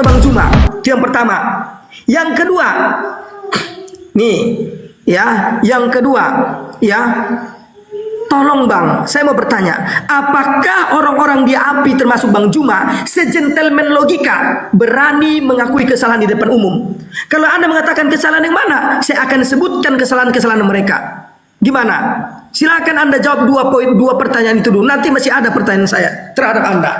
Bang Zuma. Itu yang pertama. Yang kedua, nih ya, yang kedua ya. Tolong Bang, saya mau bertanya, apakah orang-orang di API termasuk Bang Zuma sejentleman logika berani mengakui kesalahan di depan umum? Kalau Anda mengatakan kesalahan yang mana, saya akan sebutkan kesalahan-kesalahan mereka. Gimana? Silakan Anda jawab dua pertanyaan itu dulu. Nanti masih ada pertanyaan saya terhadap Anda.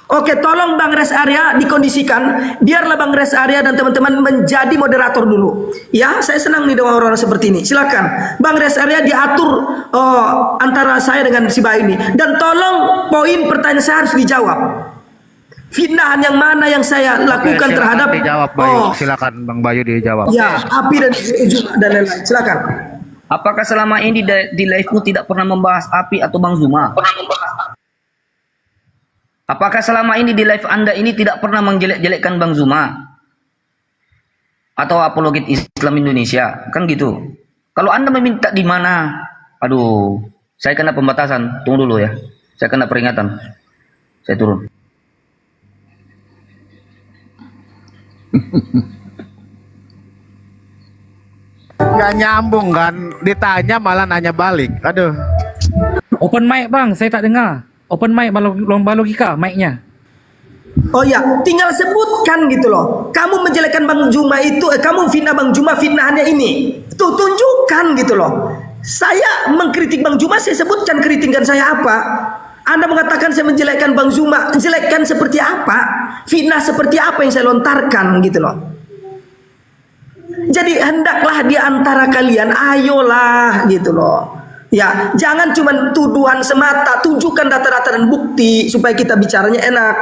Oke, tolong Bang Rest Area dikondisikan. Biarlah Bang Rest Area dan teman-teman menjadi moderator dulu. Ya, saya senang nih dengan orang-orang seperti ini. Silakan Bang Rest Area diatur antara saya dengan si Bayu ini. Dan tolong poin pertanyaan saya harus dijawab. Fitnahan yang mana yang saya lakukan terhadap dijawab, Bayu. Silakan Bang Bayu dijawab. Ya, API dan lain-lain. Silakan. Apakah selama ini di live-mu tidak pernah membahas API atau Bang Zuma? Apakah selama ini di live Anda ini tidak pernah menjelek-jelekkan Bang Zuma? Atau apologet Islam Indonesia? Kan gitu. Kalau Anda meminta di mana? Aduh, saya kena pembatasan. Tunggu dulu ya. Saya kena peringatan. Saya turun. Nggak nyambung kan? Ditanya malah nanya balik. Aduh. Open mic Bang, saya tak dengar. Open mic lomba logika mic-nya. Oh ya, tinggal sebutkan gitu loh. Kamu menjelekkan Bang Zuma itu, kamu fitnah Bang Zuma, fitnahannya ini. Tuh tunjukkan gitu loh. Saya mengkritik Bang Zuma, saya sebutkan kritikan saya apa. Anda mengatakan saya menjelekkan Bang Zuma, jelekkan seperti apa? Fitnah seperti apa yang saya lontarkan gitu loh. Jadi hendaklah di antara kalian, ayolah gitu loh. Ya, jangan cuma tuduhan semata, tunjukkan data-data dan bukti supaya kita bicaranya enak.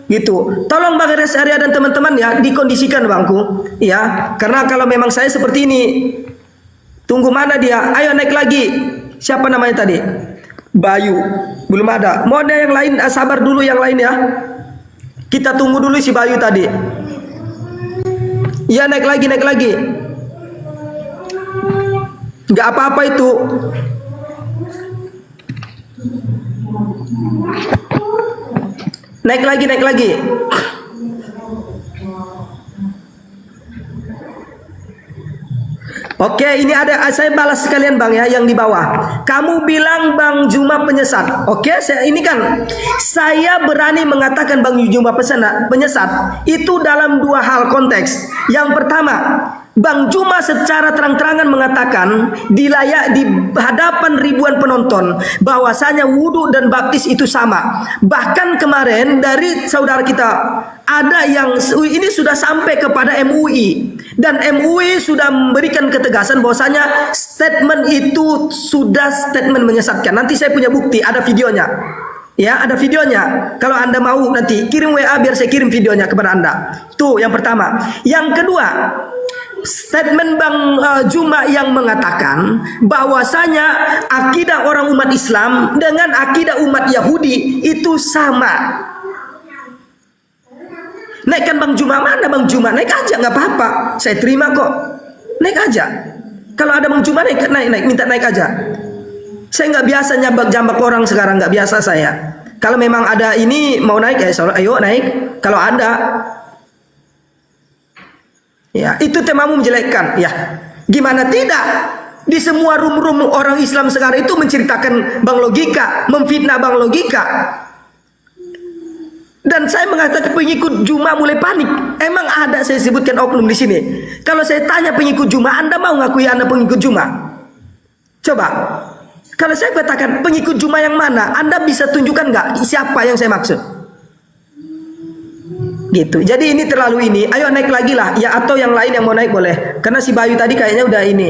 Gitu. Tolong Bang Rest Area dan teman-teman ya dikondisikan Bangku, ya. Karena kalau memang saya seperti ini, tunggu mana dia? Ayo naik lagi. Siapa namanya tadi? Bayu. Belum ada. Mau ada yang lain? Sabar dulu yang lain ya. Kita tunggu dulu si Bayu tadi. Ya naik lagi, naik lagi. Gak apa-apa itu. Naik lagi, naik lagi. Oke, ini ada, saya balas sekalian Bang ya yang di bawah. Kamu bilang Bang Zuma penyesat. Oke, ini kan saya berani mengatakan Bang Zuma penyesat itu dalam dua hal konteks. Yang pertama, Bang Zuma secara terang-terangan mengatakan di hadapan ribuan penonton bahwasanya wudhu dan baptis itu sama. Bahkan kemarin dari saudara kita ada yang ini sudah sampai kepada MUI dan MUI sudah memberikan ketegasan bahwasanya statement itu sudah statement menyesatkan. Nanti saya punya bukti, ada videonya. Ya, ada videonya. Kalau Anda mau nanti kirim WA biar saya kirim videonya kepada Anda. Tuh yang pertama. Yang kedua, statement Bang Zuma yang mengatakan bahwasanya akidah orang umat Islam dengan akidah umat Yahudi itu sama. Naikkan Bang Zuma, mana Bang Zuma? Naik aja nggak apa-apa, saya terima kok. Naik aja. Kalau ada Bang Zuma naik, minta naik aja. Saya nggak biasa jambak orang sekarang, nggak biasa saya. Kalau memang ada ini mau naik ya, ayo naik. Kalau ada. Ya, itu temamu menjelekkan. Ya, gimana tidak? Di semua room-room orang Islam sekarang itu menceritakan Bang Logika, memfitnah Bang Logika. Dan saya mengatakan pengikut Zuma mulai panik. Emang ada saya sebutkan oknum di sini. Kalau saya tanya pengikut Zuma, Anda mau ngakui Anda pengikut Zuma? Coba. Kalau saya katakan pengikut Zuma yang mana, Anda bisa tunjukkan nggak siapa yang saya maksud? Gitu. Jadi ini terlalu ini. Ayo naik lagi lah. Ya atau yang lain yang mau naik boleh. Karena si Bayu tadi kayaknya udah ini.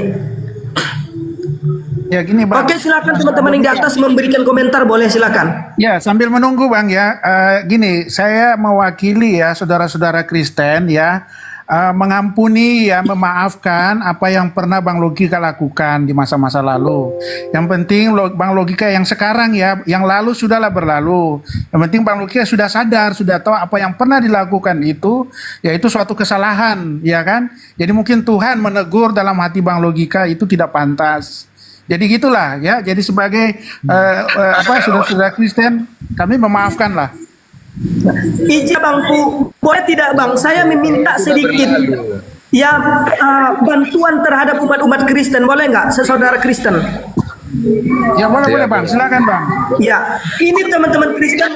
Ya gini Bang. Oke, silakan teman-teman yang di atas memberikan komentar, boleh silakan. Ya sambil menunggu Bang ya. Gini, saya mewakili ya saudara-saudara Kristen ya. Mengampuni ya, memaafkan apa yang pernah Bang Logika lakukan di masa-masa lalu. Yang penting Bang Logika yang sekarang ya, yang lalu sudahlah berlalu. Yang penting Bang Logika sudah sadar, sudah tahu apa yang pernah dilakukan itu, yaitu suatu kesalahan, ya kan? Jadi mungkin Tuhan menegur dalam hati Bang Logika itu tidak pantas. Jadi gitulah ya. Jadi sebagai saudara-saudara Kristen, kami memaafkan lah. Izin bangku, boleh tidak bang? Saya meminta sedikit ya bantuan terhadap umat-umat Kristen, boleh nggak? Saudara Kristen. Ya boleh Bang, silakan Bang. Ya, ini teman-teman Kristen.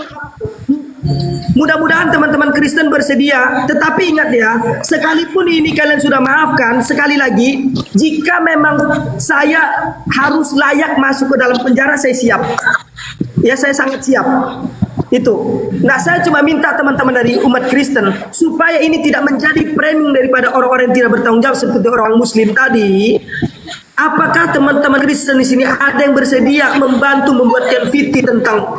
Mudah-mudahan teman-teman Kristen bersedia. Tetapi ingat ya, sekalipun ini kalian sudah maafkan, sekali lagi, jika memang saya harus layak masuk ke dalam penjara, saya siap. Ya, saya sangat siap. Itu. Nah, saya cuma minta teman-teman dari umat Kristen supaya ini tidak menjadi framing daripada orang-orang yang tidak bertanggung jawab seperti orang Muslim tadi. Apakah teman-teman Kristen di sini ada yang bersedia membantu membuatkan VT tentang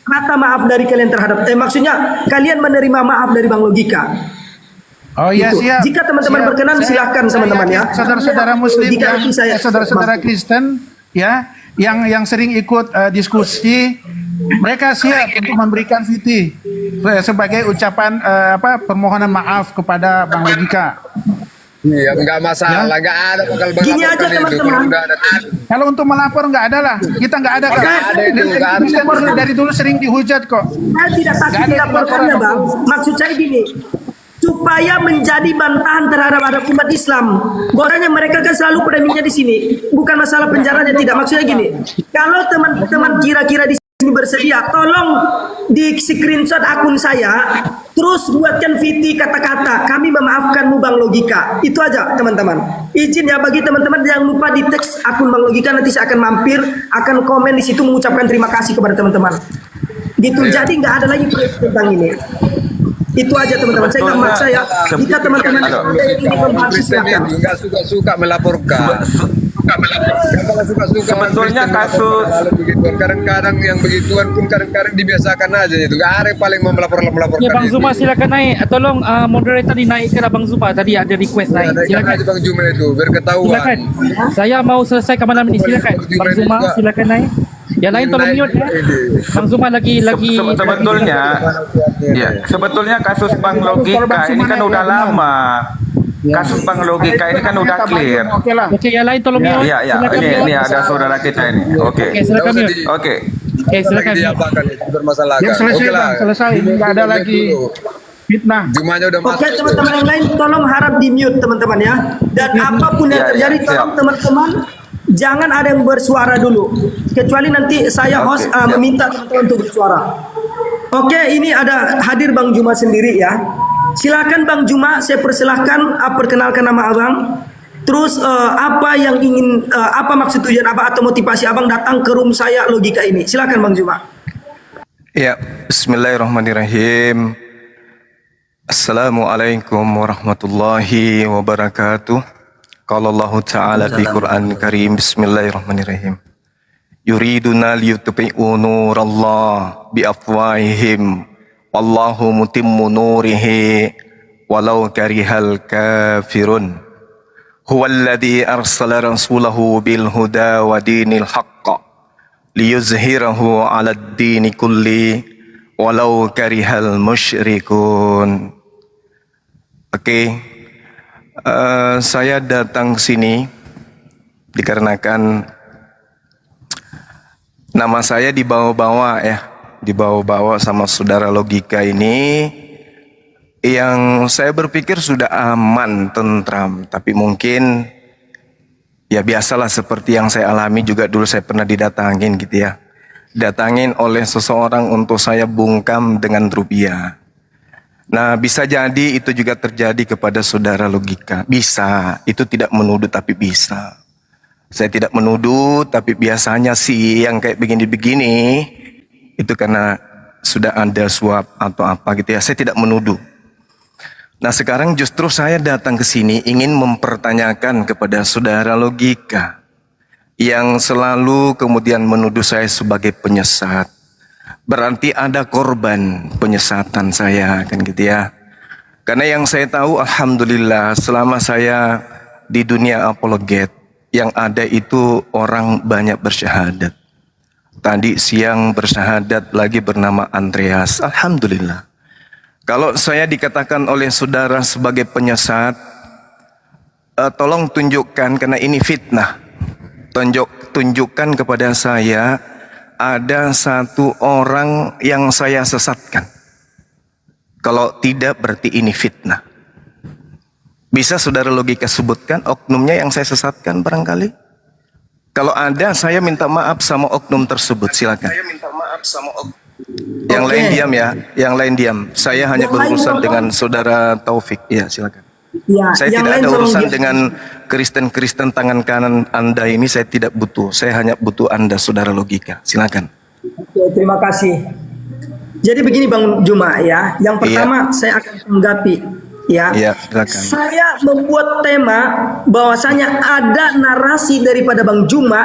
kata maaf dari kalian terhadap maksudnya kalian menerima maaf dari Bang Logika? Oh iya Itu. siap. Jika teman-teman Siap. silahkan silakan teman-teman ya. Saudara-saudara Muslim Jika nanti saya saudara-saudara Kristen ya yang sering ikut diskusi, mereka siap untuk memberikan VT sebagai ucapan permohonan maaf kepada Bang Logika. Iya, nggak masalah, nggak ada bakal Gini aja, melaporkan itu. teman-teman. Udah ada. Kalau untuk melapor nggak ada lah, kita nggak ada. Nggak ada itu, nggak ada. Kristen dari dulu sering dihujat kok. Saya tidak takut Nggak ada dilaporkannya laporan. bang. Maksud saya gini, supaya menjadi bantahan terhadap ada umat Islam. Makanya mereka kan selalu framingnya di sini. Bukan masalah penjaranya, tidak. Maksudnya gini, kalau teman-teman kira-kira di sini bersedia, tolong di screenshot akun saya, terus buatkan VT kata-kata kami memaafkanmu Bang Logika. Itu aja teman-teman. Izin ya bagi teman-teman, jangan lupa di teks akun Bang Logika, nanti saya akan mampir, akan komen di situ mengucapkan terima kasih kepada teman-teman. Gitu. Jadi nggak ada lagi proyek tentang ini. Itu aja teman-teman. Saya nggak maksa ya. Jika teman-teman ada yang ingin membantu Kristen silakan. itu nggak suka melaporkan. Kalau suka-suka Sebetulnya Kristen kasus- kalau begituan. Kadang-kadang yang begituan pun kadang-kadang dibiasakan aja itu. Nggak ada yang paling mau melaporkan. Ya Bang itu. Zuma silakan naik. Tolong moderator dinaikkan Bang Zuma. Tadi ada request naik. Ada ikan Silakan. aja Bang Juman itu biar ketahuan. Silakan. Saya mau selesaikan malam ini. Silakan. Bang Zuma silakan naik. Yang lain tolong mute ya. Bang Zuma lagi Sebetulnya, ya, sebetulnya kasus Bang Logika ini kan udah lama. Kasus Bang Logika ini kan udah clear. Oke lah. Oke, yang lain tolong mute. Iya, iya. Silakan Ini mute. ada saudara kita ini. Oke. Oke, silakan mute. Oke. Oke, silakan Lagi mute. diapakan itu bermasalah. Ya selesai Bang, selesai. Nggak ada lagi fitnah. Jumanya udah masuk. Oke teman-teman yang lain tolong harap di mute teman-teman ya. Dan apapun yang Ya, ya, terjadi siap. tolong teman-teman jangan ada yang bersuara dulu. Kecuali nanti saya host Oke, siap. meminta teman-teman untuk bersuara. Oke, ini ada hadir Bang Juma sendiri ya. Silakan Bang Juma, saya persilahkan perkenalkan nama Abang. Terus apa yang ingin apa maksud tujuan apa atau motivasi Abang datang ke room saya Logika ini? Silakan Bang Juma. Ya, bismillahirrahmanirrahim. Assalamualaikum warahmatullahi wabarakatuh. Qala Allah Ta'ala fi Qur'an Karim. Bismillahirrahmanirrahim. Yuriduna liyutfi'u nurallah biafwahihim wallahu mutimmu nurihi walau karihal kafirun. Huwallazi arsala rasulahu bil huda wa dinil haqq liyuzhirahu 'alad dini kulli walau karihal musyrikun. Oke, saya datang ke sini dikarenakan nama saya dibawa-bawa ya, dibawa-bawa sama saudara Logika ini yang saya berpikir sudah aman, tentram, tapi mungkin ya biasalah seperti yang saya alami juga dulu saya pernah didatangin gitu ya. Datangin oleh seseorang untuk saya bungkam dengan rupiah. Nah bisa jadi itu juga terjadi kepada saudara Logika. Bisa, itu tidak menuduh tapi bisa. Saya tidak menuduh tapi biasanya sih yang kayak begini-begini itu karena sudah ada suap atau apa gitu ya. Saya tidak menuduh. Nah sekarang justru saya datang ke sini ingin mempertanyakan kepada saudara Logika yang selalu kemudian menuduh saya sebagai penyesat. Berarti ada korban penyesatan saya kan gitu ya. Karena yang saya tahu alhamdulillah selama saya di dunia apologet yang ada itu orang banyak bersyahadat. Tadi siang bersyahadat lagi bernama Andreas. Alhamdulillah. Kalau saya dikatakan oleh saudara sebagai penyesat, tolong tunjukkan karena ini fitnah. Tunjukkan kepada saya ada satu orang yang saya sesatkan. Kalau tidak berarti ini fitnah. Bisa saudara logika sebutkan oknumnya yang saya sesatkan barangkali? Kalau ada, saya minta maaf sama oknum tersebut, silakan. Yang lain diam ya, yang lain diam. Saya hanya Yang lain berurusan tolong. dengan saudara Taufik. Ya, silakan. Ya, Saya yang tidak lain ada tolong urusan diam. dengan Kristen-Kristen tangan kanan Anda ini, saya tidak butuh. Saya hanya butuh Anda, saudara logika. Silakan. Oke, terima kasih. Jadi begini Bang Juma ya. Yang pertama saya akan tanggapi ya. Iya, silakan. Saya membuat tema bahwasanya ada narasi daripada Bang Juma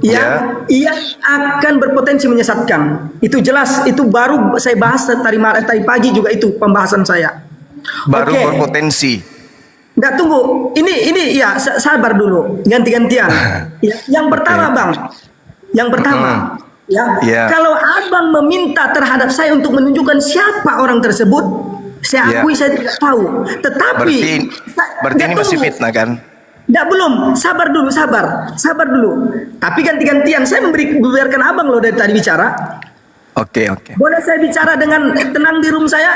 ya yang akan berpotensi menyesatkan. Itu jelas, itu baru saya bahas tadi pagi juga itu pembahasan saya. Baru Oke. berpotensi. Nggak tunggu, ini ya sabar dulu, ganti-gantian. Ya, yang pertama Bang, yang pertama ya, Iya. kalau Abang meminta terhadap saya untuk menunjukkan siapa orang tersebut, saya Iya. akui saya tidak tahu. Tetapi Berarti ini nggak masih tunggu. fitnah kan? Nggak, belum, sabar dulu. Tapi ganti-gantian, saya membiarkan Abang loh dari tadi bicara. Oke. Boleh saya bicara dengan tenang di room saya?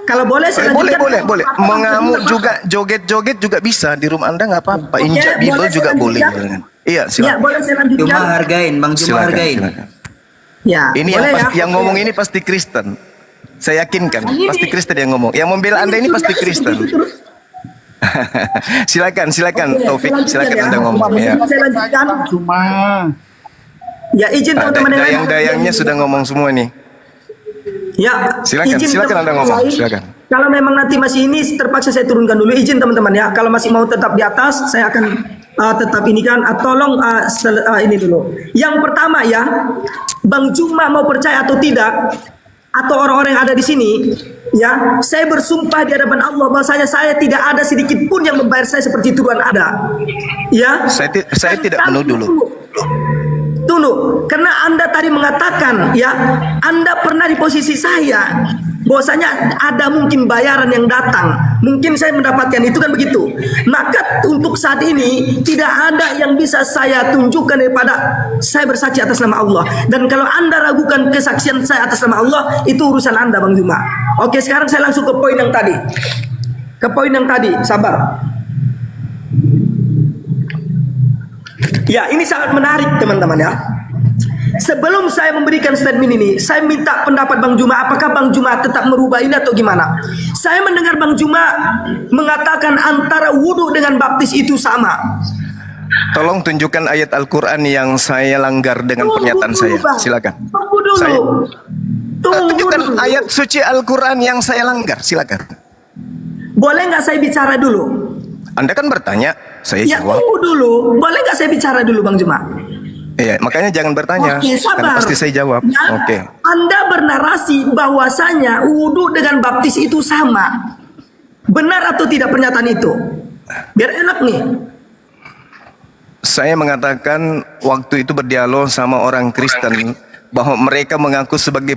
Kalau boleh saya Boleh. lanjutkan. Mengamuk juga, joget-joget juga bisa di rumah Anda, nggak apa-apa. Oke, Injak boleh Bible saya juga boleh. lanjutkan? Iya, Ya, silakan. boleh saya lanjutkan. Cuma hargain, Bang, cuma Silakan, hargain. silakan. Ya, Ini boleh yang ya? ngomong ini pasti Kristen. Saya yakinkan, Ini- pasti Kristen yang ngomong. Yang membela Anda ini pasti sudah Kristen. seperti itu terus. silakan Oke, Taufik, saya silakan lanjutkan Anda ya. ngomong ya. Saya lanjutkan. Cuma Ya, izin teman-teman yang lain. Dayang-dayangnya sudah ngomong semua nih. Ya, Silakan, izin silakan Anda teman-teman ngomong, lain. silakan. Kalau memang nanti masih ini terpaksa saya turunkan dulu, izin teman-teman ya. Kalau masih mau tetap di atas, saya akan tetap ini kan. Tolong ini dulu. Yang pertama ya, Bang Juma mau percaya atau tidak, atau orang-orang yang ada di sini, ya, saya bersumpah di hadapan Allah bahwasanya saya tidak ada sedikit pun yang membayar saya seperti tuduhan ada. Ya. Saya tidak menuduh loh. Tunggu, karena Anda tadi mengatakan ya, Anda pernah di posisi saya, bahwasanya ada mungkin bayaran yang datang, mungkin saya mendapatkan itu kan begitu. Maka untuk saat ini tidak ada yang bisa saya tunjukkan daripada saya bersaksi atas nama Allah. Dan kalau Anda ragukan kesaksian saya atas nama Allah, itu urusan Anda Bang Juma. Oke, sekarang saya langsung ke poin yang tadi. Sabar. Ya, ini sangat menarik teman-teman ya. Sebelum saya memberikan statement ini, saya minta pendapat Bang Juma. Apakah Bang Juma tetap merubah ini atau gimana? Saya mendengar Bang Juma mengatakan antara wudhu dengan baptis itu sama. Tolong tunjukkan ayat Al-Quran yang saya langgar dengan Tunggu pernyataan dulu, saya. Bang. Silakan. Tunggu dulu. Saya- Tunggu Tunjukkan dulu. ayat suci Al-Quran yang saya langgar. Silakan. Boleh nggak saya bicara dulu? Anda kan bertanya, saya Ya, jawab. tunggu dulu. Boleh nggak saya bicara dulu Bang Juma? Iya, makanya jangan bertanya. Oke, sabar. Karena pasti saya jawab. Ya, Oke. Anda bernarasi bahwasanya wudhu dengan baptis itu sama. Benar atau tidak pernyataan itu? Biar enak nih. Saya mengatakan waktu itu berdialog sama orang Kristen bahwa mereka mengaku sebagai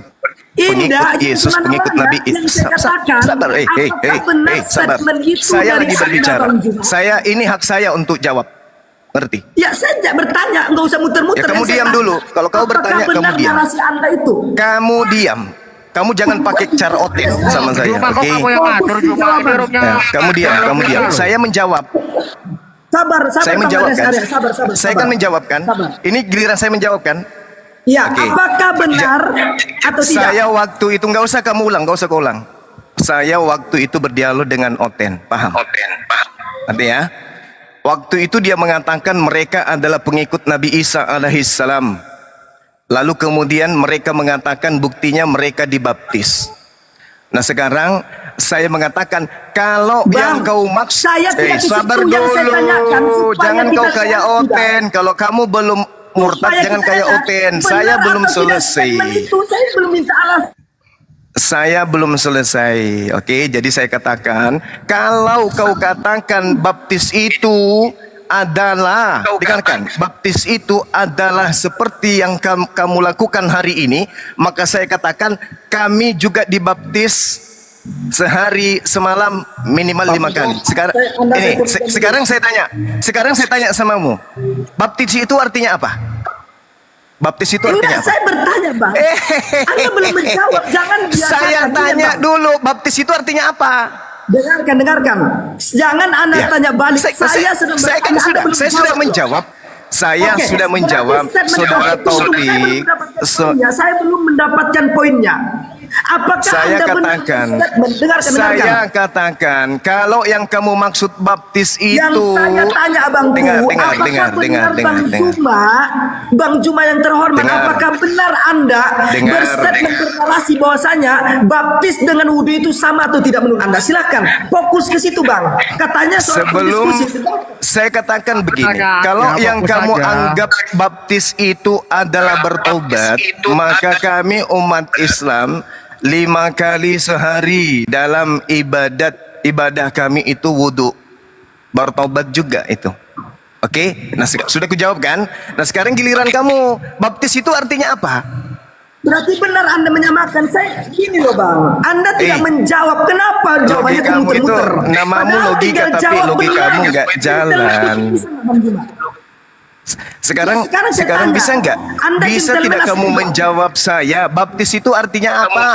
Indah, pengikut Yesus, gimana pengikut ya? Nabi. Yang saya katakan, Sabar, apakah benar sabar. statement itu Saya dari lagi Anda, berbicara. Bang Juma? Ini hak saya untuk jawab. Ngerti? Ya, saya tidak bertanya, nggak usah muter-muter. Ya, kamu Yang saya diam tanya, dulu. Kalau kau bertanya, apakah kamu benar diam. narasi Anda itu? Kamu diam. Kamu jangan pakai cara oten sama saya, oke? Ya, kamu diam. Saya menjawab. Sabar, Saya Bang menjawab Ades kan? Arya. Sabar. Saya kan menjawabkan. Sabar. Ini giliran saya menjawabkan. Ya, Oke. apakah benar atau tidak? Saya waktu itu nggak usah kamu ulang, nggak usah kau ulang. Saya waktu itu berdialog dengan Oten, paham? Artinya, waktu itu dia mengatakan mereka adalah pengikut Nabi Isa alaihissalam. Lalu kemudian mereka mengatakan buktinya mereka dibaptis. Nah sekarang saya mengatakan kalau yang kau maksud, saya tidak di sabar situ yang saya tanyakan, dulu, supaya jangan kita kau kayak tidak. Oten. Kalau kamu belum murtad Supaya jangan kita kayak enak. Oten. Benar Saya belum atau tidak selesai. statement itu, saya belum minta alasan. Saya belum selesai, oke? Jadi saya katakan, kalau kau katakan baptis itu adalah, dengarkan, baptis itu adalah seperti yang kamu lakukan hari ini, maka saya katakan kami juga dibaptis sehari semalam minimal 5 kali. Sekarang saya tanya samamu, baptis itu artinya apa? Baptis itu artinya Enggak, apa? saya bertanya bang. Anda belum menjawab. Jangan biasakan. Saya Diam, tanya Bang. dulu, baptis itu artinya apa? Dengarkan. Jangan Anda Ya. tanya balik. Saya sedang saya kan bertanya, Anda sudah, belum saya sudah jawab. menjawab. Saya Oke, sudah menjawab, berarti statement saudara Anda belum- Taufik. Saya belum mendapatkan poinnya. Apakah Saya Anda benar katakan, statement? Dengarkan. saya katakan, kalau yang kamu maksud baptis itu, Yang saya tanya abangku, dengar, apakah benar Bang Juma yang terhormat, Dengar. apakah benar Anda Dengar. berstatement bernarasi bahwasanya baptis dengan wudhu itu sama atau tidak menurut Anda? Silakan fokus ke situ bang. Katanya soal sebelum diskusi. saya katakan begini, kalau yang kamu anggap baptis itu adalah bertobat, maka kami umat Islam 5 kali sehari dalam ibadah kami itu wudhu, bertobat juga itu. Oke, nah sudah kujawab kan? Nah sekarang giliran kamu, baptis itu artinya apa? Berarti benar Anda menyamakan. Saya gini loh bang, Anda tidak menjawab. Kenapa jawabannya Logikamu itu, muter-muter? namamu Padahal logika tinggal tapi jawab logikamu benar. nggak jalan. Bang Juma. Sekarang Sekarang saya tanya, bisa nggak? Anda Bisa gentleman tidak atau kamu tidak? menjawab saya? Baptis itu artinya apa?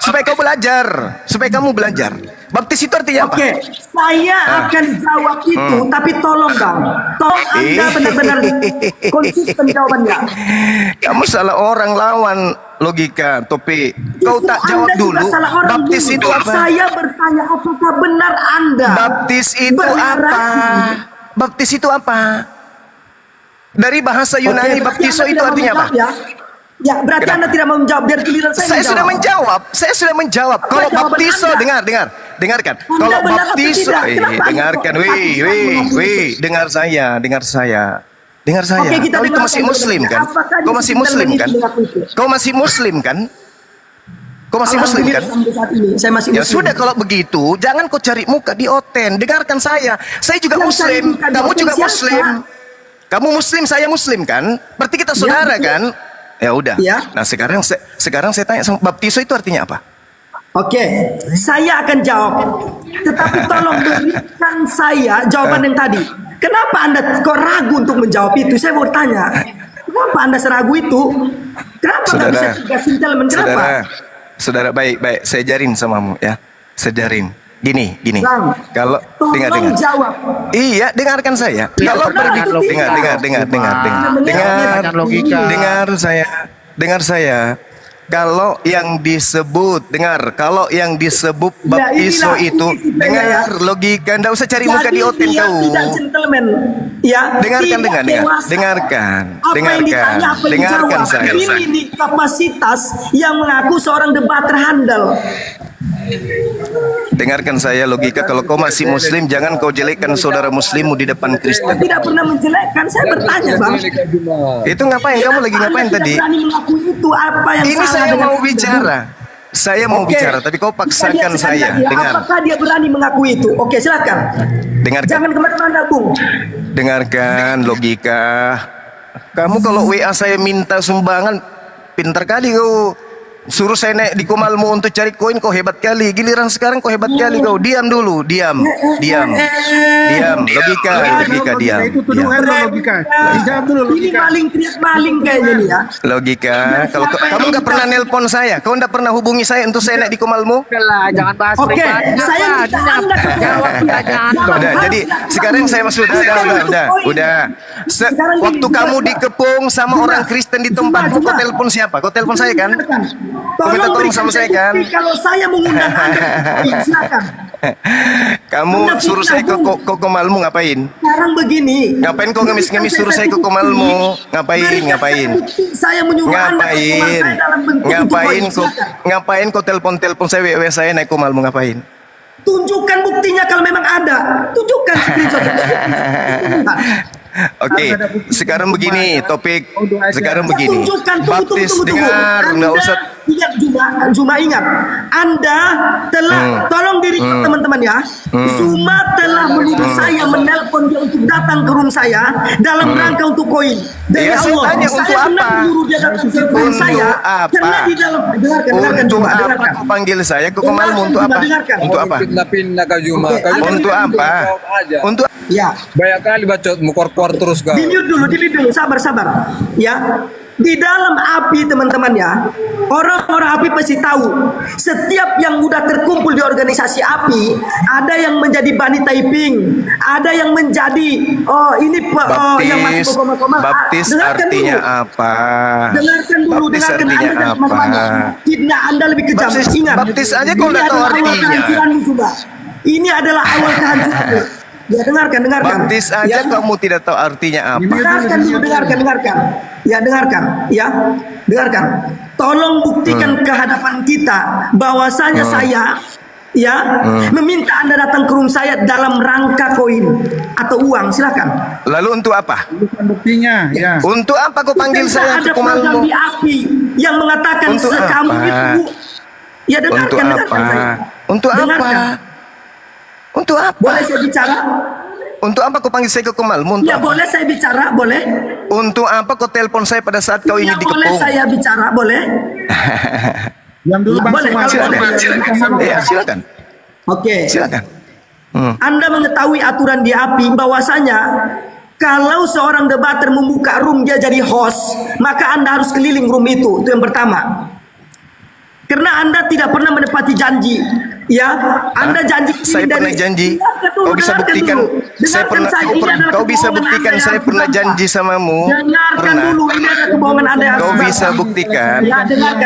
Supaya kau belajar, supaya kamu belajar. Baptis itu artinya apa? Oke, saya akan jawab itu, tapi tolong bang, tolong Anda benar-benar konsisten jawabannya. Kamu salah orang lawan logika, Topi. Kau Justru tak jawab Anda juga dulu. salah orang Baptis dulu. itu apa? Saya bertanya apakah benar Anda Baptis itu apa? bernarasi? Baptis itu apa? Dari bahasa Yunani, Oke, berarti baptiso Anda itu tidak artinya mau apa? menjawab, Ya, berarti Kenapa? Anda tidak mau menjawab. Biar giliran Saya sudah menjawab. Saya sudah menjawab. Kalau jawaban baptiso, Anda? dengarkan. Anda Kalau benar atau baptiso, tidak? Kenapa Anda dengarkan, kok mengatakan dengar saya. Oke, kita Kau itu dengarkan masih dulu. Muslim kan? Apakah Kau di masih sekitar Muslim menit kan? mengaku itu? Kau masih Muslim kan? Kau masih Muslim kan? Alhamdulillah, sampai saat ini saya masih Ya Muslim. sudah kalau begitu, jangan kau cari muka di Oten. Dengarkan saya. Saya juga Yang cari Muslim. muka di Kamu Oten juga siapa? Muslim. Kamu Muslim, saya Muslim kan? Berarti kita saudara betul. kan? Ya udah. Ya. Nah sekarang saya tanya sama baptiso itu artinya apa? Oke, saya akan jawab. Tetapi tolong berikan saya jawaban yang tadi. Kenapa Anda kok ragu untuk menjawab itu? Saya mau tanya. Kenapa Anda seragu itu? Kenapa nggak bisa tegas gentleman? Kenapa? Saudara baik, saya jarin samamu ya. Saya jarin. Gini. Bang, Kalau tolong dengar. jawab. Iya, dengarkan saya. Kalau benar pergi atau tidak? dengar saya. Kalau yang disebut baptiso inilah, itu, ini kita dengar ya. logika, ndak usah cari muka di hotel dia kau. tidak gentleman. Ya, Dengarkan, tidak dewasa. dengarkan. Apa yang ditanya, apa yang Dengarkan dijawab. saya. Ini di kapasitas yang mengaku seorang debater handal. Dengarkan saya logika, kalau kau masih Muslim, jangan kau jelekkan saudara Muslimmu di depan Saya Kristen. tidak pernah menjelekkan. Saya bertanya, Bang. Itu ngapain? Kamu lagi ngapain Anda tadi? tidak berani mengaku itu apa yang Ini salah saya dengan mau Anda, bicara. Saya mau Oke. bicara, tapi kau Kita paksakan lihat sekali saya. lagi, Dengar, apakah dia berani mengaku itu? Oke, silakan. dengarkan, Jangan kemana-mana, Bung. dengarkan logika. Kamu kalau WA saya minta sumbangan, pintar kali kau. Suruh saya naik di Komalmu untuk cari koin, kau hebat kali. Giliran sekarang kau hebat kali kau. Diam dulu, diam. Logika, diam. Itu tuduhan logika. Dijawab dulu Ini logika. maling teriak maling kayaknya nih ya. Logika. Kalau kamu nggak pernah nelpon saya, kau nggak pernah hubungi saya untuk saya naik di Komalmu. Lah, jangan bahas Oke, saya minta Anda jawab pertanyaan. Udah, jadi sekarang saya masuk udah. Waktu kamu dikepung sama orang Kristen di tempatmu, kau telepon siapa? Kau telepon saya kan? minta tolong sama saya kan? Kalau saya mengundang Anda, silakan. Kamu suruh saya ke Komalmu ngapain? Sekarang begini. Ngapain kau ngemis-ngemis suruh saya ke Komalmu? Ngapain? Saya menyuruh Anda ke rumah saya dalam bentuk Ngapain kau telepon saya WA saya naik Komalmu ngapain? Tunjukkan buktinya kalau memang ada. Tunjukkan screenshot. Oke, sekarang begini topik. Sekarang begini. Tunjukkan, Baptis tunggu. dengar, nggak Anda usah. ingat Juma ingat. Anda telah tolong diri teman-teman teman-teman ya. Zuma telah menuduh saya, menelpon dia untuk datang ke room saya dalam rangka untuk koin. Demi Iya, saya Allah, tanya untuk saya benar apa? menyuruh dia datang ke room Untuk saya. apa? Karena di dalam dengarkan Untuk Zuma, apa dengarkan. kau panggil saya ke Komalmu? Untuk Zuma, apa? dengarkan. Untuk apa? Pindah-pindah Kak Juma. Oke, Kak Juma Anda Untuk apa? jawab aja. Untuk Ya. Banyak kali bacotmu kor-kor terus kau. Di mute dulu, sabar. Ya, di dalam api teman-teman ya, orang-orang api pasti tahu. Setiap yang udah terkumpul di organisasi api, ada yang menjadi bani typing, ada yang menjadi yang masih baptis, koma-koma. baptis Dengarkan artinya dulu. apa? Dengarkan dulu, Baptis dengarkan artinya Anda dan apa? teman-temannya. Fitnah Anda lebih kejam. Baptis- Ingat. baptis aja kau ini nggak tahu adalah awal artinya. kehancuranmu juga. Ini adalah awal kehancuranmu. Ya, dengarkan. Baptis aja Ya. kamu tidak tahu artinya apa. Dengarkan dulu, dengarkan. Ya, dengarkan. Tolong buktikan ke hadapan kita bahwasanya saya meminta Anda datang ke room saya dalam rangka koin atau uang, silakan. Lalu untuk apa? Bukan buktinya, ya. Untuk apa kau panggil Bukankah saya ada ke program Komalmu? di api yang mengatakan Untuk kamu apa? itu. Ya, Untuk dengarkan apa? saya. Untuk Dengarkan. apa? Untuk apa? Boleh saya bicara? Untuk apa kau panggil saya ke Komalmu? Untuk Ya, apa? boleh saya bicara? Boleh? Untuk apa kau telepon saya pada saat kau ini Ya, boleh dikepung? saya bicara? Boleh? Diam dulu Bang Boleh, Zuma. kalau boleh. Ya, silakan. Oke. Silakan. Anda mengetahui aturan di api bahwasanya kalau seorang debater membuka room dia jadi host, maka Anda harus keliling room itu. Itu yang pertama. Karena Anda tidak pernah menepati janji. Ya, Anda janji Saya dari- pernah janji. Dengarkan dulu, Kau bisa dengarkan buktikan. dulu. Saya Dengarkan pernah. saya, ini adalah Kau bisa kebohongan buktikan Anda saya yang pernah harus janji samamu. Dengarkan Pernah. dulu, ini adalah kebohongan Anda yang Kau harus bisa dibantah. buktikan. Ya,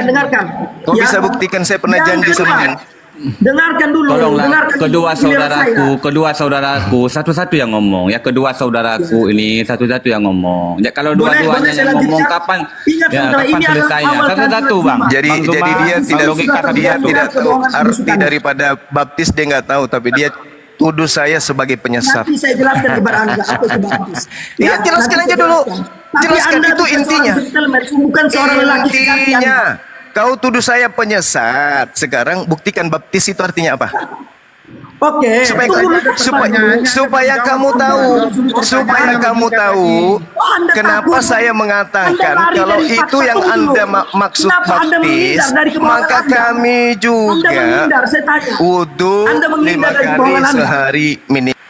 dengarkan. Kau Ya. bisa buktikan saya pernah Yang janji kedua, samamu. Dengarkan dulu. Tolonglah dengarkan kedua dulu giliran saudaraku satu-satu yang ngomong ya, kedua saudaraku ini satu-satu yang ngomong ya. Kalau Boleh, dua-duanya saya yang ngomong lanjutkan. kapan Ingat, ya, saudara, kapan ini adalah selesainya awal satu-satu kasus Bang. Zuma. Jadi Bang Zuma, jadi dia tidak logika dia satu-satu. tidak tahu Kebohongan arti kebusukan. daripada baptis, dia nggak tahu, tapi dia tuduh saya sebagai penyesat. Nanti saya jelaskan kepada Anda apa itu baptis. Iya, jelaskan nanti aja saya dulu. Tapi Jelaskan, Anda itu bukan intinya. seorang gentleman, bukan seorang lelaki sejati Intinya, Anda. kau tuduh saya penyesat. Sekarang buktikan baptis itu artinya apa? Oke, Supaya tunggu dulu, supaya kamu tahu, supaya kamu tahu Anda kenapa takut. saya mengatakan Anda lari kalau dari itu fakta, yang tunggu Anda dulu. maksud Kenapa Anda baptis, menghindar dari kebohongan maka Anda? kami Anda juga menghindar, saya tanya. wudhu Anda 5 menghindar dari kali kebohongan Anda. sehari minimal.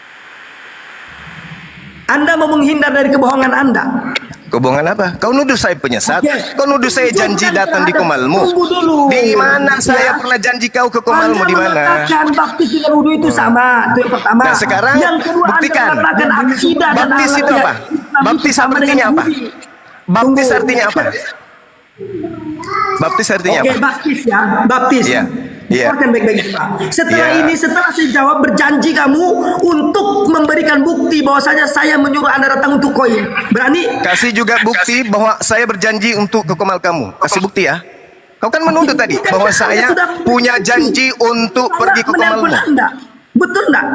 Anda mau menghindar dari kebohongan Anda. Kebohongan apa? Kau nuduh saya penyesat? Oke. Kau nuduh saya janji Bukan datang di terhadap- Komalmu? Tunggu dulu. Di mana saya Ya. pernah janji kau ke Komalmu? Anda Di mana? mengatakan baptis dengan wudhu itu sama. Itu yang pertama. Nah, sekarang yang kedua buktikan. Anda mengatakan akidah dan Baptis itu akhlak apa? Islam Baptis sama artinya dengan apa? Yahudi. Baptis Tunggu. artinya apa? Baptis artinya Oke, apa? baptis ya, baptis. Iya, iya. Dengarkan baik-baik Pak. Setelah Iya. ini, setelah saya jawab, berjanji kamu untuk memberikan bukti bahwasanya saya menyuruh Anda datang untuk koin. Berani? Kasih juga bukti bahwa saya berjanji untuk ke Komal kamu. Kasih bukti ya. Kau kan menuduh tadi Bukan, bahwa Anda saya sudah punya berjanji. janji untuk Saya pergi ke menelpon Komalmu. Anda. Betul enggak?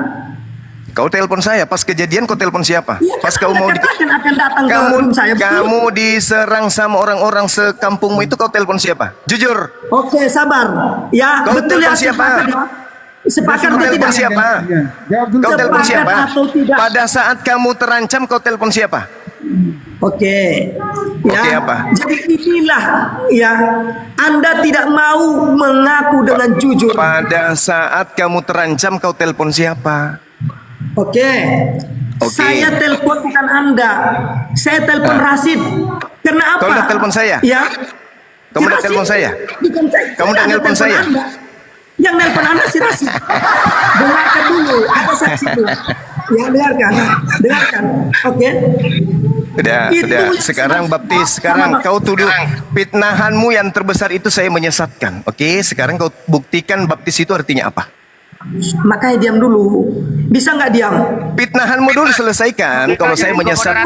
Kau telepon saya pas kejadian, kau telepon siapa? Iya, Pas kan kau Anda mau katakan akan datang ke kamu room saya. Betul? kamu diserang sama orang-orang sekampungmu itu, kau telepon siapa? Jujur. Oke, sabar. Ya, Kau betul ya. telepon siapa? Sepakat Kau atau telepon tidak? siapa? Ya, jawab dulu. Kau telepon Sepakat siapa? atau tidak? Pada saat kamu terancam, kau telepon siapa? Oke. Ya. Oke, apa? Jadi inilah ya, Anda tidak mau mengaku dengan jujur. Pada saat kamu terancam, kau telepon siapa? Oke. Oke. Saya telepon bukan Anda. Saya telepon Rasid. Kenapa? Kau udah telepon saya? Ya. Kamu Si udah Rasid. telepon saya? Bukan saya. Kamu udah Saya nelpon telepon saya? Anda. Yang nelpon Anda si Rasid. Dengarkan dulu, ada saksi itu. Ya, dengarkan. Oke. Udah, Itu udah. yang Sekarang sama- baptis. Sekarang sama- kau tuduh fitnahanmu yang terbesar itu saya menyesatkan. Oke, sekarang kau buktikan baptis itu artinya apa? Makanya diam dulu. Bisa nggak diam? Fitnahanmu dulu selesaikan. Kalau saya menyesatkan,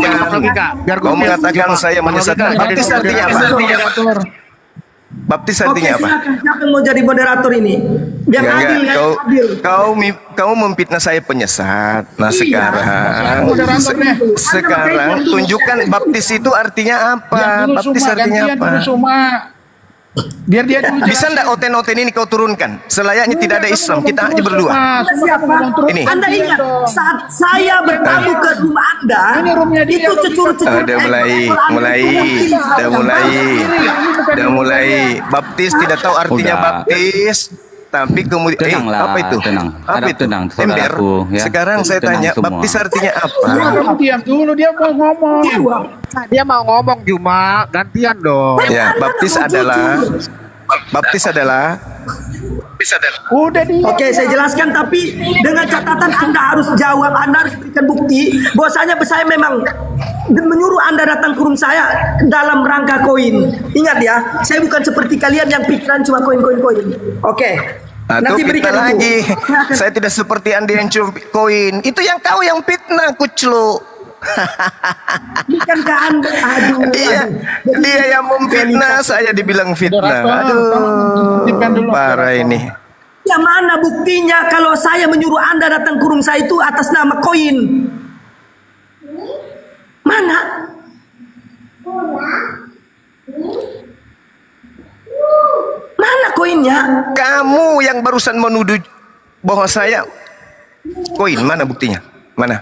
Biar kau gua- mengatakan saya menyesatkan. Baptis artinya apa? Moderator. Baptis Oke, artinya apa? silakan. Siapa yang mau jadi moderator ini? Yang Enggak, adil, enggak. yang adil. Kau memfitnah saya penyesat. Nah, Iya. sekarang tunjukkan baptis itu artinya apa? Yang dulu Baptis semua, artinya gantian apa? dulu semua. Biar dia dulu Bisa ndak oten-oten ini kau turunkan? Selayaknya tidak ada Islam, kita aja berdua. Siapa? Ini. Anda ingat saat saya bertamu ke rumah Anda, Ini rumahnya dia. itu cucur-cucur Udah mulai. Baptis tidak tahu artinya Udah. baptis. Tapi kemudian Tenanglah, apa itu? tenang. Apa Harap itu? tenang, Ember. saudaraku, ya. Sekarang saya Tenang tanya, semua. baptis artinya apa? Kamu diam dulu, dia mau ngomong. Dia mau ngomong Juma, gantian dong. Ya, baptis adalah Udah dia. Oke, saya jelaskan tapi dengan catatan Anda harus jawab, Anda harus berikan bukti bahwasanya saya memang menyuruh Anda datang ke rumah saya dalam rangka koin. Ingat ya, saya bukan seperti kalian yang pikiran cuma koin. Oke. Atau Nanti berikan fitnah itu. lagi. Saya tidak seperti Anda yang cuma koin. Itu yang kau yang fitnah, kuclu. Berikan ke Anda. Aduh. Dia yang memfitnah, saya dibilang fitnah. Aduh, parah ini. Ya mana buktinya kalau saya menyuruh Anda datang ke rumah saya itu atas nama koin? Mana? Mana koinnya? Kamu yang barusan menuduh bahwa saya koin. Mana buktinya? Mana?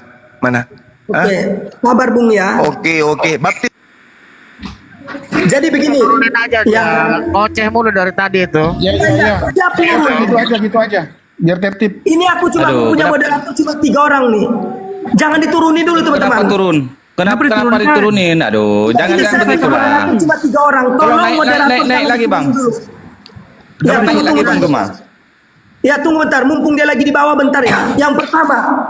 Hah? Oke, sabar Bung ya. Oke. Baptis. Jadi begini. Turunin aja Ya. Ngoceh mulu dari tadi itu. Ya. Siap turun. Gitu aja. Biar tertib. Ini aku cuma Aduh, punya kenapa- moderator cuma 3 orang nih. Jangan diturunin dulu Kenapa teman-teman. turun? Kenapa diturunin? Aduh, jangan begitulah. Cuma 3 orang. Tolong Tolong naik moderator naik lagi, Bang. dulu. Ya, Jangan naik lagi, Bang Juma. Ya tunggu bentar, mumpung dia lagi di bawah bentar ya. Yang pertama,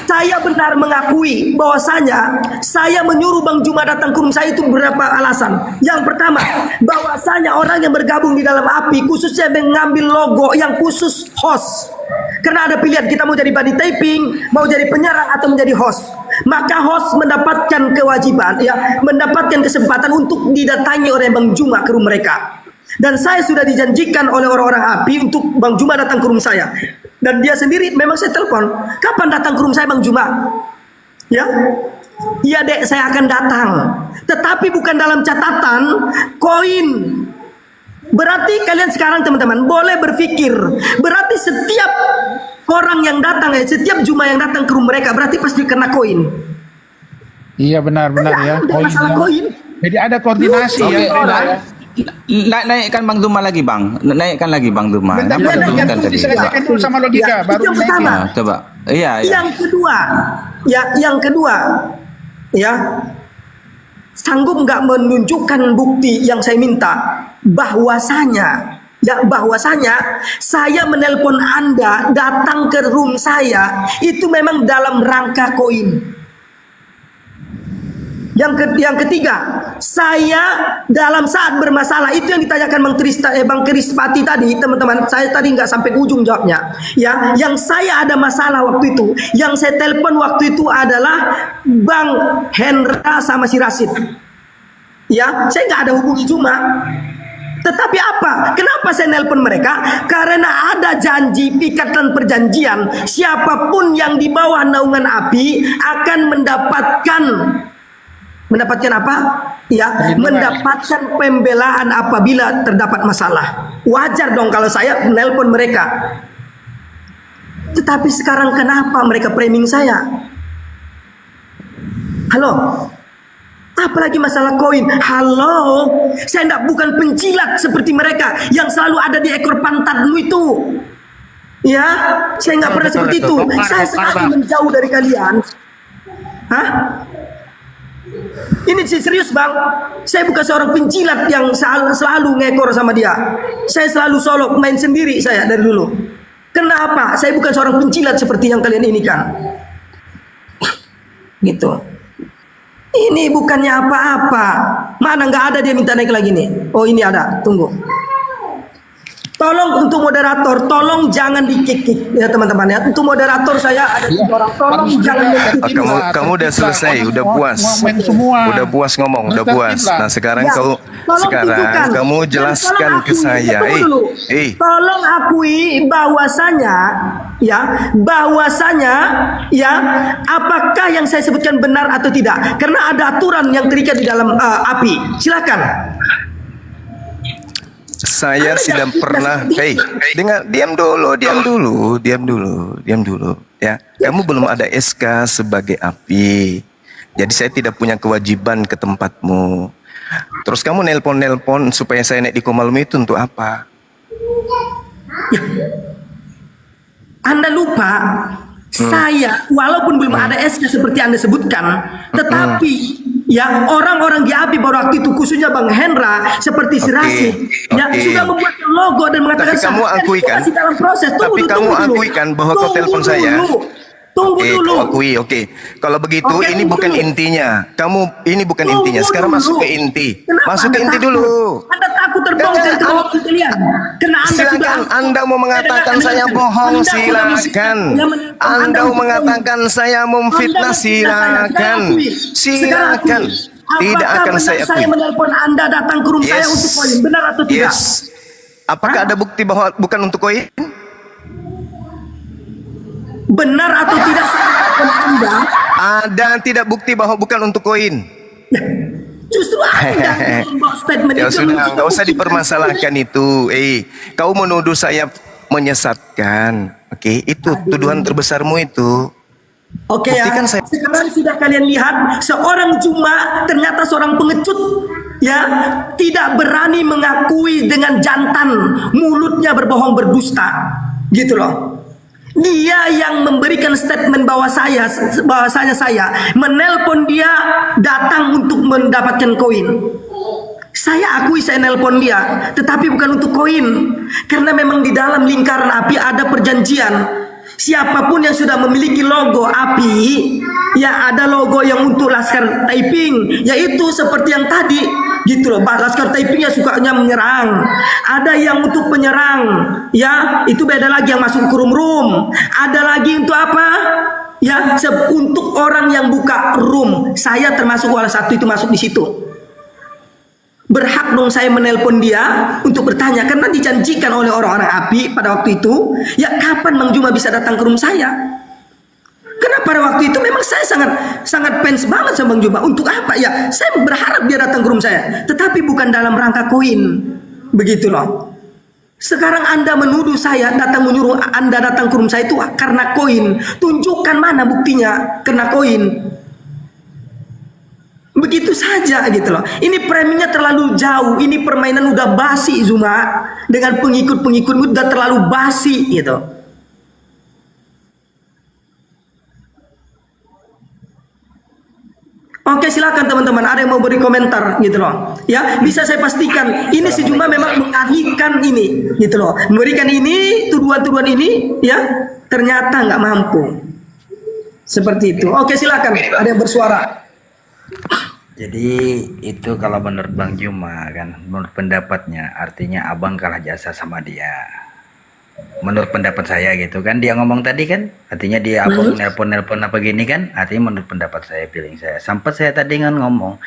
saya benar mengakui bahwasanya saya menyuruh Bang Juma datang ke rumah saya itu beberapa alasan. Yang pertama, bahwasanya orang yang bergabung di dalam API khususnya mengambil logo yang khusus host. Karena ada pilihan kita mau jadi body taping, mau jadi penyerang atau menjadi host. Maka host mendapatkan kewajiban, ya, mendapatkan kesempatan untuk didatangi oleh Bang Juma ke rumah mereka. Dan saya sudah dijanjikan oleh orang-orang API untuk Bang Juma datang ke rumah saya. Dan dia sendiri memang saya telepon, kapan datang ke rumah saya Bang Juma? Ya, iya dek, saya akan datang. Tetapi bukan dalam catatan koin. Berarti kalian sekarang teman-teman boleh berpikir, berarti setiap orang yang datang, setiap Juma yang datang ke rumah mereka berarti pasti kena koin. Iya benar ya. Ada masalah koin. Jadi ada koordinasi Oke, ya. naikkan Bang Zuma lagi, Bang. Naikkan lagi Bang Zuma. Bentar, Kenapa turunkan tadi? diselesaikan dulu sama logika, Ya, baru itu yang dinaikin. pertama. Ya, coba. Iya. Yang kedua, ya, sanggup nggak menunjukkan bukti yang saya minta bahwasanya saya menelpon Anda datang ke room saya itu memang dalam rangka koin. Yang ketiga, saya dalam saat bermasalah itu yang ditanyakan Bang Krispati tadi, teman-teman, saya tadi nggak sampai ujung jawabnya. Ya, yang saya ada masalah waktu itu, yang saya telepon waktu itu adalah Bang Hendra sama si Rasid. Ya, saya nggak ada hubungi Juma. Tetapi apa? Kenapa saya nelpon mereka? Karena ada janji, ikatan perjanjian. Siapapun yang di bawah naungan API akan mendapatkan apa? Ya, mendapatkan pembelaan apabila terdapat masalah. Wajar dong kalau saya menelpon mereka. Tetapi sekarang kenapa mereka framing saya? Halo? Apalagi masalah koin. Halo, saya bukan penjilat seperti mereka yang selalu ada di ekor pantatmu itu. Ya, saya nggak pernah seperti itu. Saya sengaja menjauh dari kalian. Hah? Ini serius bang. Saya bukan seorang penjilat yang selalu ngekor sama dia. Saya selalu solo main sendiri saya dari dulu. Kenapa? Saya bukan seorang penjilat seperti yang kalian ini kan. Gitu. Ini bukannya apa-apa. Mana nggak ada dia minta naik lagi nih. Oh ini ada. Tunggu. Tolong untuk moderator, tolong jangan dikik-kik ya teman-teman ya. Untuk moderator saya ada 3 orang. Tolong jangan dikik. Kamu udah selesai, udah puas. Udah puas ngomong, udah puas. Nah, sekarang Ya, tolong tunjukkan. kamu Dan jelaskan tolong ke akui, saya. tunggu dulu. Tolong akui bahwasanya ya apakah yang saya sebutkan benar atau tidak? Karena ada aturan yang terikat di dalam API. Silakan. Saya Anda tidak jangan pernah. fitnah Hey, dengar, diam dulu. Ya, kamu belum ada SK sebagai API. Jadi saya tidak punya kewajiban ke tempatmu. Terus kamu nelpon supaya saya naik di Komalumi itu untuk apa? Anda lupa, saya walaupun belum ada SK seperti Anda sebutkan, tetapi yang orang-orang di API pada waktu itu khususnya Bang Hendra seperti Sirasi yang oke. sudah membuat logo dan mengatakan Tapi kamu "Sah." Dan akui itu kan? masih dalam proses. Tapi kamu akui kan bahwa kau telepon saya? Tunggu Oke, dulu. kau akui, oke. Kalau begitu, Oke, ini tunggu bukan dulu. intinya. Ini bukan Tunggu intinya. Sekarang dulu. masuk ke inti. Kenapa Masuk ke Anda inti takut? dulu. Anda takut terbongkar Jangan, kebohongan kalian. Karena Anda Silakan, sudah Anda mau mengatakan saya bohong, silakan. Anda mau mengatakan saya memfitnah, silakan. Silakan. Tidak akan saya saya akui. menelpon Anda datang ke rumah saya untuk koin, benar atau tidak? Yes. Apakah ada bukti bahwa bukan untuk koin? Benar atau tidak saya menelpon Anda? Ada tidak bukti bahwa bukan untuk koin? Justru Anda yang membawa statement Ya itu sudah, nggak usah menunjukkan- dipermasalahkan itu. Kau menuduh saya menyesatkan. Oke, itu tuduhan terbesarmu itu. Oke ya, Buktikan saya. sekarang sudah kalian lihat seorang Juma ternyata seorang pengecut ya, tidak berani mengakui dengan jantan, mulutnya berbohong berdusta, gitu loh. Dia yang memberikan statement bahwasanya saya menelpon dia datang untuk mendapatkan koin. Saya akui saya nelpon dia, tetapi bukan untuk koin. Karena memang di dalam lingkaran API ada perjanjian. Siapapun yang sudah memiliki logo API, ya ada logo yang untuk Laskar Taiping, yaitu seperti yang tadi, gitu loh. Laskar Taiping ya sukanya menyerang. Ada yang untuk penyerang, ya itu beda lagi yang masuk ke room. Ada lagi untuk apa? Ya untuk orang yang buka room. Saya termasuk salah satu itu masuk di situ. Berhak dong saya menelpon dia untuk bertanya karena dijanjikan oleh orang-orang API pada waktu itu, ya kapan Bang Juma bisa datang ke rumah saya? Karena pada waktu itu memang saya sangat fans banget sama Bang Juma. Untuk apa? Ya saya berharap dia datang ke rumah saya, tetapi bukan dalam rangka koin. Begitu loh. Sekarang Anda menuduh saya menyuruh Anda datang ke rumah saya itu karena koin. Tunjukkan mana buktinya karena koin. Begitu saja gitu loh. Ini framingnya terlalu jauh. Ini permainan udah basi Zuma. Dengan pengikut-pengikutmu udah terlalu basi gitu. Oke silakan teman-teman. Ada yang mau beri komentar gitu loh. Ya bisa saya pastikan. Ini si Juma memang mengalihkan ini gitu loh. Memberikan ini tuduhan-tuduhan ini ya ternyata nggak mampu. Seperti itu. Oke silakan. Ada yang bersuara. Jadi itu kalau menurut Bang Juma kan, menurut pendapatnya artinya abang kalah jasa sama dia. Menurut pendapat saya gitu kan, dia ngomong tadi kan, artinya dia abang nelpon apa gini kan, artinya menurut pendapat saya, feeling saya. Sampai saya tadi kan ngomong,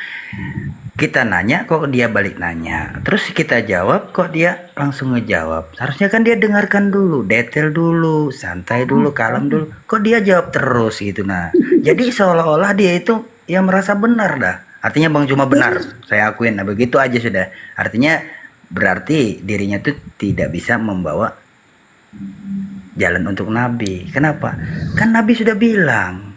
kita nanya kok dia balik nanya, terus kita jawab kok dia langsung ngejawab. Harusnya kan dia dengarkan dulu, detail dulu, santai dulu, kalem dulu. Kok dia jawab terus gitu nah. Jadi seolah-olah dia itu yang merasa benar dah. Artinya Bang Juma benar, saya akuin. Nah begitu aja sudah. Artinya berarti dirinya tuh tidak bisa membawa jalan untuk Nabi. Kenapa? Kan Nabi sudah bilang,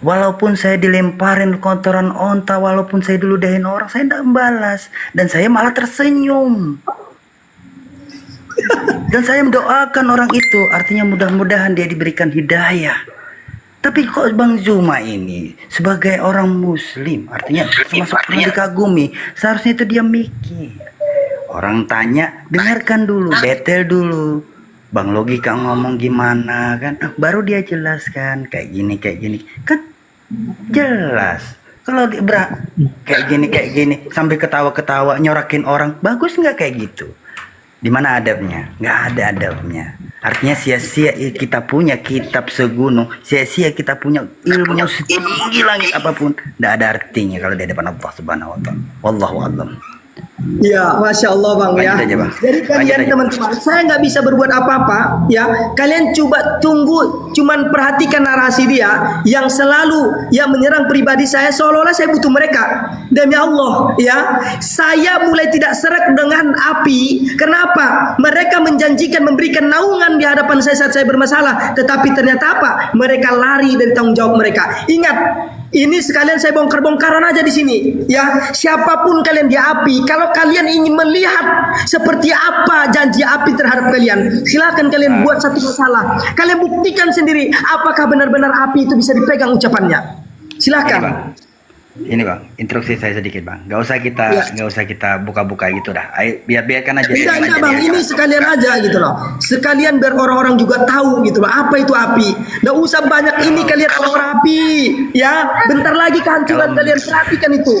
walaupun saya dilemparin kotoran onta, walaupun saya diludahin orang, saya tidak membalas. Dan saya malah tersenyum. Dan saya mendoakan orang itu. Artinya mudah-mudahan dia diberikan hidayah. Tapi kok Bang Juma ini sebagai orang muslim, artinya termasuk orang dikagumi, seharusnya itu dia mikir. Orang tanya, dengarkan dulu, detail dulu. Bang logika ngomong gimana kan, baru dia jelaskan kayak gini. Kan jelas. Kalau kayak gini sampai ketawa-ketawa nyorakin orang, bagus nggak kayak gitu? Di mana adabnya? Nggak ada adabnya. Artinya sia-sia kita punya kitab segunung, sia-sia kita punya ilmu setinggi langit apapun, nggak ada artinya kalau di hadapan Allah Subhanahu wa taala. Wallahu a'lam. Ya, masya Allah bang ya. Lanjut aja, Bang. Jadi kalian Lanjut aja. teman-teman, saya nggak bisa berbuat apa-apa ya. Kalian coba tunggu, cuman perhatikan narasi dia yang selalu yang menyerang pribadi saya seolah-olah saya butuh mereka. Demi Allah ya, saya mulai tidak serak dengan api. Kenapa? Mereka menjanjikan memberikan naungan di hadapan saya saat saya bermasalah, tetapi ternyata apa? Mereka lari dari tanggung jawab mereka. Ingat, ini sekalian saya bongkar-bongkaran aja di sini ya. Siapapun kalian di api, kalau kalian ingin melihat seperti apa janji api terhadap kalian, silakan kalian buat satu masalah. Kalian buktikan sendiri apakah benar-benar api itu bisa dipegang ucapannya. Silakan. Ini bang, instruksi saya sedikit bang. Gak usah kita buka-buka gitu dah. Ayo, biarkan aja. Enggak bang, ini sekalian aja gitu loh. Sekalian biar orang-orang juga tahu gitu loh apa itu api. Nggak usah banyak ini kalian orang api ya. Bentar lagi kehancuran kalian, perhatikan itu.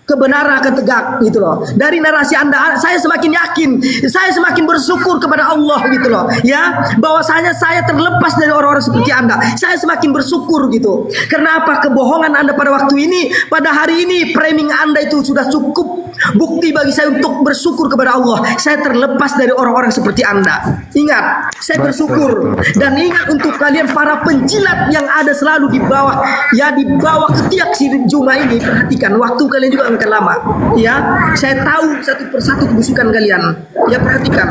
Kebenaran akan tegak gitu loh. Dari narasi Anda saya semakin yakin, saya semakin bersyukur kepada Allah gitu loh ya, bahwasanya saya terlepas dari orang-orang seperti Anda. Saya semakin bersyukur gitu. Kenapa? Kebohongan Anda pada waktu ini, pada hari ini, framing Anda itu sudah cukup bukti bagi saya untuk bersyukur kepada Allah. Saya terlepas dari orang-orang seperti Anda. Ingat, saya bersyukur. Dan ingat untuk kalian para penjilat yang ada selalu di bawah ya, di bawah ketiak si Juma ini, perhatikan waktu kalian juga akan lama ya. Saya tahu satu persatu kebusukan kalian ya, perhatikan.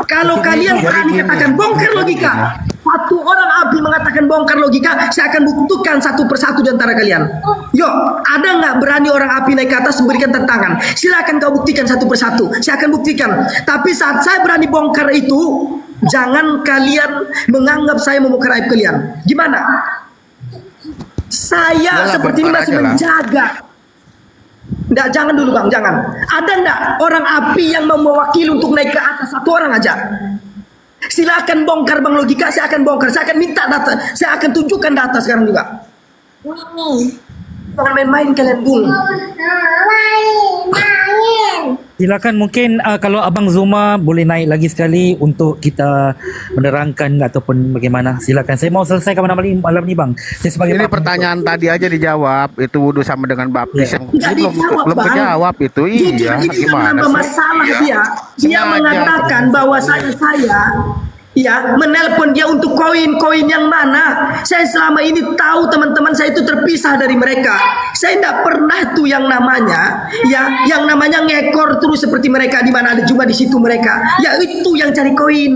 Kalau kalian berani katakan bongkar logika, satu orang api mengatakan bongkar logika, saya akan buktikan satu persatu di antara kalian. Yuk, ada nggak berani orang api naik ke atas memberikan tantangan? Silakan kau buktikan satu persatu, saya akan buktikan. Tapi saat saya berani bongkar itu, jangan kalian menganggap saya membongkar aib kalian. Gimana? Saya seperti ini masih menjaga. Nggak, jangan dulu bang, jangan. Ada nggak orang api yang mau mewakili untuk naik ke atas? Satu orang aja. Silakan bongkar bang logika, saya akan bongkar. Saya akan minta data, saya akan tunjukkan data sekarang juga. Jangan main-main kalian bung. Silakan mungkin kalau Abang Zuma boleh naik lagi sekali untuk kita menerangkan ataupun bagaimana. Silakan. Saya mau selesaikan malam ini bang. Saya sebagai Ini pertanyaan tadi aja dijawab, itu wudhu sama dengan baptis yang Nggak belum dijawab, belum Bang. kejawab itu. Jujur Iya, ini yang gimana menambah sih? masalah dia. Dia Sengaja. mengatakan bahwa saya ya menelpon dia untuk koin-koin yang mana. Saya selama ini tahu teman-teman saya itu terpisah dari mereka. Saya tidak pernah tuh yang namanya ya, yang namanya ngekor terus seperti mereka, di mana ada cuma di situ mereka. Ya itu yang cari koin.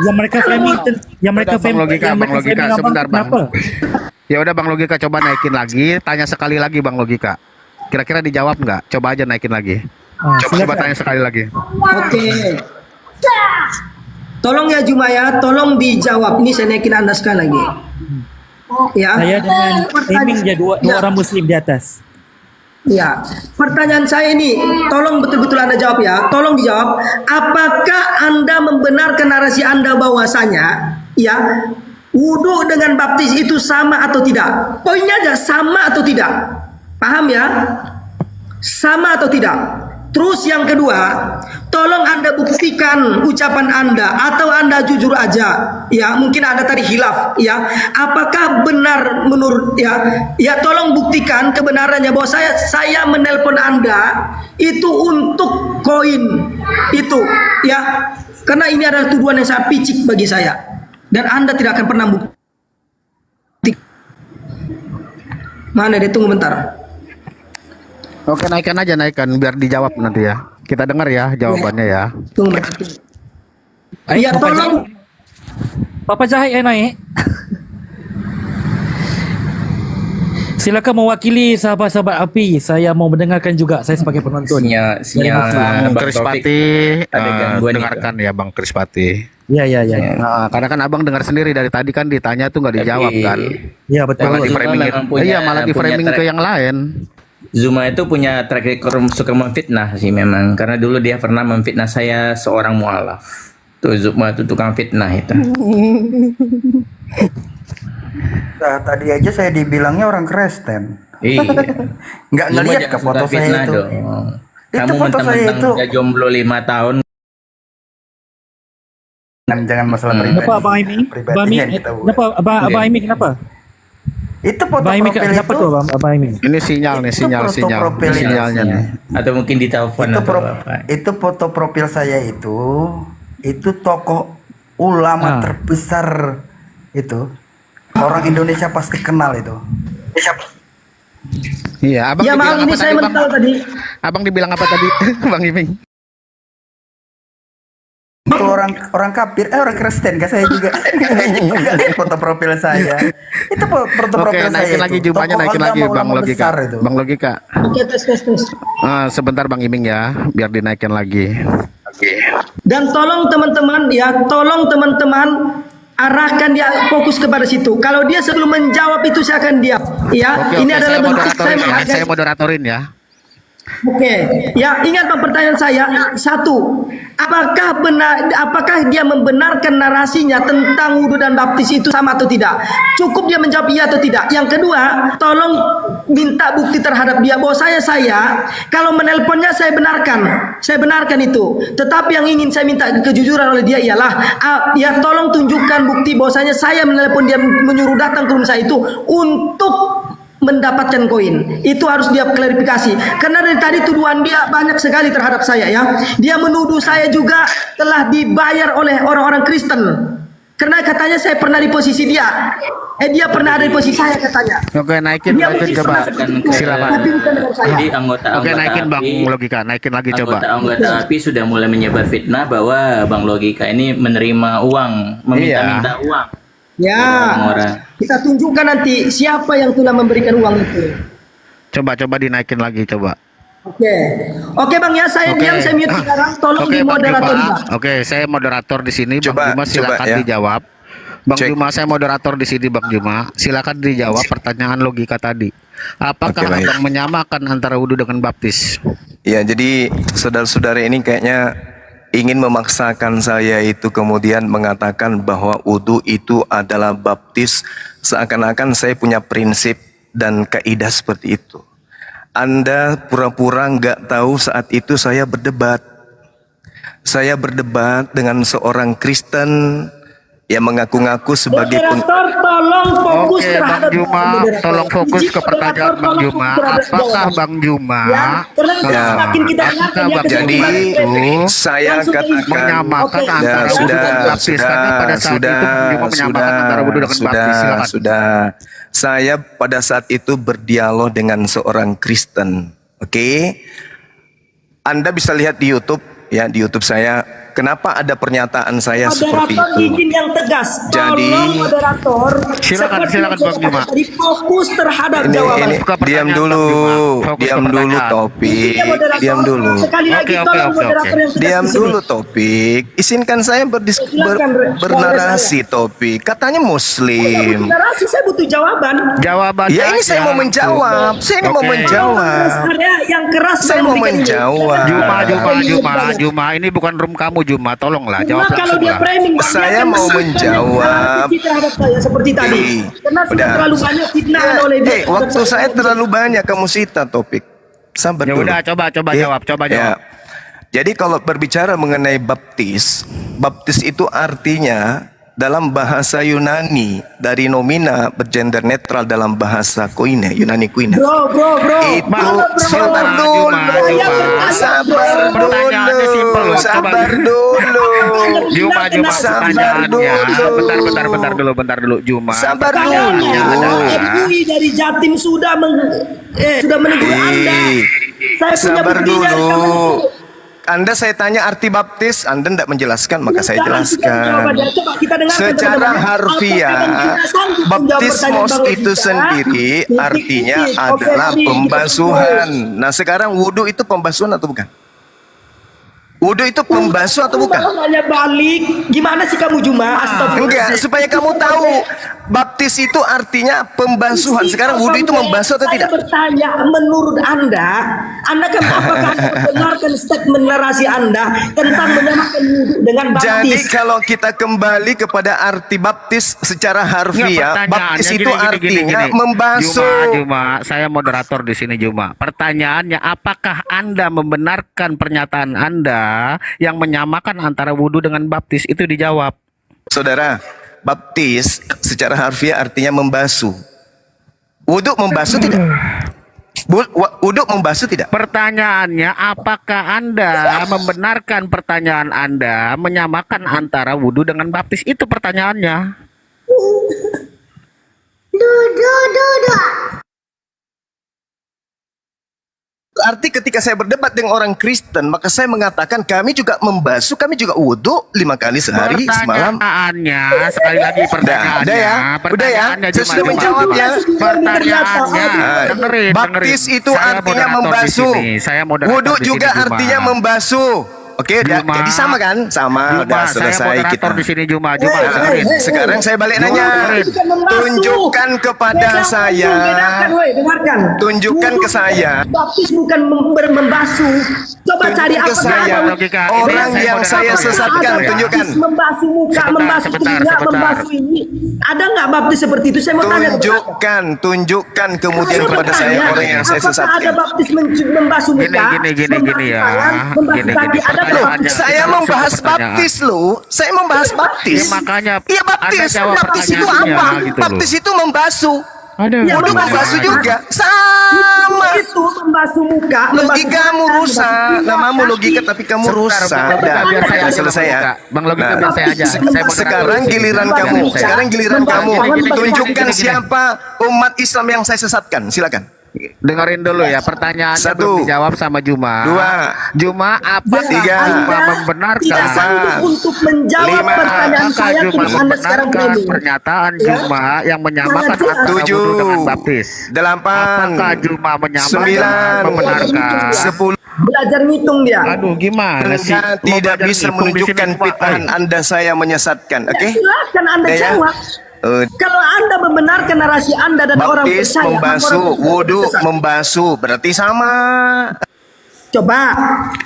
yang mereka framing, yang mereka Udah, Bang Logika, yang Bang mereka Logika, framing sebentar, Bang. kenapa? Ya udah Bang Logika, coba naikin lagi, tanya sekali lagi Bang Logika. Kira-kira dijawab nggak? Coba aja naikin lagi. Coba Silakan. tanya sekali lagi. Oke. Tolong ya Juma ya, tolong dijawab. Ini saya naikin Anda sekali lagi. Ya. Saya dengan framing dia dua Ya. orang muslim di atas. Ya, pertanyaan saya ini, tolong betul-betul Anda jawab ya, tolong dijawab. Apakah Anda membenarkan narasi Anda bahwasanya, ya, wudhu dengan baptis itu sama atau tidak? Poinnya aja, sama atau tidak? Paham ya? Sama atau tidak? Terus yang kedua, tolong Anda buktikan ucapan Anda atau Anda jujur aja. Ya, mungkin Anda tadi hilaf ya. Apakah benar menurut ya tolong buktikan kebenarannya bahwa saya menelpon Anda itu untuk koin itu ya. Karena ini adalah tuduhan yang sangat picik bagi saya dan Anda tidak akan pernah bukti. Mana dia, tunggu bentar. Oke, naikkan aja, naikkan biar dijawab nanti ya. Kita dengar ya jawabannya ya. Tunggu bentar. Ya tolong. Papa Jahit yang naik. Silakan mewakili sahabat-sahabat api. Saya mau mendengarkan juga. Saya sebagai penonton. Bang Bang Krispati, ada gangguan dengarkan ya Bang Krispati. Ya. Nah, karena kan Abang dengar sendiri dari tadi kan ditanya tuh nggak dijawab kan. Ya betul. Malah di framing, memang punya- malah di framing punya ke yang lain. Zuma itu punya track record suka memfitnah sih memang, karena dulu dia pernah memfitnah saya seorang mualaf. Tuh Zuma itu tukang fitnah itu. Nah, tadi aja saya dibilangnya orang Kristen. Iya. Nggak Zuma ngeliat jangan ke foto suka saya fitnah itu. dong. Itu Kamu foto saya mentang-mentang itu. udah jomblo 5 tahun. Jangan masalah pribadi. Kenapa Abang Aimi? Pribadinya kita buat. Kenapa Abang Aimi kenapa? Itu foto Abang Imi profil dapat itu. tuh Abang Imi. Ini sinyal nih, Itu foto profil itu. sinyalnya nih. Atau mungkin di telepon Itu, atau apa. itu foto profil saya itu tokoh ulama terbesar itu. Orang Indonesia pasti kenal itu. Iya, abang Ya dibilang maaf ini apa saya tadi, Bang? mental tadi. Abang dibilang apa tadi, Bang Iming? Itu orang kafir, orang Kristen kan saya juga. Foto profil saya. Itu foto Oke, profil saya. naikin lagi itu. jumlahnya, Tokoh naikin agama lagi, Bang ulama Logika. besar itu. Bang Logika. Oke, tes. Sebentar Bang Iming ya, biar dinaikin lagi. Dan tolong teman-teman arahkan dia fokus kepada situ. Kalau dia sebelum menjawab itu saya akan diam. Ya, Oke, ini adalah saya bentuk saya moderatorin ya. menghargai. Saya moderatorin ya. Oke, ya ingat Bang, pertanyaan saya satu, apakah dia membenarkan narasinya tentang wudhu dan baptis itu sama atau tidak? Cukup dia menjawab iya atau tidak. Yang kedua, tolong minta bukti terhadap dia bahwa saya kalau menelponnya saya benarkan itu. Tetapi yang ingin saya minta kejujuran oleh dia ialah ya tolong tunjukkan bukti bahwasanya saya menelpon dia menyuruh datang ke rumah saya itu untuk mendapatkan koin. Itu harus dia klarifikasi. Karena dari tadi tuduhan dia banyak sekali terhadap saya ya. Dia menuduh saya juga telah dibayar oleh orang-orang Kristen. Karena katanya saya pernah di posisi dia. Dia pernah ada di posisi saya katanya. Oke, naikin Dia itu mungkin coba. pernah seperti itu, Silakan. tapi bukan dengan saya. Jadi anggota-anggota Oke, naikin Bang API Logika, naikin lagi coba. Anggota API sudah mulai menyebar fitnah bahwa Bang Logika ini menerima uang, meminta-minta uang. Ya, Orang-orang. kita tunjukkan nanti siapa yang telah memberikan uang itu. Coba dinaikin lagi coba. Oke Bang ya, saya diam, saya mute sekarang. Tolong Oke, di Bang moderator Juma. juga. Oke, saya moderator di sini. Coba, Bang Juma silakan coba, ya. dijawab. Bang Cek. Juma, saya moderator di sini Bang Juma. Silakan dijawab pertanyaan logika tadi. Apakah Oke, baik. Abang menyamakan antara wudhu dengan baptis? Ya, jadi saudara-saudara ini kayaknya ingin memaksakan saya itu kemudian mengatakan bahwa wudhu itu adalah baptis, seakan-akan saya punya prinsip dan kaidah seperti itu. Anda pura-pura nggak tahu saat itu saya berdebat. Saya berdebat dengan seorang Kristen yang mengaku-ngaku sebagai Moderator tolong fokus Oke, terhadap Bang Juma, moderator. tolong fokus Izin ke pertanyaan moderator, Bang tolong Juma. fokus terhadap Apakah jawaban. Bang Juma Ya, karena Ya. semakin kita dengarkan Apakah dia Bang Jadi, kesimpulan saya langsung ke katakan- isi. menyamakan Oke, antara wudhu sudah, dan baptis? Karena pada saat itu Bang Juma menyamakan antara wudhu dengan baptis. Silakan. sudah. Saya pada saat itu berdialog dengan seorang Kristen. Oke. Anda bisa lihat di YouTube ya, di YouTube saya. Kenapa ada pernyataan saya seperti Moderator itu? izin yang tegas. Jadi- Tolong moderator. Silakan, seperti silakan, yang saya Bang Juma. katakan tadi, fokus terhadap jawaban. Ini Buka pertanyaan, diam dulu, Bang Juma. Fokus ke diam dulu pertanyaan. topik, Intinya moderator, diam dulu. Sekali lagi Oke, tolong oke. moderator yang tegas Diam di sini. dulu topik. Izinkan saya Silakan, Re. bernarasi topik. Katanya Muslim. Narasi saya butuh jawaban. Jawabannya Ya ini saya aja mau langsung. menjawab. Saya ini mau Oke. menjawab. Area yang keras Saya dalam mau memberikan ini. menjawab. Juma, ini bukan room kamu Juma, tolonglah Cuma jawab kalau langsung dia lah. framing, Bang, Saya dia akan mau menyebutkan menjawab. yang terhadap saya seperti tadi. Karena sudah Udah. terlalu banyak fitnahan oleh dia. Waktu saya terlalu banyak kamu sita topik. Sabar Ya dulu. udah, coba Ya. jawab, coba Ya. jawab. Jadi kalau berbicara mengenai baptis, baptis itu artinya dalam bahasa Yunani dari nomina bergender netral dalam bahasa koine, Yunani koine. Bro. Itu sabar dulu, Pertanyaannya simpel loh, coba. sabar dulu. Juma, Sabar pertanyaannya. dulu. Bentar dulu, Juma. Sabar Pertanyaannya dulu. adalah, MUI dari Jatim sudah menegur Anda. Saya punya Sabar buktinya. dulu. Anda saya tanya arti baptis, Anda tidak menjelaskan, maka saya jelaskan. Coba kita dengarkan, Secara teman-teman. harfiah, Apakah kita sanggup menjawab baptismos pertanyaan itu Bang sendiri Logika? artinya Titik. Oke, adalah tadi kita pembasuhan. Nah sekarang wudhu itu pembasuhan atau bukan? Wudhu itu pembasuh atau bukan? Hanya balik. Gimana sih kamu Juma? Astagfirullah. Enggak, supaya kamu tahu baptis itu artinya pembasuhan. Sekarang wudhu itu membasuh atau tidak? Saya bertanya, menurut Anda kan apakah Anda mendengarkan statement narasi Anda tentang menyamakan wudhu dengan baptis? Jadi kalau kita kembali kepada arti baptis secara harfiah, baptis itu artinya membasuh. Juma, saya moderator di sini Juma. Pertanyaannya, apakah Anda membenarkan pernyataan Anda yang menyamakan antara wudhu dengan baptis? Itu dijawab. Saudara, baptis secara harfiah artinya membasuh. Wuduk membasuh tidak? Wuduk membasuh tidak? Pertanyaannya, apakah Anda membenarkan pertanyaan Anda menyamakan antara wudhu dengan baptis? Itu pertanyaannya. Arti ketika saya berdebat dengan orang Kristen, maka saya mengatakan kami juga membasuh, kami juga wudhu 5 kali sehari semalam. Pertanyaannya, sekali lagi pertanyaannya. Udah ya? Pertanyaannya Saya sudah menjawab ya. Pertanyaannya, dengerin. Baptis itu Saya artinya moderator di membasuh. sini. Saya moderator Wudhu di sini, juga Juma. artinya membasuh. Oke, Juma. jadi sama kan? Sama, Juma, udah saya selesai moderator kita. di sini Juma. Dengerin. Sekarang saya balik Juma, nanya. dengerin. Tunjukkan kepada saya. Dengarkan, woi, dengarkan. Tunjukkan ke saya. Baptis bukan membasuh. Coba cari Tunjuk ke apa saya. logika. Orang Ini yang saya moderator ya. sesatkan, Ada tunjukkan. Baptis membasuh muka, Sebentar, membasuh sebentar, telinga, sebentar. membasuh ini. Ada nggak baptis seperti itu? Saya mau tanya kepada Tunjukkan kemudian Saya kepada bertanya, saya orang yang saya apakah ada sesatkan. baptis membasuh muka, Gini membasuh ya. tangan, membasuh Gini, kaki? Ada nggak pertanyaannya. baptis? Saya Kita membahas langsung ke pertanyaan. baptis loh. Saya membahas baptis. Ya, makanya Iya baptis. Anda jawab Baptis itu pertanyaannya, apa? gitu loh. Baptis itu membasuh. Ada. Ya, Wudhu membasuh membasuh tangan. juga. Sama. Itu membasuh muka, Logikamu rusak. Namamu logika tapi kamu rusak. Bang Logika, Dah, biar saya udah aja, selesai ya. Bang Logika, Nah, biar saya aja. Saya moderator. sekarang giliran Bang kamu. Logika. Sekarang giliran Bang kamu. Logika. Tunjukkan Gini. siapa umat Islam yang saya sesatkan. Silakan. Dengerin dulu ya, pertanyaannya 1, belum dijawab sama Juma. 2, Juma, apakah 3, Juma Tidak membenarkan? sanggup untuk menjawab 5, pertanyaan Apakah saya Juma terus Anda sekarang membenarkan framing. pernyataan Ya. Juma yang menyamakan Sangat antara jelas. wudhu dengan baptis? 8, Apakah Juma menyamakan, 9, membenarkan? 10. Belajar ngitung dia. Aduh, gimana sih? Anda Mau tidak belajar bisa ngitung di menunjukkan sini, Juma? fitnahan Anda saya menyesatkan. Oke? Silakan Anda Udah ya? jawab. Kalau Anda membenarkan narasi Anda dan orang Baptis percaya, membasuh, orang percaya wudhu sesat. membasuh, berarti sama. Coba,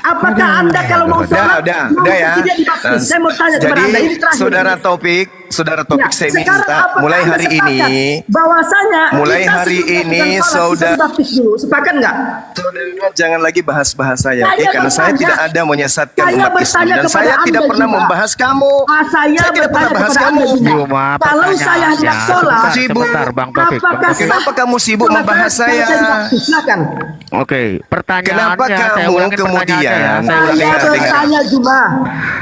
apakah Anda kalau mau sholat, mau ya. bersedia dibaptis? Saya mau tanya kepada Jadi, Anda, ini terakhir. saudara Topik, Ya, saya sekarang minta apakah mulai Anda hari sepakat ini, bahwasanya mulai kita hari sebelum ini, melakukan sholat, saudara- kita dibaptis dulu, sepakat nggak? saudara jangan lagi bahas-bahas saya, Saya karena saya bertanya- tidak ada menyesatkan saya umat Islam bertanya dan kepada saya Anda tidak pernah juga. membahas kamu. Saya tidak pernah bertanya bahas kepada kamu. Anda juga. Juma, Kalau saya hendak pertanyaannya, sholat, Sibuk. sebentar, Bang Taufik. apakah Bang Taufik. Kenapa kamu sibuk Coba membahas saya? dibaptis, silakan. Oke, pertanyaannya Kenapa saya kamu ulangin kemudian- pertanyaannya ya. Saya Saya ulangin Dengar, dengar. bertanya Juma.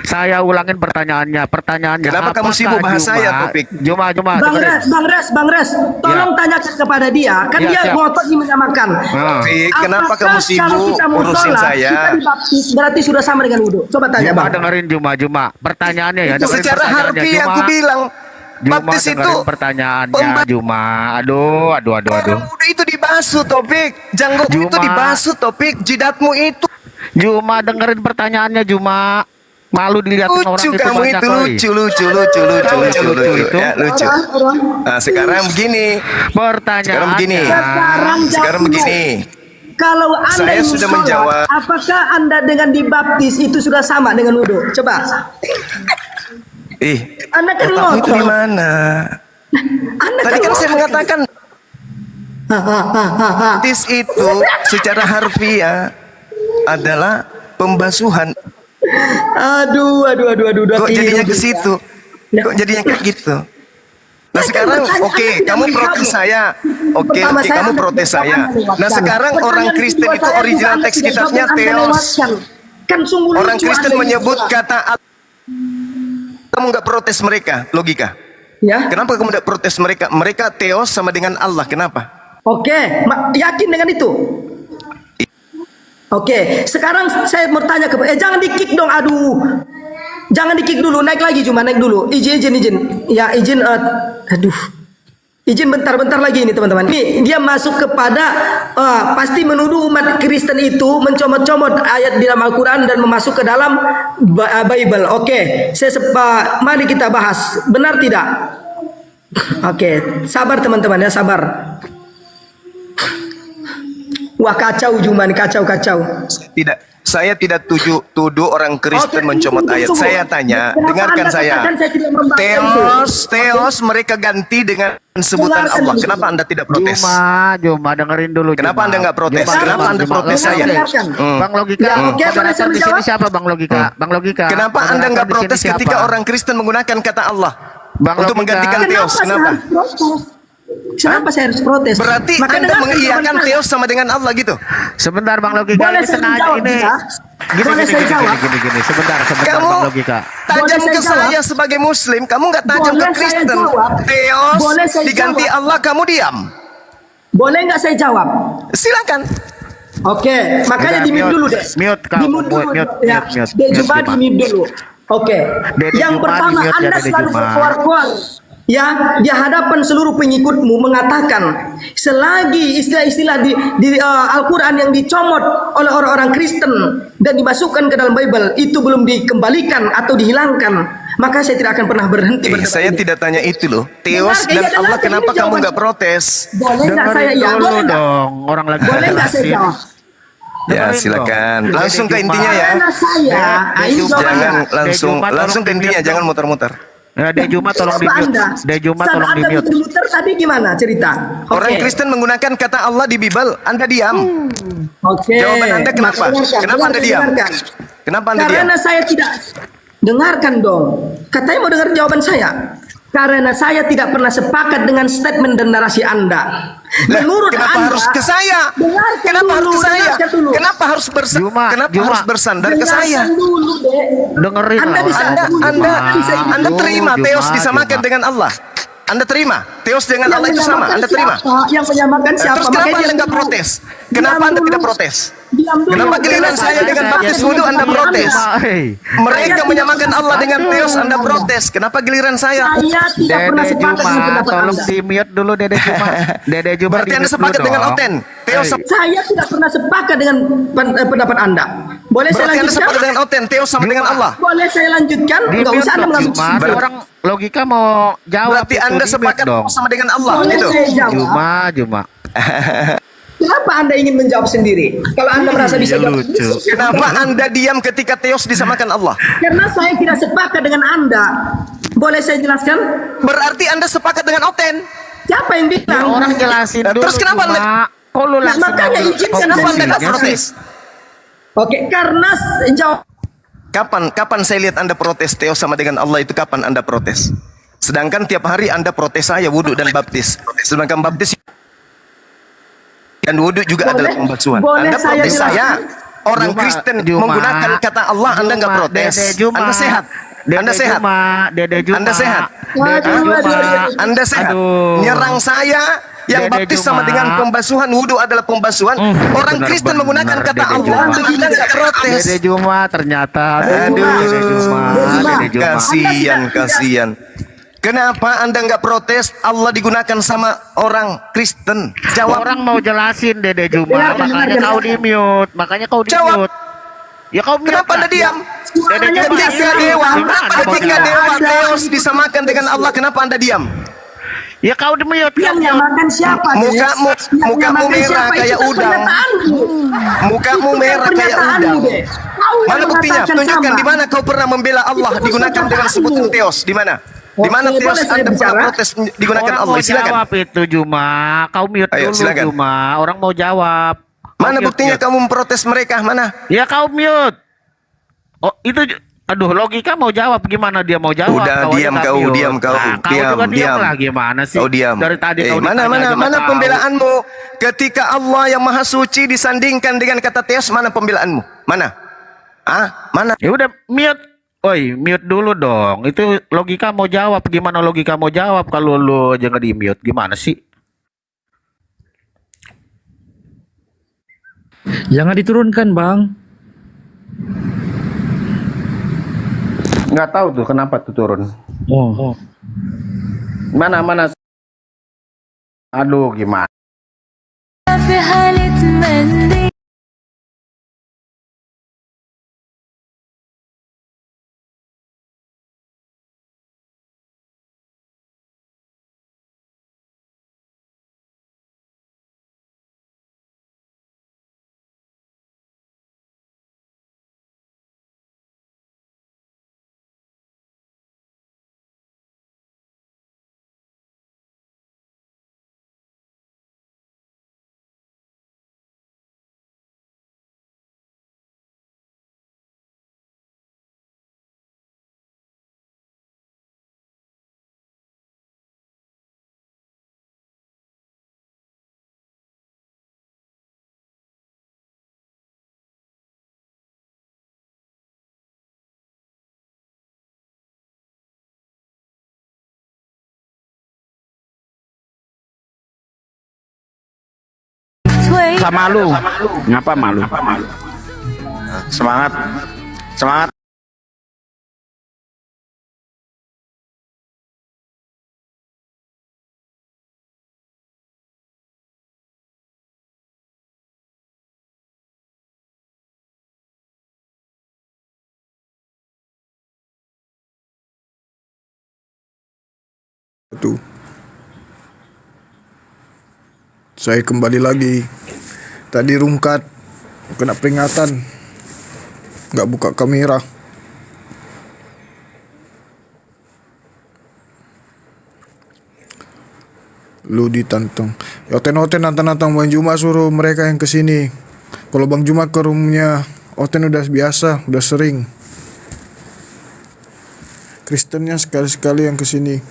Saya ulangin pertanyaannya. Pertanyaannya, Kenapa kamu apakah sibuk bahas saya, Topik? Juma, Bang dengerin. Res, tolong tanyakan kepada dia. Kan Ya, dia siap. ngotot nih menyamakan. Topik, kenapa Apakah kamu kalau sibuk kita mau urusin sholat, saya? Kita dibaptis berarti sudah sama dengan wudhu. Coba tanya Juma, Bang. dengerin Juma. Pertanyaannya ya, dengerin Secara pertanyaannya, harfi Juma. aku bilang Juma, baptis itu dengerin pertanyaannya, pemba- Juma. Aduh. orang muda itu dibasuh, Topik. Janggutmu itu Juma. dibasuh, Topik. Jidatmu itu Juma, dengerin pertanyaannya, Juma. Malu dilihatin orang lucu, itu kamu banyak itu kali. lucu. Itu. Ya, lucu. Nah, sekarang begini. Sekarang begini. Sekarang begini. Kalau Anda Saya ingin sudah sholat, menjawab. apakah Anda dengan dibaptis itu sudah sama dengan wudhu? Coba. Anda kan otakmu itu ngotot. di mana? Anda Tadi kan saya ngotot. mengatakan baptis itu secara harfiah adalah pembasuhan. Aduh. Kok jadinya Tidur. ke situ? Kok jadinya kayak gitu? Nah sekarang oke, kamu protes saya. Oke, kamu protes saya. Nah sekarang orang Kristen itu original teks kitabnya Theos. Kan sungguh Orang lucu Kristen Anda menyebut ini. kata Allah. Kamu nggak protes mereka, logika. Ya. Kenapa kamu nggak protes mereka? Mereka Theos sama dengan Allah. Kenapa? Oke, yakin dengan itu? Oke, sekarang saya mau tanya ke jangan di-kick dong, aduh. Jangan di-kick dulu, naik lagi naik dulu. Izin. Ya, izin Izin bentar lagi ini teman-teman. Ini dia masuk kepada pasti menuduh umat Kristen itu mencomot-comot ayat di dalam Al-Qur'an dan memasuk ke dalam Bible. Oke, mari kita bahas. Benar tidak? Oke, sabar teman-teman ya, sabar. Wah kacau Juman, kacau. Saya tidak tuduh orang Kristen mencomot ayat. tunggu. Saya tanya, Kenapa dengarkan Anda saya. katakan saya tidak membaca itu? Theos mereka ganti dengan sebutan Dengarkan Allah. dulu. Kenapa Anda tidak protes? Juma, dengerin dulu. Kenapa Juma. Anda nggak protes? Juma, Kenapa Anda Juma, protes saya? Dengarkan. Bang Logika, Ya, oke, boleh moderator saya di sini menjawab? siapa Bang Logika? Bang Logika. Kenapa Anda moderator nggak di sini protes ketika siapa? orang Kristen menggunakan kata Allah Bang untuk Logika. menggantikan Theos? Kenapa saya Kenapa? harus protes? Kenapa saya harus protes? Berarti Maka Anda dengarkan mengiyakan jawaban saya. Teos sama dengan Allah gitu. Sebentar Bang Logika, Boleh ini saya sengaja menjawab, ini. Jika? Boleh saya jawab? Gini. Sebentar Kamu Bang Logika. tajam Boleh ke saya jawab? saya sebagai Muslim, kamu nggak tajam Boleh ke saya Kristen. jawab? Teos Boleh saya diganti jawab? Allah, kamu diam. Boleh nggak saya jawab? Silakan. Oke, makanya Udah, di mute mute. dulu deh. Mute kau, Di mute dulu. mute, Ya, mute. Dek Juma Mute, di mute dulu. Oke. Dede Yang Juma pertama, di mute ya, Anda Dede selalu Juma. berkuar-kuar ya di hadapan seluruh pengikutmu mengatakan selagi istilah-istilah di Al-Quran yang dicomot oleh orang-orang Kristen dan dimasukkan ke dalam Bible itu belum dikembalikan atau dihilangkan, maka saya tidak akan pernah berhenti berdebat Saya ini. tidak tanya itu loh. Teos Dengar, dan iya, Allah, dengar, kenapa ini kamu jawaban. nggak protes? Boleh nggak saya Dengerin ya? dulu Boleh nggak? dong, orang lagi Boleh nggak saya jelasin. jawab? Ya Dengerin silakan. dong. Langsung ke Dede Juma. intinya ya. Karena saya, ini Juma. jawabannya. Jangan Dede langsung Juma, tolong langsung ke intinya, di-mute jangan dong. muter-muter. Ya, De Juma tolong di Siapa mute. Anda? De Juma Saat tolong di Anda mute. muter-muter tadi gimana cerita? Orang Oke. Kristen menggunakan kata Allah di Bible, Anda diam. Oke. Jawaban Anda kenapa? Maka dengarkan, Kenapa Anda diam? dengarkan. Kenapa Anda diam? Karena saya tidak dengarkan dong. Katanya mau dengar jawaban saya. Karena saya tidak pernah sepakat dengan statement dan narasi Anda. Lah, Menurut kenapa Anda, harus ke saya? dengarkan Kenapa harus ke saya? dengarkan dulu. Kenapa harus Juma, harus bersandar ke saya? Dengarkan dulu, Dek. Dengerin Anda lah bisa orang. Anda Juma, terima Juma, Teos disamakan Juma. dengan Allah. Anda terima Teos dengan Allah itu sama. Anda terima. Yang menyamakan siapa? Terus kenapa Makanya Anda diam nggak dulu. protes? Kenapa Diam Anda dulu. tidak protes? Diam dulu. Kenapa giliran Karena saya dengan baptis wudhu Anda protes? Mereka menyamakan Allah dengan Teos, Anda protes. Kenapa giliran saya? Saya tidak pernah Dede sepakat dengan Juma, pendapat tolong Anda. di mute dulu Dede Juma. Dede Juma Berarti di Anda mute sepakat dulu dengan dong. Oten. Teos Saya tidak pernah sepakat dengan pendapat Anda. Boleh saya Berarti Anda lanjutkan? sepakat dengan Oten. Teos sama dengan Allah. Boleh saya lanjutkan? Di Enggak mute usah Anda dong, mengambil Juma. Ada kesimpulan. orang logika mau jawab. Berarti itu, Anda di mute sepakat dong. sama dengan Allah Boleh gitu. saya jawab? Juma. Kenapa Anda ingin menjawab sendiri? Kalau Anda merasa bisa jawab lucu. sendiri, Kenapa Anda diam ketika Teos disamakan Allah? karena saya tidak sepakat dengan Anda. Boleh saya jelaskan? Berarti Anda sepakat dengan Oten. Siapa yang Ya, bilang? orang jelasin dulu. Terus kenapa Juma. Anda- Kok lu langsung makanya ngambil izinkan Kenapa Anda nggak konklusinya protes? sih? Oke, karena jawab. Kapan saya lihat Anda protes Teos sama dengan Allah itu, kapan Anda protes? Sedangkan tiap hari Anda protes saya wudhu dan baptis. Sedangkan baptis dan wudhu juga Boleh- adalah pembasuhan. boleh Anda saya protes jelaskan? saya. Orang Juma, Kristen Juma, menggunakan kata Allah, Anda nggak Juma, protes. Dede Juma, Anda sehat. Dede Anda sehat. Juma, Dede Juma. Anda sehat. Dede Aduh, Juma. aduh. Anda sehat. Aduh. Nyerang saya yang Dede baptis sama Juma. dengan pembasuhan, wudhu adalah pembasuhan. Orang Kristen menggunakan kata Dede Allah, Juma. Anda nggak protes. Dede Juma ternyata. Aduh. Dede Juma. Dede Juma. Kasihan. Kenapa Anda nggak protes? Allah digunakan sama orang Kristen. Jawab. Orang mau jelasin Dede Juma, Dengarkan, makanya dengarkan. kau di mute. Makanya kau di Jawab. mute. Ya kau mute. Kenapa Anda lah. diam? Dede Juma. Ketika dewa, Gimana mau ketika jawab? dewa Teos disamakan dengan Allah, kenapa Anda diam? Ya kau di mute. Yang Kau mute. menyamakan siapa? Dek? Mukamu- Yang mukamu menyamakan merah siapa? kayak Itu kan udang. pernyataanmu. Mukamu Itu kan merah kayak pernyataanmu, udang. Dek. Kau yang Mana buktinya? mengatakan Tunjukkan sama. di mana kau pernah membela Allah Itu digunakan dengan pernyataanmu. sebutan Teos. Di mana? Di mana Oke, Teos boleh saya Anda pernah bicara? protes digunakan Orang Allah? mau Silakan. jawab itu Juma. Kau mute Ayo, dulu silakan. Juma. Orang mau jawab. Kau Mana mute, buktinya mute. kamu memprotes mereka? Mana? Ya kau mute. Oh itu. Aduh logika mau jawab gimana dia mau jawab? Udah, Kau aja diam nggak kau, mute. diam kau. Nah, kau Diam, juga diam diam. lah gimana sih? Kau diam. Dari tadi kau Mana ditanya aja nggak mana tahu. pembelaanmu ketika Allah yang Maha Suci disandingkan dengan kata Teos? Mana pembelaanmu? Mana? Ah, mana? Ya udah mute. Oi, mute dulu dong. Itu logika mau jawab. Gimana logika mau jawab kalau lu aja nggak di mute? Gimana sih? Jangan diturunkan, Bang. Nggak tahu tuh kenapa tuh turun. Oh. Mana? Aduh gimana? في حالة مندي usah malu. Ngapa malu? Semangat. Semangat. Itu saya kembali lagi tadi rungkat kena peringatan nggak buka kamera. Lu ditantang ya, Oten nantang Bang Juma, suruh mereka yang kesini. Kalau Bang Juma ke rumahnya Oten udah biasa, udah sering. Kristennya sekali-sekali yang kesini.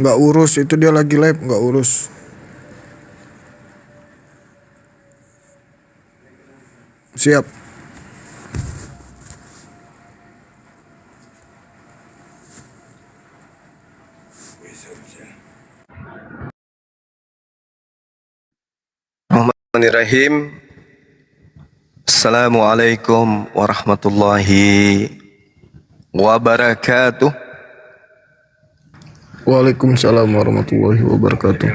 Nggak urus, itu dia lagi live, nggak urus. Siap. Bismillahirrahmanirrahim. Assalamualaikum warahmatullahi wabarakatuh. Waalaikumsalam warahmatullahi wabarakatuh.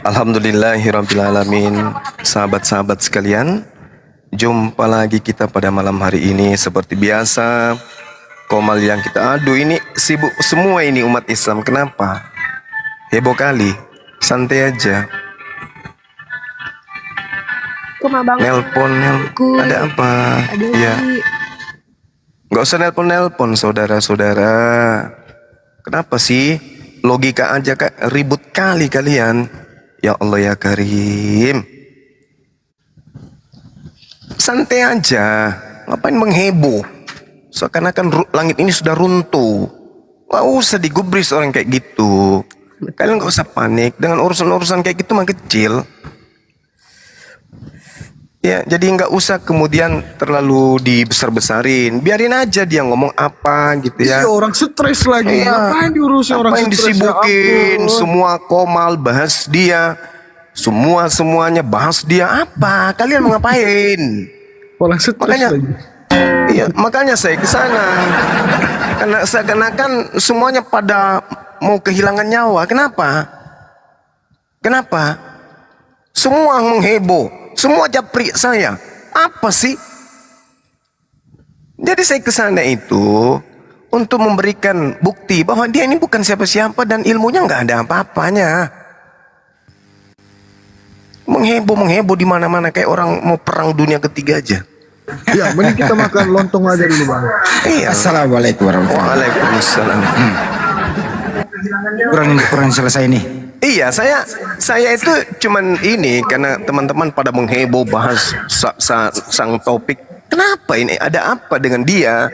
Alhamdulillahirrabbilalamin. Sahabat-sahabat sekalian, jumpa lagi kita pada malam hari ini. Seperti biasa, komal yang kita adu ini sibuk semua ini umat Islam. Kenapa? Heboh kali. Santai aja. Nelpon, ada apa? Ya, nggak usah nelpon saudara-saudara. Kenapa sih? Logika aja kak, ribut kali kalian. Ya Allah ya Karim. Santai aja, ngapain mengheboh? Seakan-akan langit ini sudah runtuh. Gak usah digubris orang kayak gitu. Kalian gak usah panik dengan urusan-urusan kayak gitu mah kecil. Ya, jadi nggak usah kemudian terlalu dibesar-besarin. Biarin aja dia ngomong apa gitu ya. Iya, orang stres lagi. Iya. Ngapain diurusin orang Ngapain stres? disibukin? Ya ampun. Semua komal bahas dia. Semuanya bahas dia. Apa? Kalian mau ngapain? Orang stres lagi. Iya, makanya saya ke sana. Karena seakan-akan semuanya pada mau kehilangan nyawa. Kenapa? Semua mengheboh. Semua japri saya. Apa sih? Jadi saya ke sana itu untuk memberikan bukti bahwa dia ini bukan siapa-siapa dan ilmunya nggak ada apa-apanya. Mengheboh di mana-mana kayak orang mau perang dunia ketiga aja. Ya, mending kita makan lontong aja dulu Bang. Iya. Assalamualaikum warahmatullahi Waalaikumsalam. Kurang selesai nih. Iya, saya itu cuman ini karena teman-teman pada mengheboh bahas sang topik. Kenapa ini? Ada apa dengan dia?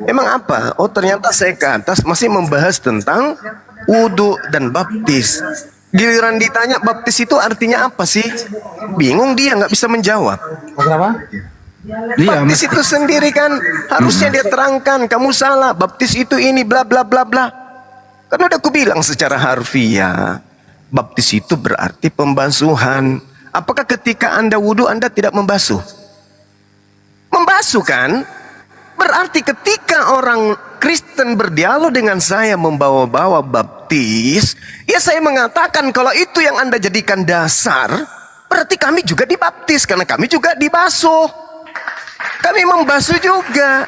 Emang apa? Oh ternyata saya ke atas masih membahas tentang wudhu dan baptis. Giliran ditanya baptis itu artinya apa sih? Bingung dia, nggak bisa menjawab. Kenapa? Baptis itu sendiri kan harusnya dia terangkan. Kamu salah, baptis itu ini bla bla bla bla. Kan udah aku bilang secara harfiah. Baptis itu berarti pembasuhan. Apakah ketika Anda wudhu Anda tidak membasuh? Membasuh kan? Berarti ketika orang Kristen berdialog dengan saya membawa-bawa baptis, ya saya mengatakan kalau itu yang Anda jadikan dasar, berarti kami juga dibaptis karena kami juga dibasuh. Kami membasuh juga.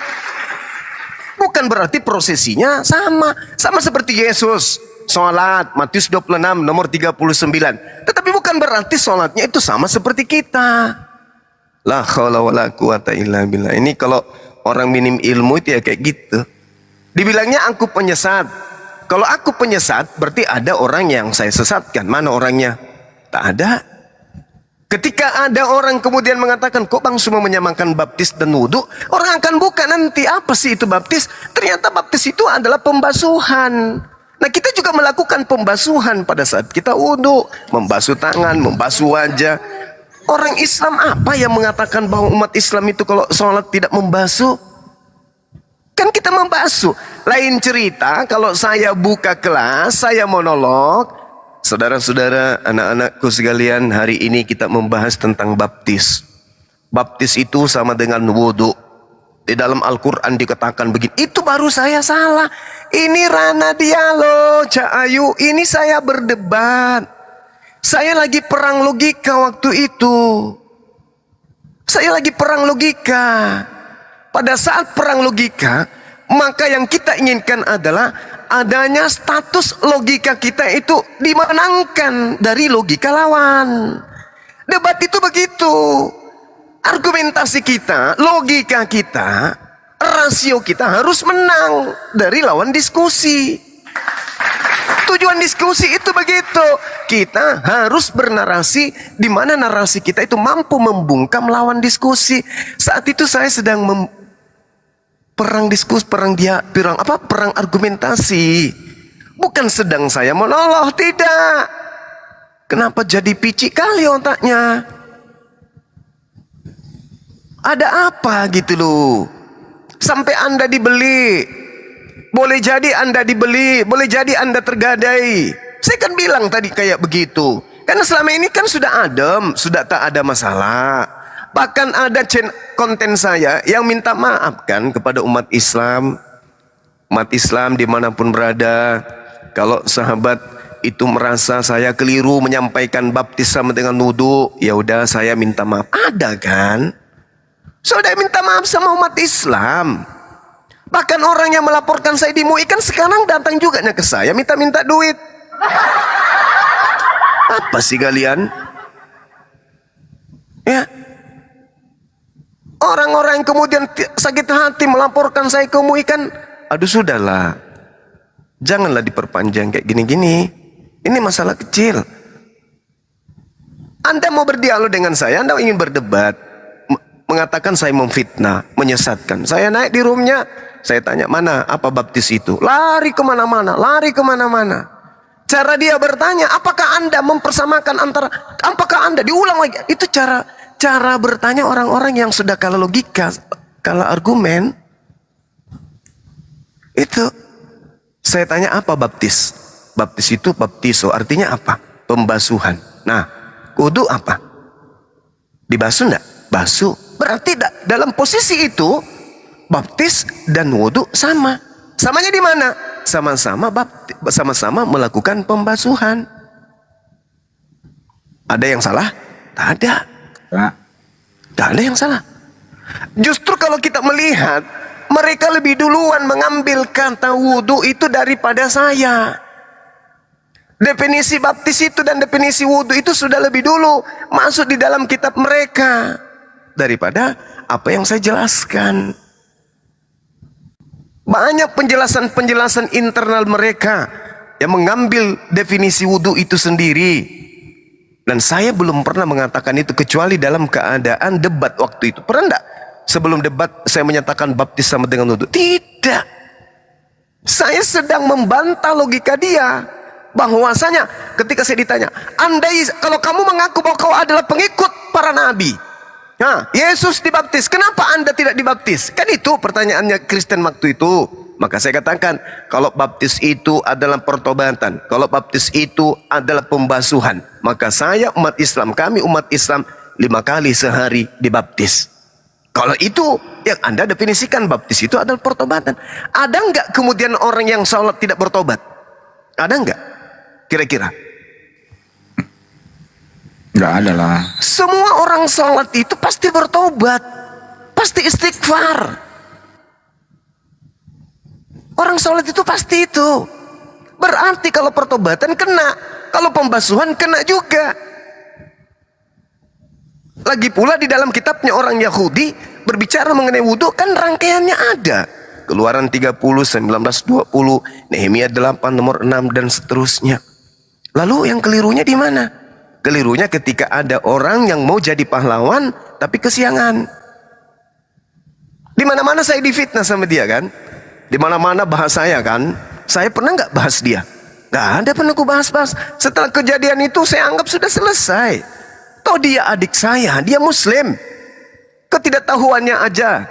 Bukan berarti prosesinya sama seperti Yesus. Sholat, Matius 26 nomor 39. Tetapi bukan berarti sholatnya itu sama seperti kita. La haula wala quwata illa billah. Ini kalau orang minim ilmu itu ya kayak gitu. Dibilangnya aku penyesat. Kalau aku penyesat berarti ada orang yang saya sesatkan. Mana orangnya? Tak ada. Ketika ada orang kemudian mengatakan, kok Bang semua menyamakan baptis dan wudhu? Orang akan buka nanti, apa sih itu baptis? Ternyata baptis itu adalah pembasuhan. Nah kita juga melakukan pembasuhan pada saat kita wudhu, membasuh tangan, membasuh wajah. Orang Islam apa yang mengatakan bahwa umat Islam itu kalau sholat tidak membasuh? Kan kita membasuh. Lain cerita kalau saya buka kelas, saya monolog. Saudara-saudara, anak-anakku sekalian, hari ini kita membahas tentang baptis. Baptis itu sama dengan wudu. Di dalam Al-Quran dikatakan begini. Itu baru saya salah. Ini ranah dialog, Cak Ayu. Ini saya berdebat. Saya lagi perang logika waktu itu. Saya lagi perang logika. Pada saat perang logika, maka yang kita inginkan adalah adanya status logika kita itu dimenangkan dari logika lawan. Debat itu begitu. Argumentasi kita, logika kita, rasio kita harus menang dari lawan diskusi. Tujuan diskusi itu begitu. Kita harus bernarasi di mana narasi kita itu mampu membungkam lawan diskusi. Saat itu saya sedang perang diskusi, perang argumentasi. Bukan sedang saya monolog, tidak. Kenapa jadi picik kali otaknya? Ada apa gitu loh? Sampai Anda dibeli. Boleh jadi Anda dibeli, boleh jadi Anda tergadai. Saya kan bilang tadi kayak begitu. Karena selama ini kan sudah adem, sudah tak ada masalah. Bahkan ada konten saya yang minta maaf kan kepada umat Islam. Umat Islam dimanapun berada. Kalau sahabat itu merasa saya keliru menyampaikan baptis sama dengan wudu, ya udah saya minta maaf. Ada kan? Sudah minta maaf sama umat Islam. Bahkan orang yang melaporkan saya di MUI kan sekarang datang juga ke saya minta-minta duit. Apa sih kalian? Ya. Orang-orang yang kemudian sakit hati melaporkan saya ke MUI kan, aduh sudahlah. Janganlah diperpanjang kayak gini-gini. Ini masalah kecil. Anda mau berdialog dengan saya, Anda ingin berdebat. Mengatakan saya memfitnah, menyesatkan. Saya naik di roomnya, saya tanya, mana apa baptis itu? Lari kemana-mana, lari kemana-mana. Cara dia bertanya, apakah Anda mempersamakan antara, apakah Anda diulang lagi? Itu cara bertanya orang-orang yang sudah kalah logika, kalah argumen. Itu saya tanya, apa baptis? Baptis itu baptiso, artinya apa? Pembasuhan. Nah, wudu apa? Dibasuh enggak? Basuh. Berarti dalam posisi itu baptis dan wudu sama. Samanya di mana? Sama-sama melakukan pembasuhan. Ada yang salah? Tak ada. Tak ada yang salah. Justru kalau kita melihat mereka lebih duluan mengambil kata wudu itu daripada saya. Definisi baptis itu dan definisi wudu itu sudah lebih dulu masuk di dalam kitab mereka daripada apa yang saya jelaskan. Banyak penjelasan-penjelasan internal mereka yang mengambil definisi wudu itu sendiri. Dan saya belum pernah mengatakan itu kecuali dalam keadaan debat waktu itu. Pernah enggak? Sebelum debat saya menyatakan baptis sama dengan wudu? Tidak. Saya sedang membantah logika dia. Bahwasanya ketika saya ditanya, andai kalau kamu mengaku bahwa kau adalah pengikut para nabi, nah, Yesus dibaptis, kenapa Anda tidak dibaptis? Kan itu pertanyaannya Kristen waktu itu. Maka saya katakan, kalau baptis itu adalah pertobatan, kalau baptis itu adalah pembasuhan, maka saya umat Islam, kami umat Islam 5 kali sehari dibaptis. Kalau itu yang Anda definisikan baptis itu adalah pertobatan. Ada enggak kemudian orang yang sholat tidak bertobat? Ada enggak? Kira-kira? Enggak ada lah. Semua orang sholat itu pasti bertobat, pasti istighfar. Orang sholat itu pasti itu. Berarti kalau pertobatan kena, kalau pembasuhan kena juga. Lagi pula di dalam kitabnya orang Yahudi berbicara mengenai wudhu kan rangkaiannya ada. Keluaran 30, 19, 20, Nehemia 8, nomor 6 dan seterusnya. Lalu yang kelirunya di mana? Kelirunya ketika ada orang yang mau jadi pahlawan tapi kesiangan. Di mana-mana saya difitnah sama dia kan? Di mana-mana bahas saya kan? Saya pernah nggak bahas dia? Nggak ada pernah aku bahas-bahas. Setelah kejadian itu saya anggap sudah selesai. Toh dia adik saya, dia Muslim. Ketidaktahuannya aja.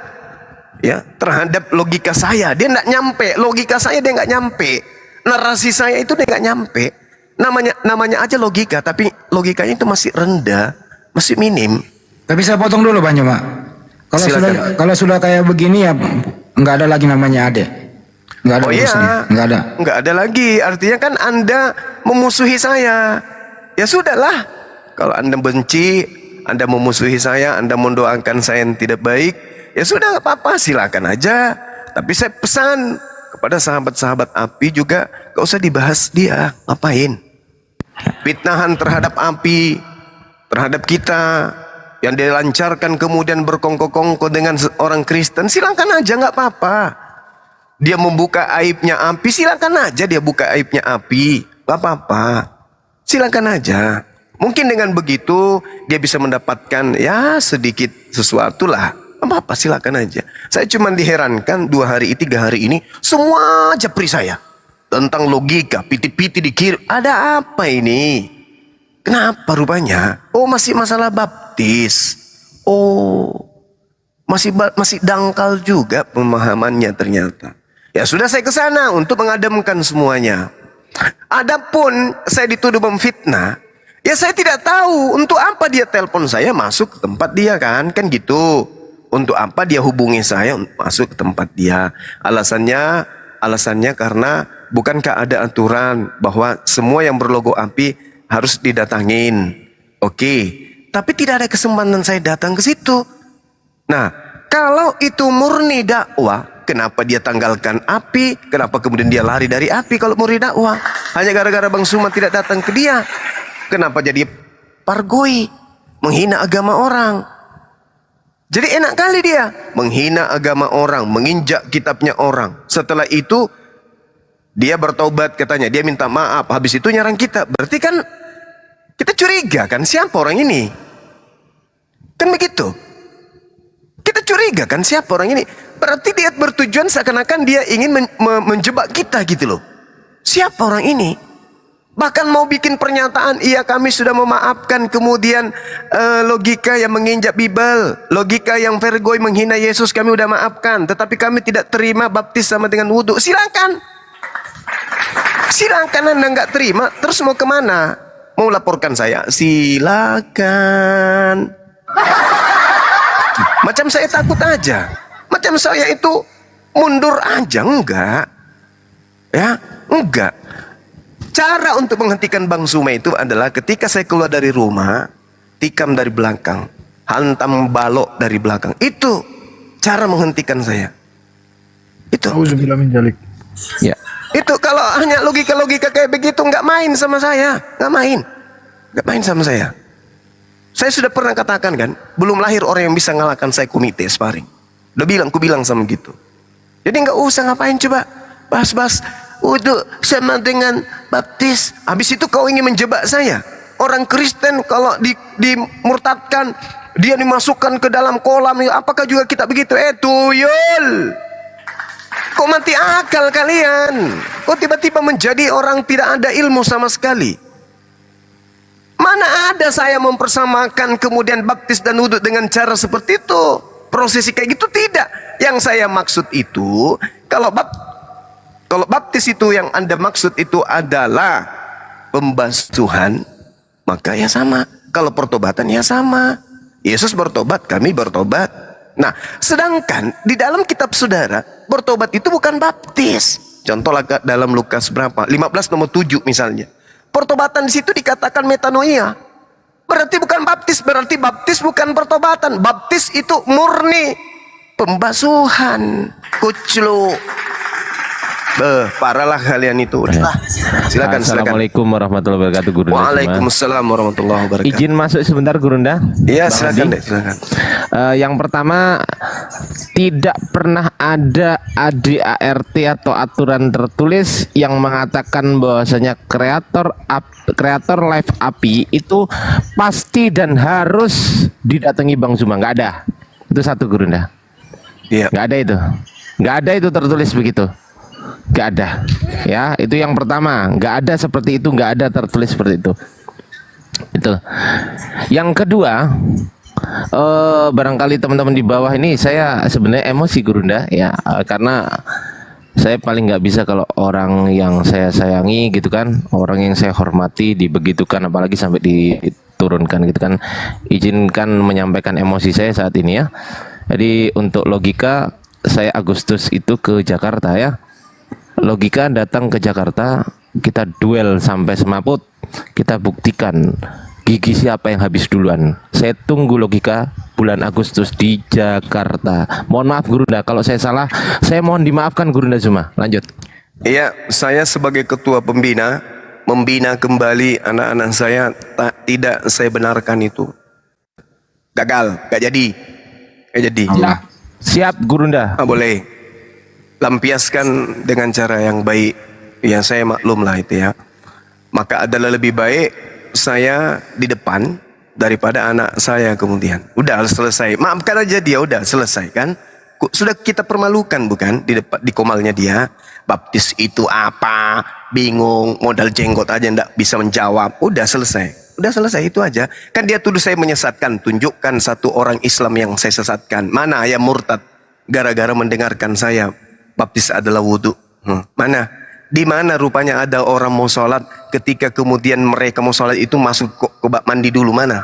ya terhadap logika saya. Dia nggak nyampe, logika saya dia nggak nyampe, narasi saya itu dia nggak nyampe. Namanya aja logika, tapi logikanya itu masih rendah, masih minim. Tapi saya potong dulu Bang Juma. Kalau sudah kayak begini ya nggak ada lagi namanya adek. Nggak ada urusannya. Nggak ada lagi. Artinya kan Anda memusuhi saya. Ya sudahlah. Kalau Anda benci, Anda memusuhi saya, Anda mendoakan saya yang tidak baik, ya sudah nggak apa-apa, silakan aja. Tapi saya pesan kepada sahabat-sahabat api juga, gak usah dibahas dia, ngapain? Fitnahan terhadap api, terhadap kita, yang dilancarkan kemudian berkongko-kongko dengan orang Kristen, silakan aja, nggak apa-apa. Dia membuka aibnya api, silakan aja dia buka aibnya api, nggak apa-apa. Silakan aja. Mungkin dengan begitu dia bisa mendapatkan ya sedikit sesuatu lah. Apa-apa, silakan aja. Saya cuma diherankan 2 hari, 3 hari ini semua japri saya tentang logika, piti-piti dikirim. Ada apa ini? Kenapa rupanya? Oh, masih masalah baptis. Oh, masih dangkal juga pemahamannya ternyata. Ya sudah, saya ke sana untuk mengademkan semuanya. Adapun saya dituduh memfitnah, ya saya tidak tahu untuk apa dia telepon saya masuk ke tempat dia kan gitu. Untuk apa dia hubungi saya untuk masuk ke tempat dia? Alasannya karena bukankah ada aturan bahwa semua yang berlogo api harus didatangin. Oke, tapi tidak ada kesempatan saya datang ke situ. Nah, kalau itu murni dakwah, kenapa dia tanggalkan api? Kenapa kemudian dia lari dari api kalau murni dakwah? Hanya gara-gara Bang Suma tidak datang ke dia. Kenapa jadi pargoi, menghina agama orang? Jadi enak kali dia menghina agama orang, menginjak kitabnya orang. Setelah itu dia bertobat katanya, dia minta maaf. Habis itu nyerang kita. Berarti kan kita curiga kan siapa orang ini? Kan begitu. Kita curiga kan siapa orang ini? Berarti dia bertujuan seakan-akan dia ingin menjebak kita gitu loh. Siapa orang ini? Bahkan mau bikin pernyataan, iya kami sudah memaafkan, kemudian logika yang menginjak Bible, logika yang vergoi menghina Yesus kami udah maafkan, tetapi kami tidak terima baptis sama dengan wudhu. Silakan Anda nggak terima, terus mau kemana? Mau laporkan saya? Silakan. Macam saya takut aja, macam saya itu mundur aja, enggak ya, enggak. Cara untuk menghentikan Bang Suma itu adalah ketika saya keluar dari rumah, tikam dari belakang, hantam balok dari belakang. Itu cara menghentikan saya. Itu. Ya. Itu kalau hanya logika-logika kayak begitu, nggak main sama saya, nggak main sama saya. Saya sudah pernah katakan kan, belum lahir orang yang bisa ngalahkan saya komite sparring. Ku bilang sama gitu. Jadi nggak usah ngapain coba bahas-bahas wudhu sama dengan baptis. Habis itu kau ingin menjebak saya. Orang Kristen kalau dimurtadkan, dia dimasukkan ke dalam kolam. Apakah juga kita begitu? Tuyul. Kok mati akal kalian? Kok tiba-tiba menjadi orang tidak ada ilmu sama sekali? Mana ada saya mempersamakan kemudian baptis dan wudhu dengan cara seperti itu? Prosesi kayak gitu tidak. Yang saya maksud itu, kalau baptis itu yang Anda maksud itu adalah pembasuhan, maka ya sama. Kalau pertobatan ya sama. Yesus bertobat, kami bertobat. Nah, sedangkan di dalam kitab saudara, bertobat itu bukan baptis. Contoh dalam Lukas berapa? 15 nomor 7 misalnya. Pertobatan di situ dikatakan metanoia. Berarti bukan baptis, berarti baptis bukan pertobatan. Baptis itu murni pembasuhan. Kuclu. Parahlah kalian itu. Silakan. Assalamualaikum warahmatullahi wabarakatuh, Gurunda. Waalaikumsalam warahmatullahi wabarakatuh. Izin masuk sebentar, Gurunda. Iya, silakan. Yang pertama, tidak pernah ada ADART atau aturan tertulis yang mengatakan bahwasanya kreator live api itu pasti dan harus didatangi Bang Zuma. Nggak ada. Itu satu, Gurunda. Iya. Nggak ada itu. Nggak ada itu tertulis begitu. Nggak ada, ya, itu yang pertama. Nggak ada seperti itu, nggak ada tertulis seperti itu. Itu. Yang kedua, barangkali teman-teman di bawah ini saya sebenarnya emosi Gurunda ya, karena saya paling nggak bisa kalau orang yang saya sayangi gitu kan, orang yang saya hormati dibegitukan, apalagi sampai diturunkan gitu kan. Izinkan menyampaikan emosi saya saat ini ya. Jadi untuk logika, saya Agustus itu ke Jakarta ya. Logika datang ke Jakarta, kita duel sampai semaput, kita buktikan gigi siapa yang habis duluan. Saya tunggu logika bulan Agustus di Jakarta. Mohon maaf Gurunda kalau saya salah, saya mohon dimaafkan Gurunda Zuma. Lanjut. Iya, saya sebagai ketua pembina membina kembali anak-anak saya, tidak saya benarkan itu. Gagal, gak jadi. Gak jadi. Siap Gurunda. Boleh. Lampiaskan dengan cara yang baik. Ya saya maklum lah itu ya. Maka adalah lebih baik saya di depan daripada anak saya kemudian. Udah selesai. Maafkan aja dia, udah selesai kan. Sudah kita permalukan bukan di depan, di komalnya dia. Baptis itu apa? Bingung, modal jenggot aja ndak bisa menjawab. Udah selesai. Udah selesai itu aja. Kan dia tuduh saya menyesatkan. Tunjukkan satu orang Islam yang saya sesatkan. Mana yang murtad gara-gara mendengarkan saya baptis adalah wudhu. Mana? Di mana rupanya ada orang mau sholat ketika kemudian mereka mau sholat itu masuk ke bak mandi dulu, mana?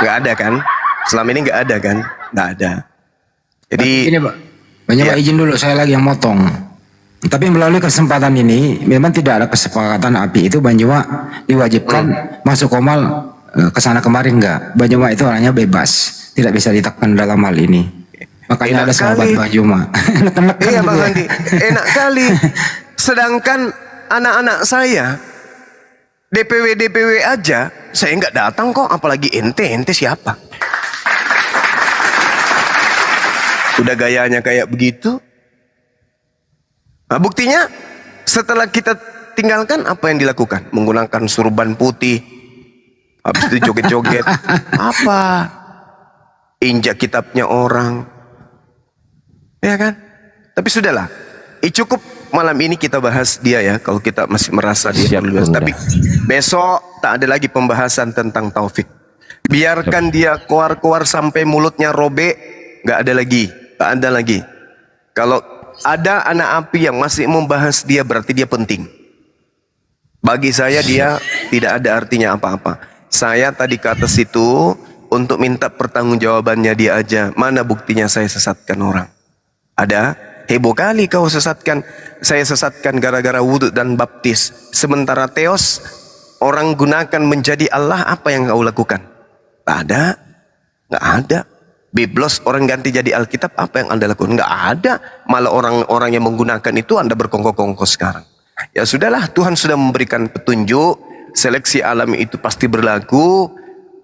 Nggak ada kan? Selama ini nggak ada kan? Nggak ada. Jadi ini Pak, Pak izin dulu saya lagi yang motong. Tapi melalui kesempatan ini memang tidak ada kesepakatan API itu Banjuma diwajibkan masuk komal ke sana kemarin enggak. Banjuma itu orangnya bebas, tidak bisa ditekan dalam hal ini. Makanya ada sahabat Banjuma. Iya Bang Andi, enak kali. Sedangkan anak-anak saya DPW aja saya nggak datang kok, apalagi ente siapa? Udah gayanya kayak begitu. Nah, buktinya setelah kita tinggalkan apa yang dilakukan? Menggunakan surban putih, habis itu joget-joget, apa? Injak kitabnya orang, ya kan? Tapi sudahlah, cukup malam ini kita bahas dia ya. Kalau kita masih merasa dia perlu bahas, tapi besok tak ada lagi pembahasan tentang Taufik. Biarkan dia keluar sampai mulutnya robek, nggak ada lagi, tak ada lagi. Kalau ada anak api yang masih membahas dia berarti dia penting. Bagi saya dia tidak ada artinya apa-apa. Saya tadi ke atas itu untuk minta pertanggungjawabannya dia aja. Mana buktinya saya sesatkan orang? Ada? Heboh kali kau sesatkan. Saya sesatkan gara-gara wudhu dan baptis. Sementara Theos orang gunakan menjadi Allah, apa yang kau lakukan? Tak ada. Nggak ada. Biblos orang ganti jadi Alkitab, apa yang Anda lakukan? Nggak ada. Malah orang-orang yang menggunakan itu Anda berkongkong-kongkong sekarang. Ya sudahlah, Tuhan sudah memberikan petunjuk. Seleksi alam itu pasti berlaku.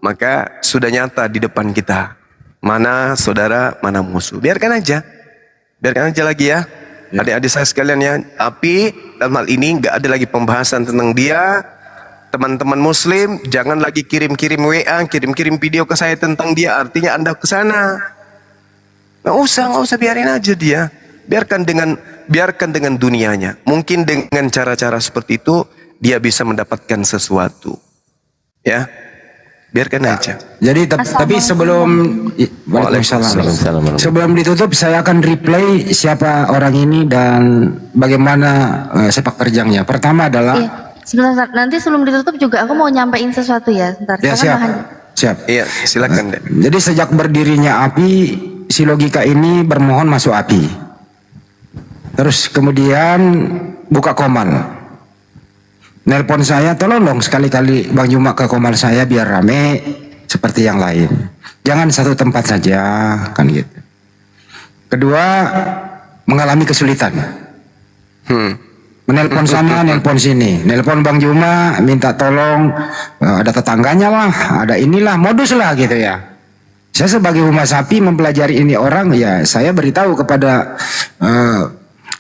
Maka sudah nyata di depan kita. Mana saudara, mana musuh. Biarkan aja. Biarkan aja lagi ya. Adik-adik saya sekalian ya. Tapi dalam hal ini nggak ada lagi pembahasan tentang dia. Teman-teman muslim jangan lagi kirim-kirim WA, kirim-kirim video ke saya tentang dia. Artinya Anda ke sana. Nggak usah biarin aja dia. Biarkan dengan dunianya. Mungkin dengan cara-cara seperti itu dia bisa mendapatkan sesuatu. Ya. Biarkan aja. Jadi tapi sebelum Waalaikumsalam. Sebelum ditutup saya akan replay siapa orang ini dan bagaimana sepak terjangnya. Pertama adalah Sebentar, nanti sebelum ditutup juga aku mau nyampein sesuatu ya. Bentar, ya siap. Iya, silakan deh. Jadi sejak berdirinya API, si logika ini bermohon masuk API. Terus kemudian buka komal. Nelpon saya, tolong dong sekali-kali Bang Juma ke komal saya biar rame seperti yang lain. Jangan satu tempat saja, kan gitu. Kedua, mengalami kesulitan. Menelpon sana, nelpon sini. Nelpon Bang Juma, minta tolong, ada tetangganya lah, ada inilah, modus lah gitu ya. Saya sebagai humas sapi mempelajari ini orang, ya saya beritahu kepada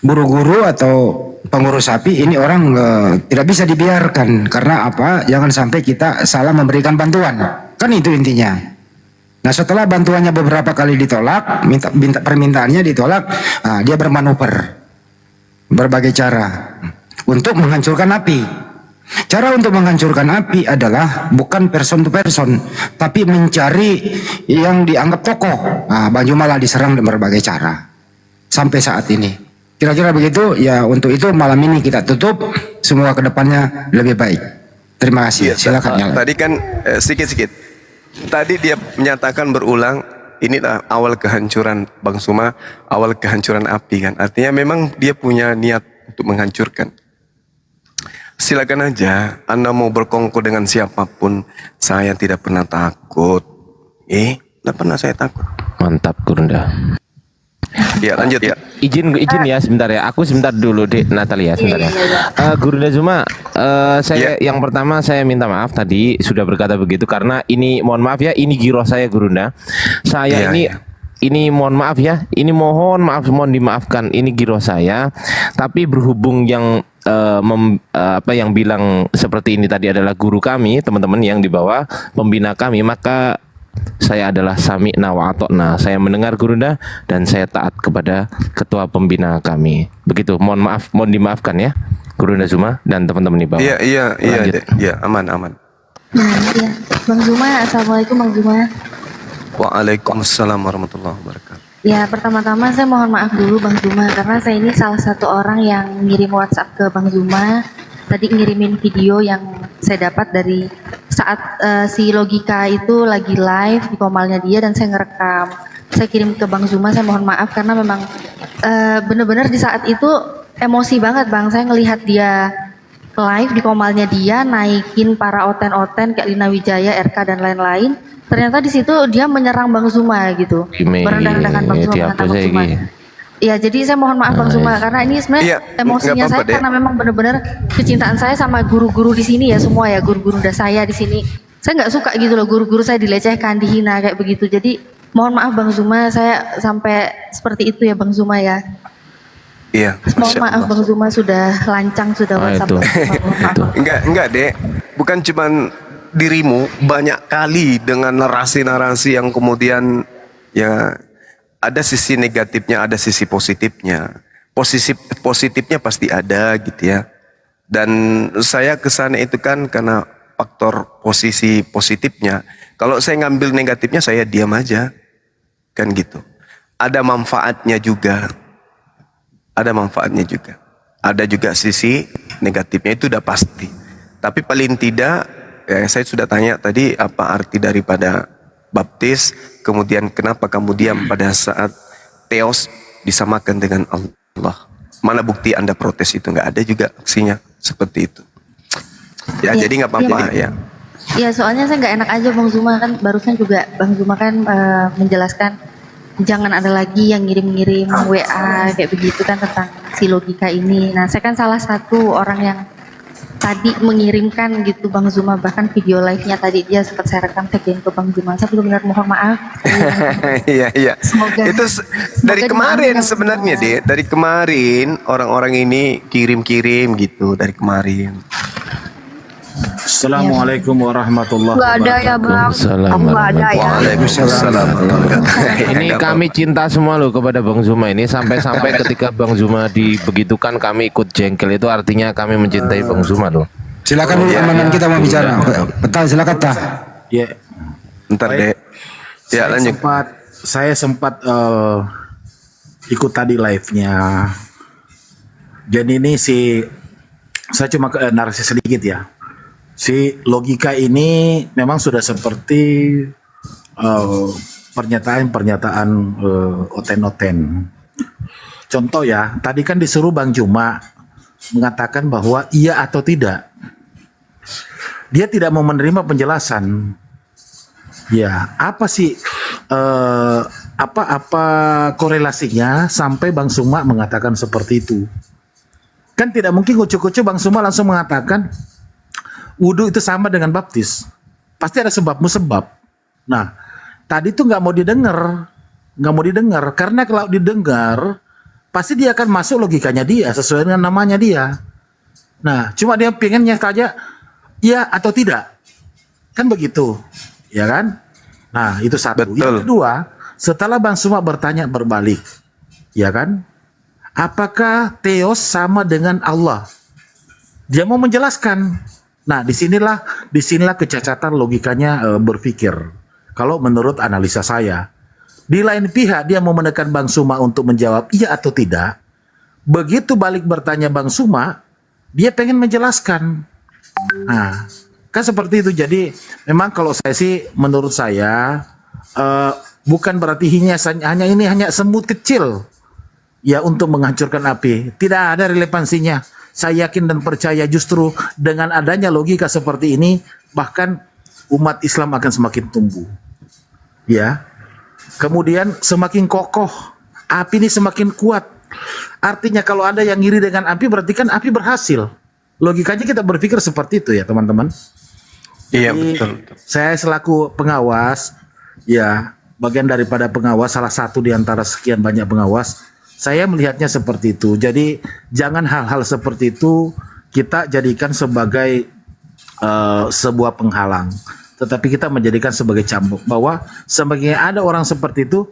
guru-guru atau pengurus sapi, ini orang tidak bisa dibiarkan. Karena apa? Jangan sampai kita salah memberikan bantuan. Kan itu intinya. Nah setelah bantuannya beberapa kali ditolak, minta permintaannya ditolak, dia bermanuver berbagai cara untuk menghancurkan api. Cara untuk menghancurkan api adalah bukan person to person, tapi mencari yang dianggap tokoh. Nah, Bang Juma lah diserang dengan berbagai cara sampai saat ini. Kira-kira begitu ya. Untuk itu malam ini kita tutup, semua kedepannya lebih baik. Terima kasih. Silakan. Tadi kan sedikit-sedikit. Tadi dia menyatakan berulang, inilah awal kehancuran Bang Zuma, awal kehancuran api kan. Artinya memang dia punya niat untuk menghancurkan. Silakan aja, Anda mau berkongkol dengan siapapun, saya tidak pernah takut. Tidak pernah saya takut. Mantap, Gurunda. Ya, lanjut ya. Izin ya sebentar ya. Aku sebentar dulu, Dek Natalia, sebentar ya. Gurunda Zuma, saya yang pertama saya minta maaf tadi sudah berkata begitu karena ini mohon maaf ya, ini giroh saya Gurunda. Saya ini mohon maaf ya, ini mohon mohon dimaafkan, ini giroh saya. Tapi berhubung yang yang bilang seperti ini tadi adalah guru kami, teman-teman yang di bawah pembina kami, maka saya adalah sami'na wa ata'na. Saya mendengar Gurunda dan saya taat kepada ketua pembina kami. Begitu. Mohon dimaafkan ya, Gurunda Zuma dan teman-teman di bawah. Iya, aman. Iya. Bang Zuma, assalamualaikum Bang Zuma. Waalaikumsalam warahmatullahi wabarakatuh. Ya, pertama-tama saya mohon maaf dulu Bang Zuma karena saya ini salah satu orang yang ngirim WhatsApp ke Bang Zuma. Tadi ngirimin video yang saya dapat dari saat si Logika itu lagi live di komalnya dia dan saya ngerekam. Saya kirim ke Bang Zuma, saya mohon maaf karena memang bener-bener di saat itu emosi banget Bang. Saya ngelihat dia live di komalnya dia naikin para oten-oten kayak Lina Wijaya, RK dan lain-lain. Ternyata di situ dia menyerang Bang Zuma gitu. Merendah-rendahkan Bang Zuma, Bang Zuma. Ya, jadi saya mohon maaf Bang Zuma karena ini sebenarnya emosinya saya karena memang benar-benar kecintaan saya sama guru-guru di sini ya semua ya, guru-guru saya di sini. Saya nggak suka gitu loh guru-guru saya dilecehkan, dihina kayak begitu. Jadi mohon maaf Bang Zuma, saya sampai seperti itu ya Bang Zuma ya. Iya. Mohon maaf Bang Zuma sudah lancang sudah WhatsApp. Enggak Dek, bukan cuman dirimu, banyak kali dengan narasi-narasi yang kemudian ya ada sisi negatifnya, ada sisi positifnya. Positifnya pasti ada gitu ya. Dan saya kesana itu kan karena faktor posisi positifnya. Kalau saya ngambil negatifnya saya diam aja. Kan gitu. Ada manfaatnya juga. Ada juga sisi negatifnya, itu udah pasti. Tapi paling tidak, saya sudah tanya tadi apa arti daripada baptis, kemudian kenapa kamu diam pada saat Theos disamakan dengan Allah. Mana bukti Anda protes itu? Nggak ada juga aksinya seperti itu. Ya, jadi nggak apa-apa ya. Ya, soalnya saya nggak enak aja Bang Zuma kan barusan juga Bang Zuma kan menjelaskan jangan ada lagi yang ngirim-ngirim WA kayak begitu kan tentang si Logika ini. Nah, saya kan salah satu orang yang tadi mengirimkan gitu Bang Zuma, bahkan video live-nya tadi dia sempat saya rekam tagihan ke Bang Zuma. Saya benar-benar mohon maaf. Iya. Semoga itu dari kemarin sebenarnya deh, dari kemarin orang-orang ini kirim-kirim gitu dari kemarin. Assalamualaikum warahmatullahi wabarakatuh. Nggak ada ya Bang. Nggak ada ya. Waalaikumsalam. Ini kami cinta semua loh kepada Bang Zuma ini, sampai-sampai ketika Bang Zuma dibegitukan kami ikut jengkel, itu artinya kami mencintai Bang Zuma loh. Silakan dulu teman kita mau bicara. Betul, silakan Tah. Ya. Bentar Dek. Ya, lanjut. Saya sempat ikut tadi live-nya. Jadi ini saya cuma narasi sedikit ya. Si Logika ini memang sudah seperti pernyataan-pernyataan oten-oten. Contoh ya, tadi kan disuruh Bang Zuma mengatakan bahwa iya atau tidak. Dia tidak mau menerima penjelasan. Ya, apa sih apa korelasinya sampai Bang Zuma mengatakan seperti itu? Kan tidak mungkin kucu-kucu Bang Zuma langsung mengatakan wudhu itu sama dengan baptis. Pasti ada sebab-musebab. Nah, tadi tuh nggak mau didengar, karena kalau didengar pasti dia akan masuk logikanya dia sesuai dengan namanya dia. Nah, cuma dia pengennya saja ya atau tidak, kan begitu, ya kan? Nah, itu satu. Betul. Yang kedua, setelah Bang Zuma bertanya berbalik, ya kan? Apakah Theos sama dengan Allah? Dia mau menjelaskan. Nah, disinilah kecacatan logikanya berpikir. Kalau menurut analisa saya, di lain pihak dia mau menekan Bang Suma untuk menjawab iya atau tidak. Begitu balik bertanya Bang Suma, dia pengen menjelaskan. Nah, kan seperti itu. Jadi memang kalau saya sih, menurut saya bukan berarti hanya semut kecil ya untuk menghancurkan api. Tidak ada relevansinya. Saya yakin dan percaya justru dengan adanya logika seperti ini, bahkan umat Islam akan semakin tumbuh. Ya. Kemudian semakin kokoh, api ini semakin kuat. Artinya kalau ada yang ngiri dengan api, berarti kan api berhasil. Logikanya kita berpikir seperti itu ya, teman-teman. Iya, Jadi, betul. saya selaku pengawas, ya, bagian daripada pengawas, salah satu di antara sekian banyak pengawas, saya melihatnya seperti itu. Jadi jangan hal-hal seperti itu kita jadikan sebagai sebuah penghalang, tetapi kita menjadikan sebagai cambuk bahwa semakin ada orang seperti itu,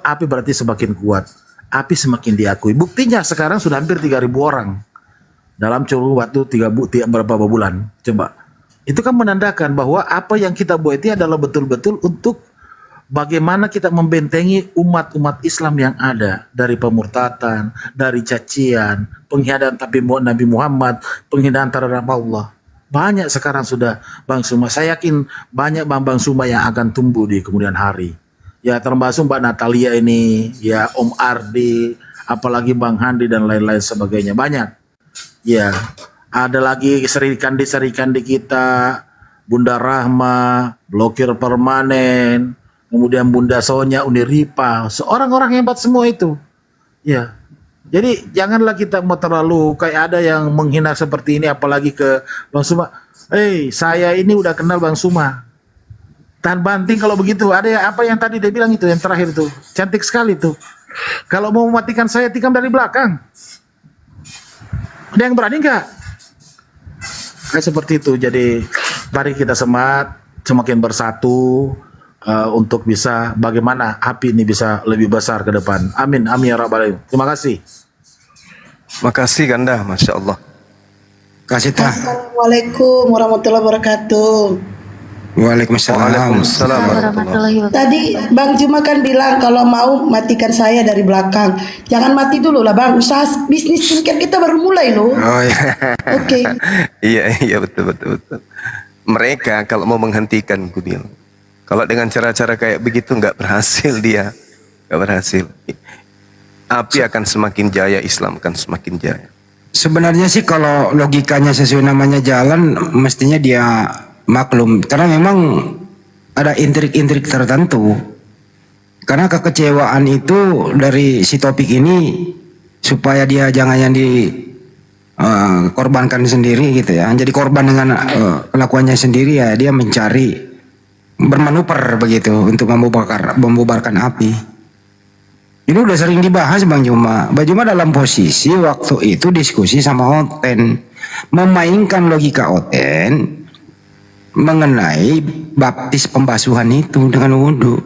api berarti semakin kuat, api semakin diakui. Buktinya sekarang sudah hampir 3.000 orang dalam curun waktu berapa bulan. Coba, itu kan menandakan bahwa apa yang kita buat itu adalah betul-betul untuk bagaimana kita membentengi umat-umat Islam yang ada dari pemurtatan, dari cacian, penghinaan Nabi Muhammad, penghinaan terhadap Allah. Banyak sekarang sudah Bang Suma. Saya yakin banyak Bang Suma yang akan tumbuh di kemudian hari. Ya, termasuk Mbak Natalia ini, ya Om Ardi, apalagi Bang Handi dan lain-lain sebagainya. Banyak. Ya, ada lagi Serikandi kita, Bunda Rahma, blokir permanen, kemudian Bunda Sonya, Uniripa, seorang-orang hebat semua itu. Ya. Jadi janganlah kita mau terlalu kayak ada yang menghina seperti ini, apalagi ke Bang Suma. Saya ini udah kenal Bang Suma. Tahan banting kalau begitu. Ada ya, apa yang tadi dia bilang itu, yang terakhir itu. Cantik sekali tuh. Kalau mau mematikan saya, tikam dari belakang. Ada yang berani nggak? Kayak seperti itu. Jadi mari kita semangat, semakin bersatu, untuk bisa bagaimana api ini bisa lebih besar ke depan. Amin, amin ya rabbal alamin. Terima kasih. Makasih Ganda, Masya Allah. Kasih tah. Assalamualaikum warahmatullahi wabarakatuh. Waalaikumsalam. Tadi Bang Juma kan bilang kalau mau matikan saya dari belakang. Jangan mati dulu lah Bang. Usaha bisnis skincare kita baru mulai loh. Oh iya. Oke. Iya betul. Mereka kalau mau menghentikan, gue bilang, kalau dengan cara-cara kayak begitu nggak berhasil dia, nggak berhasil. Api akan semakin jaya, Islam akan semakin jaya. Sebenarnya sih kalau logikanya sesuai namanya jalan, mestinya dia maklum. Karena memang ada intrik-intrik tertentu. Karena kekecewaan itu dari si topik ini supaya dia jangan yang korbankan sendiri gitu ya. Jadi korban dengan kelakuannya sendiri ya, dia mencari bermanuver begitu untuk membubarkan api. Ini udah sering dibahas Bang Juma. Bang Juma dalam posisi waktu itu diskusi sama Oten, memainkan logika Oten mengenai baptis pembasuhan itu dengan wudhu.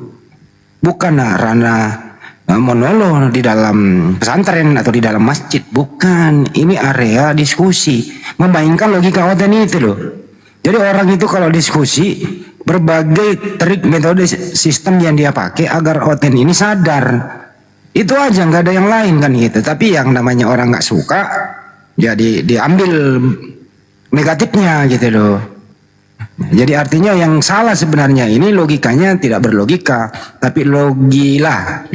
Bukan ranah monolog di dalam pesantren atau di dalam masjid, bukan. Ini area diskusi, memainkan logika Oten itu loh. Jadi orang itu kalau diskusi, berbagai trik metode sistem yang dia pakai agar Oten ini sadar. Itu aja, nggak ada yang lain kan gitu. Tapi yang namanya orang nggak suka, jadi diambil negatifnya gitu loh. Jadi artinya yang salah sebenarnya ini logikanya tidak berlogika, tapi logila,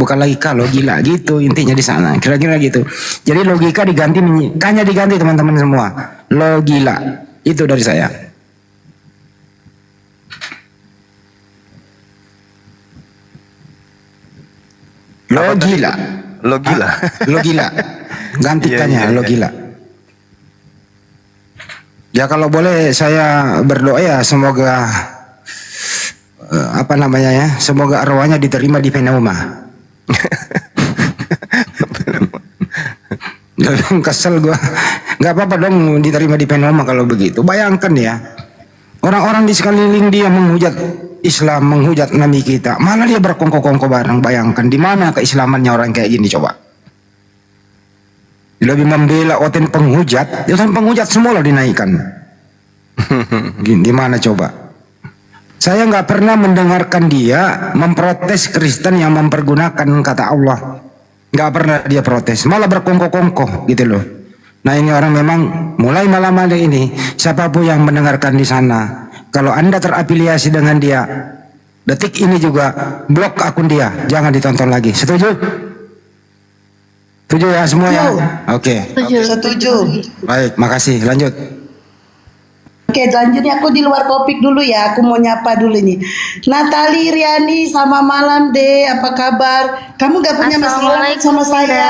bukan logika, logila gitu intinya di sana. Kira-kira gitu. Jadi logika diganti, hanya diganti teman-teman semua. Logila itu dari saya. Logila. Logila. Gantikannya logila. Ya kalau boleh saya berdoa ya semoga semoga arwahnya diterima di Pneuma. Kesel gua. Nggak apa-apa dong diterima di Pneuma kalau begitu. Bayangkan ya, orang-orang di sekeliling dia menghujat Islam, menghujat Nabi kita, malah dia berkongko-kongko bareng. Bayangkan di mana keislamannya orang kayak gini coba. Lebih membela Oten penghujat semua lo dinaikkan. Gimana coba? Saya nggak pernah mendengarkan dia memprotes Kristen yang mempergunakan kata Allah. Nggak pernah dia protes, malah berkongkoh-kongkoh gitu loh. Nah ini orang memang mulai malam hari ini, siapapun yang mendengarkan di sana, kalau Anda terafiliasi dengan dia, detik ini juga blok akun dia, jangan ditonton lagi. Setuju? Setuju ya semua ya? Oke. Setuju. Baik, makasih. Lanjut. Oke, lanjutnya aku di luar topik dulu ya. Aku mau nyapa dulu nih. Natali Riani, sama malam deh. Apa kabar? Kamu gak punya masalah sama saya?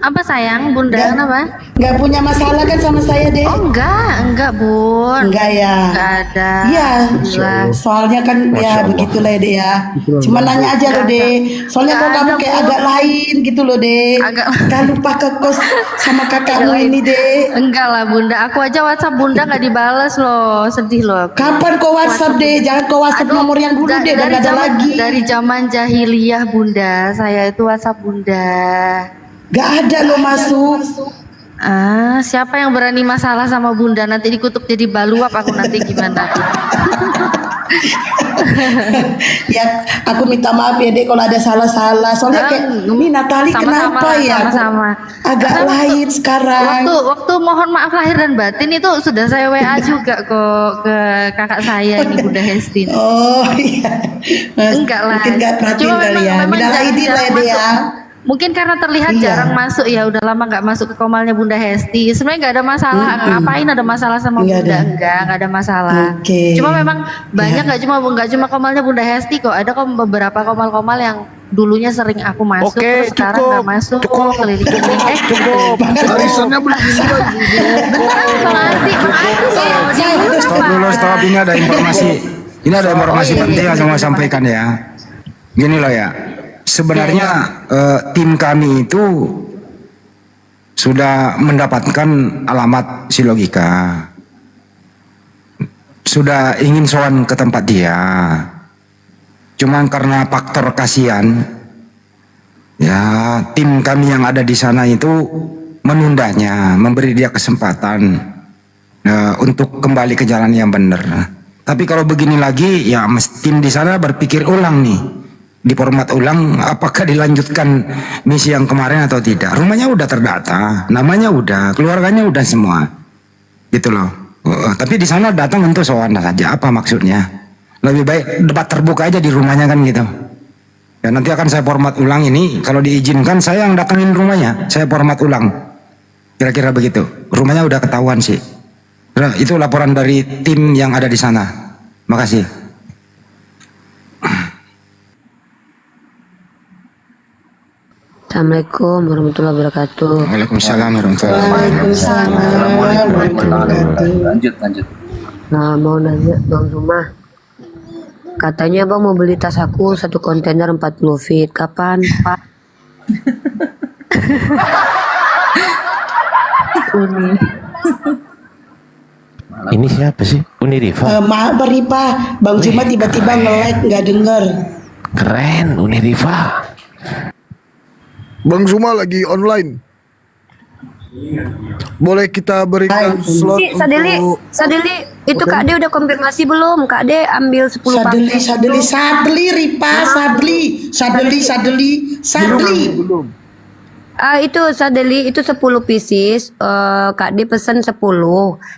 Apa sayang, Bunda? Kenapa? Gak punya masalah kan sama saya deh? Oh enggak Bun. Enggak ya? Enggak ada. Iya. Alhamdulillah. Soalnya kan ya begitulah ya deh ya. Cuma nanya aja loh deh. Soalnya kok kamu kayak agak lain gitu loh deh. Gak lupa ke kos sama kakakmu ini deh. Enggak lah Bunda. Aku aja WhatsApp Bunda gak dibales loh. Sedih loh. Kapan kau WhatsApp deh? Jangan kau WhatsApp nomor yang dulu deh. Udah gak ada lagi. Dari zaman jahiliyah Bunda. Saya itu WhatsApp Bunda. Gak ada lo masuk. Siapa yang berani masalah sama Bunda nanti dikutuk jadi baluap aku nanti gimana? Ya aku minta maaf ya dek kalau ada salah-salah. Soalnya kayak ini Natali kenapa ya? Sama-sama. Agak lain sekarang. Waktu mohon maaf lahir dan batin itu sudah saya WA juga kok ke kakak saya ini Bunda Hestin. Oh iya. Enggak lah. Mungkin gak perhatiin kali ya. Minal aidin lah ya deh ya. Mungkin karena terlihat jarang masuk ya, udah lama nggak masuk ke komalnya Bunda Hesti. Sebenarnya nggak ada masalah. Ngapain ada masalah sama Bunda? Nggak ada masalah. Cuma memang banyak nggak cuma komalnya Bunda Hesti kok. Ada kok beberapa komal-komal yang dulunya sering aku masuk, terus sekarang nggak masuk. Keliling-keliling. Cukup. Arisannya belum Stop, ini ada informasi. Ini ada informasi penting yang saya mau sampaikan ya. Gini loh ya. Sebenarnya tim kami itu sudah mendapatkan alamat si Logika, sudah ingin sowan ke tempat dia, cuman karena faktor kasihan, ya tim kami yang ada di sana itu menundanya, memberi dia kesempatan untuk kembali ke jalan yang benar. Tapi kalau begini lagi, ya tim di sana berpikir ulang nih. Di format ulang apakah dilanjutkan misi yang kemarin atau tidak. Rumahnya udah terdata, namanya udah, keluarganya udah semua gitu loh. Tapi di sana datang untuk sowan saja, apa maksudnya? Lebih baik debat terbuka aja di rumahnya kan gitu ya. Nanti akan saya format ulang ini, kalau diizinkan saya yang datangin rumahnya, saya format ulang, kira-kira begitu. Rumahnya udah ketahuan sih. Nah, itu laporan dari tim yang ada di sana. Makasih. Assalamualaikum warahmatullahi wabarakatuh. Waalaikumsalam warahmatullahi wabarakatuh. Lanjut. Nah, mau nanya Bang Zuma. Katanya Bang mau beli tas aku 1 kontainer 40 feet. Kapan, Pak? Ini siapa sih? Uni Rifa. Maaf Rifa, Bang Zuma tiba-tiba nge-like nggak denger. Keren, Uni Rifa. Bang Zuma lagi online. Boleh kita berikan slot Sadeli, itu Kak De udah konfirmasi belum? Kak De ambil 10 paket. Sadeli Rifa, Sadeli. Itu Sadeli itu 10 pieces. Kak De pesan 10.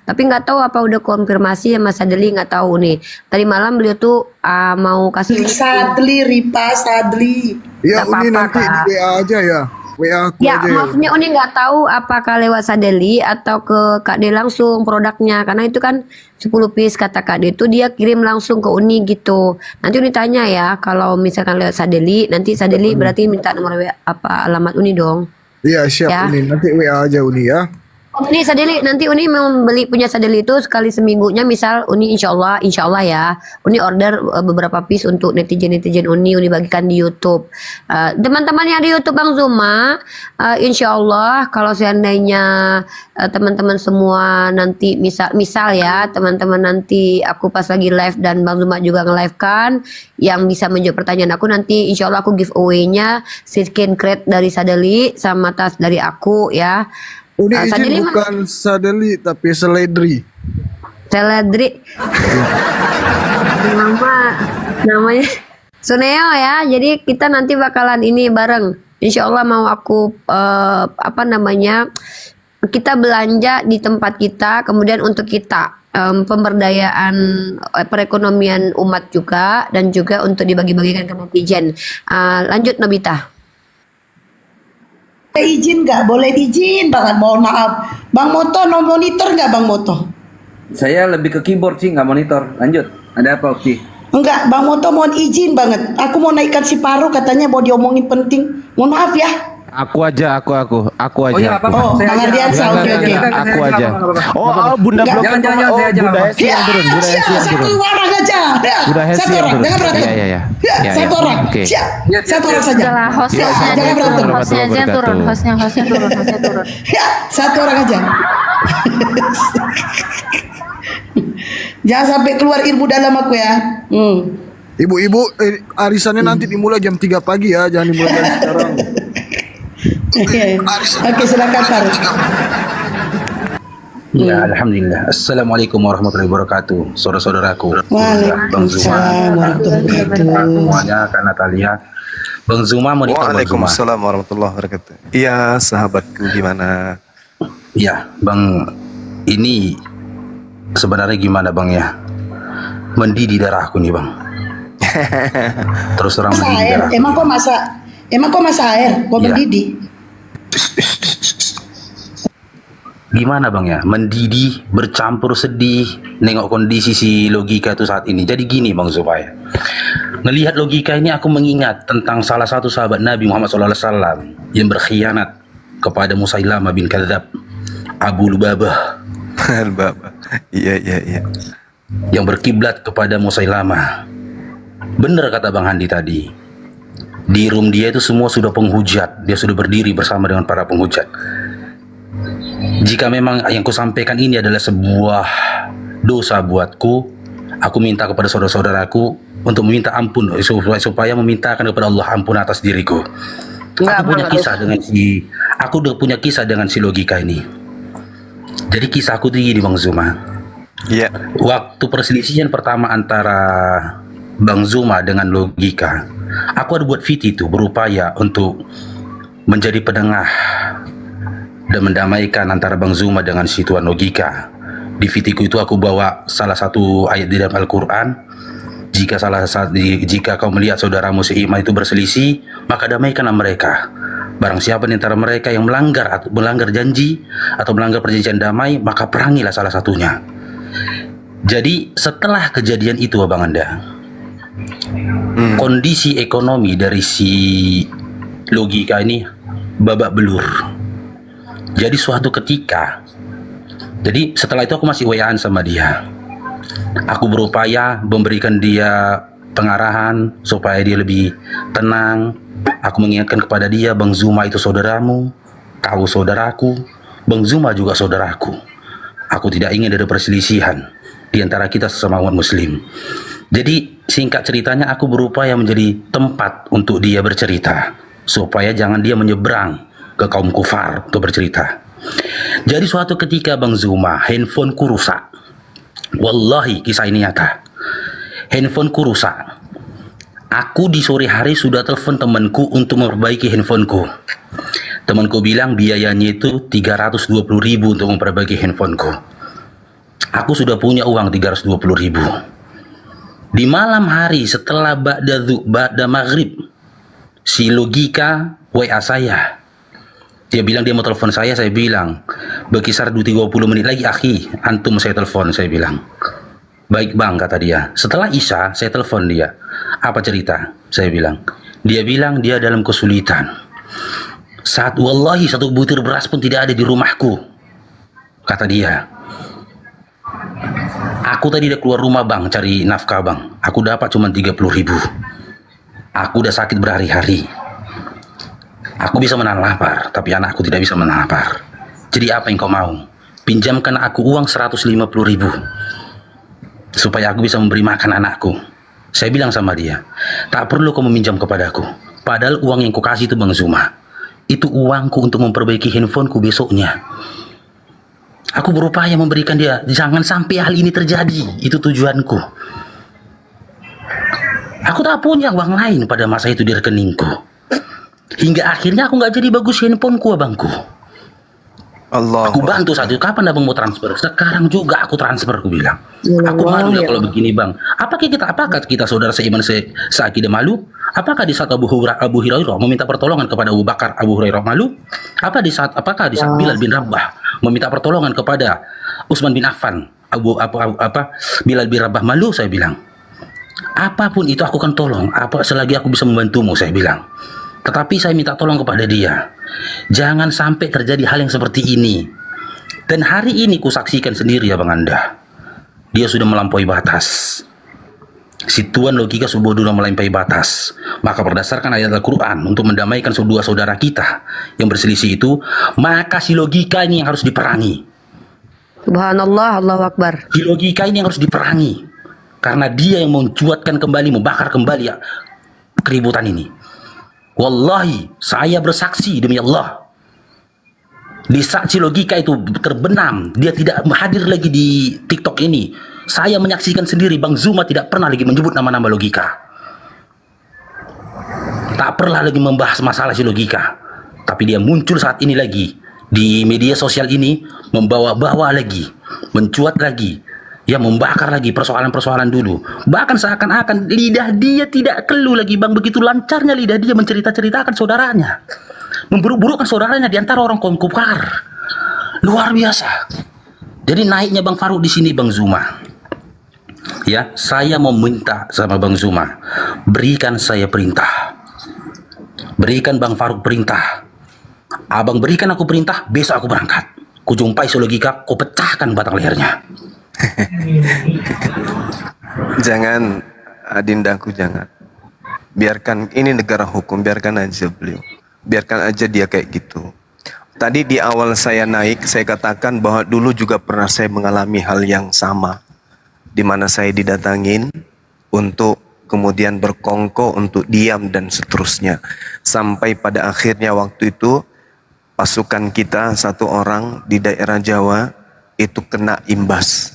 Tapi nggak tahu apa udah konfirmasi sama Sadeli, nggak tahu nih. Tadi malam beliau tuh mau kasih Sadeli Rifa, Sadeli. Ya Uni nanti di WA aja ya. WA aku ya, aja maksudnya Uni nggak tahu apakah lewat Sadeli atau ke Kak De langsung produknya, karena itu kan 10 piece kata Kak De itu dia kirim langsung ke Uni gitu. Nanti Uni tanya ya, kalau misalkan lewat Sadeli, nanti Sadeli berarti minta nomor WA, alamat Uni dong. Iya siap ya. Uni, nanti WA aja Uni ya. Ini Sadeli, nanti Uni mau beli punya Sadeli itu sekali seminggunya, misal Uni insya Allah ya, Uni order beberapa piece untuk netizen Uni bagikan di YouTube. Teman-teman yang di YouTube Bang Zuma, insya Allah kalau seandainya teman-teman semua nanti misal ya, teman-teman nanti aku pas lagi live dan Bang Zuma juga nge-live kan, yang bisa menjawab pertanyaan aku nanti insya Allah aku giveaway-nya skin crate dari Sadeli sama tas dari aku ya. Uni izin bukan Sadeli tapi Seledri. Teledri. Namanya Suneo ya. Jadi kita nanti bakalan ini bareng. Insya Allah mau aku kita belanja di tempat kita, kemudian untuk kita pemberdayaan perekonomian umat juga, dan juga untuk dibagi-bagikan ke netizen. Lanjut Nobita. Izin nggak? Boleh izin banget, mohon maaf. Bang Moto, no monitor nggak Bang Moto? Saya lebih ke keyboard sih, nggak monitor. Lanjut. Ada apa, Ukti? Enggak, Bang Moto mohon izin banget. Aku mau naikkan si Paru, katanya mau diomongin penting. Mohon maaf ya. Aku aja. Oh iya, apa? Oh, Bang Ardiansa, oke. Aku aja. Oh, Bunda Blok. Jangan, saya aja. Bunda Hesi yang turun. Bunda Hesi yang turun. Satu orang aja. Bunda Hesi Satu yang orang, turun. jangan berantem. Ya. Satu orang. Oke. Siap. Satu orang saja. Udahlah, hostnya Ya, aja jangan berantem. turun, hostnya aja yang turun, hostnya turun. Ya, satu orang aja. Jangan sampai keluar ilmu dalam aku ya. Ibu-ibu, arisannya nanti dimulai jam 3 pagi ya, jangan dimulai dari sekarang. Oke, silakan Paru. Ya, Alhamdulillah. Assalamualaikum warahmatullahi wabarakatuh, saudara-saudaraku. Waalaikumsalam warahmatullahi wabarakatuh. Semuanya, Kak Natalia. Bang Zuma mau ditanya. Waalaikumsalam warahmatullahi wabarakatuh. Iya, sahabatku gimana? Ya, Bang, ini sebenarnya gimana Bang ya? Mendidih darahku nih Bang. Terus terang Masa mendidih air? darahku. Emang kok masa air? Kok Iya. mendidih? Gimana Bang ya? Mendidih, bercampur sedih, nengok kondisi si logika itu saat ini. Jadi gini Bang supaya ngelihat logika ini aku mengingat tentang salah satu sahabat Nabi Muhammad SAW yang berkhianat kepada Musailamah bin Kadzab, Abu Lubabah. Iya. Yang berkiblat kepada Musailamah. Benar kata Bang Handi tadi. Di room dia itu semua sudah penghujat. Dia sudah berdiri bersama dengan para penghujat. Jika memang yang kusampaikan ini adalah sebuah dosa buatku, aku minta kepada saudara-saudaraku untuk meminta ampun supaya memintakan kepada Allah ampun atas diriku. Aku udah punya kisah dengan si logika ini. Jadi kisahku tuh gini Bang Zuma. Iya. Waktu perselisihan pertama antara Bang Zuma dengan logika, aku ada buat VT itu berupaya untuk menjadi penengah dan mendamaikan antara Bang Zuma dengan si Tuan Logika. Di VT ku itu aku bawa salah satu ayat di dalam Al-Quran. Jika kau melihat saudaramu seiman itu berselisih, maka damaikanlah mereka. Barang siapa di antara mereka yang melanggar janji atau melanggar perjanjian damai, maka perangilah salah satunya. Jadi setelah kejadian itu Abang Anda, kondisi ekonomi dari si logika ini babak belur. Jadi suatu ketika, jadi setelah itu aku masih WA-an sama dia. Aku berupaya memberikan dia pengarahan supaya dia lebih tenang. Aku mengingatkan kepada dia, Bang Zuma itu saudaramu, kau saudaraku, Bang Zuma juga saudaraku. Aku tidak ingin ada perselisihan di antara kita sesama umat muslim. Jadi singkat ceritanya aku berupaya menjadi tempat untuk dia bercerita supaya jangan dia menyeberang ke kaum kufar untuk bercerita. Jadi suatu ketika Bang Zuma, handphoneku rusak. Wallahi kisah ini nyata. Handphoneku rusak. Aku di sore hari sudah telepon temanku untuk memperbaiki handphoneku. Temanku bilang biayanya itu 320.000 untuk memperbaiki handphoneku. Aku sudah punya uang 320.000. Di malam hari setelah ba'da maghrib, si logika WA saya. Dia bilang dia mau telepon saya bilang berkisar 30 menit lagi akhi, antum saya telepon, saya bilang. Baik bang, kata dia. Setelah Isya saya telepon dia. Apa cerita? Saya bilang. Dia bilang dia dalam kesulitan. Wallahi satu butir beras pun tidak ada di rumahku, kata dia. Aku tadi udah keluar rumah bang, cari nafkah bang. Aku dapat cuma 30.000. Aku udah sakit berhari-hari. Aku bisa menahan lapar, tapi anakku tidak bisa menahan lapar. Jadi apa yang kau mau? Pinjamkan aku uang 150.000 supaya aku bisa memberi makan anakku. Saya bilang sama dia, tak perlu kau meminjam kepadaku. Padahal uang yang kau kasih itu Bang Zuma, itu uangku untuk memperbaiki handphoneku besoknya. Aku berupaya memberikan dia, jangan sampai hal ini terjadi. Itu tujuanku. Aku tak punya uang lain pada masa itu di rekeningku. Hingga akhirnya aku nggak jadi bagus handphoneku, abangku. Aku bantu saat itu. Kapan abang mau transfer? Sekarang juga aku transfer, aku bilang. Aku malu ya kalau begini, bang. Apakah kita saudara seiman seakidah malu? Apakah di saat Abu Hurairah meminta pertolongan kepada Abu Bakar, Abu Hurairah malu? Apakah di saat Bilal bin Rabah meminta pertolongan kepada Utsman bin Affan, Bilal bin Rabah malu? Saya bilang. Apapun itu aku akan tolong. Selagi aku bisa membantumu, saya bilang. Tetapi saya minta tolong kepada dia. Jangan sampai terjadi hal yang seperti ini. Dan hari ini kusaksikan sendiri, abang Anda. Dia sudah melampaui batas. Si tuan logika sudah melampaui batas. Maka berdasarkan ayat Al-Quran untuk mendamaikan dua saudara kita yang berselisih itu, maka si logika ini yang harus diperangi. Subhanallah, Allahu Akbar. Si logika ini yang harus diperangi. Karena dia yang mencuatkan kembali, membakar kembali ya, keributan ini. Wallahi, saya bersaksi demi Allah. Di saat si logika itu terbenam, dia tidak hadir lagi di TikTok ini. Saya menyaksikan sendiri Bang Zuma tidak pernah lagi menyebut nama-nama logika. Tak pernah lagi membahas masalah si logika. Tapi dia muncul saat ini lagi di media sosial ini, membawa-bawa lagi, mencuat lagi. Ya, membakar lagi persoalan-persoalan dulu. Bahkan seakan-akan lidah dia tidak keluh lagi, bang. Begitu lancarnya lidah dia mencerita-ceritakan saudaranya, memburuk-burukkan saudaranya di antara orang kaum kufar. Luar biasa. Jadi naiknya Bang Faruk di sini, Bang Zuma. Ya, saya mau minta sama Bang Zuma, berikan saya perintah. Berikan Bang Faruk perintah. Abang berikan aku perintah, besok aku berangkat. Ku jumpai Logika, ku pecahkan batang lehernya. Jangan, Adindaku, jangan. Biarkan, ini negara hukum, biarkan aja beliau. Biarkan aja dia kayak gitu. Tadi di awal saya naik, saya katakan bahwa dulu juga pernah saya mengalami hal yang sama. Di mana saya didatangin untuk kemudian berkongko untuk diam dan seterusnya. Sampai pada akhirnya waktu itu, pasukan kita satu orang di daerah Jawa itu kena imbas.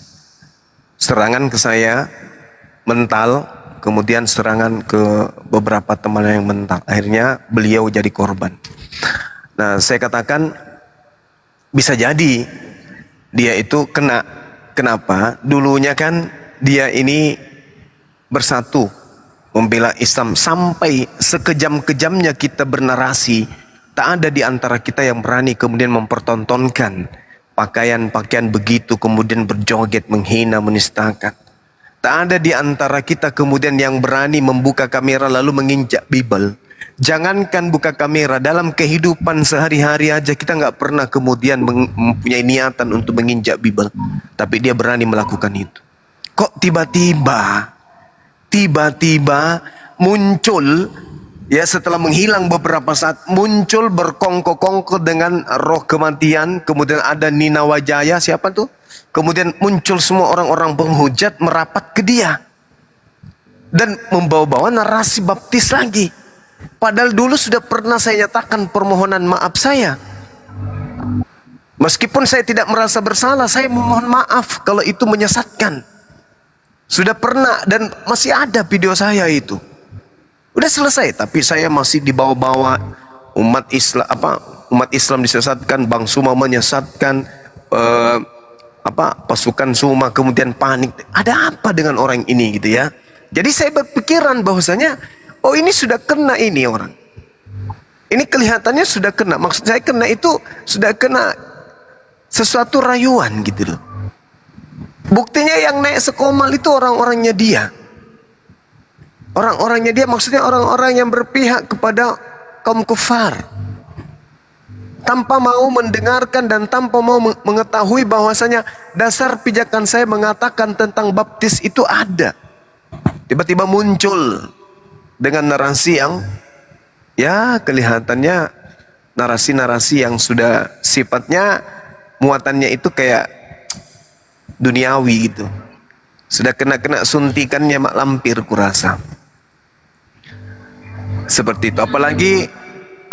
Serangan ke saya mental, kemudian serangan ke beberapa teman yang mental. Akhirnya beliau jadi korban. Nah, saya katakan bisa jadi dia itu kena. Kenapa? Dulunya kan dia ini bersatu membela Islam sampai sekejam-kejamnya kita bernarasi. Tak ada di antara kita yang berani kemudian mempertontonkan pakaian-pakaian begitu, kemudian berjoget, menghina, menistakan. Tak ada di antara kita kemudian yang berani membuka kamera lalu menginjak Bible. Jangankan buka kamera, dalam kehidupan sehari-hari aja kita nggak pernah kemudian mempunyai niatan untuk menginjak Bible. Tapi dia berani melakukan itu. Kok tiba-tiba muncul, ya setelah menghilang beberapa saat, muncul berkongko-kongko dengan roh kematian. Kemudian ada Nina Wijaya, siapa tuh? Kemudian muncul semua orang-orang penghujat merapat ke dia. Dan membawa-bawa narasi baptis lagi. Padahal dulu sudah pernah saya nyatakan permohonan maaf saya. Meskipun saya tidak merasa bersalah, saya memohon maaf kalau itu menyesatkan. Sudah pernah dan masih ada video saya itu. Udah selesai, tapi saya masih dibawa-bawa umat Islam disesatkan, Bang Suma menyesatkan, pasukan Suma kemudian panik. Ada apa dengan orang ini gitu ya? Jadi saya berpikiran bahwasanya oh ini sudah kena ini orang. Ini kelihatannya sudah kena. Maksud saya kena itu sudah kena sesuatu rayuan gitu loh. Buktinya yang naik sekomal itu orang-orangnya dia. Orang-orangnya dia maksudnya orang-orang yang berpihak kepada kaum kufar. Tanpa mau mendengarkan dan tanpa mau mengetahui bahwasanya dasar pijakan saya mengatakan tentang baptis itu ada. Tiba-tiba muncul dengan narasi yang ya kelihatannya narasi-narasi yang sudah sifatnya muatannya itu kayak duniawi gitu. Sudah kena suntikannya mak lampir kurasa. Seperti itu.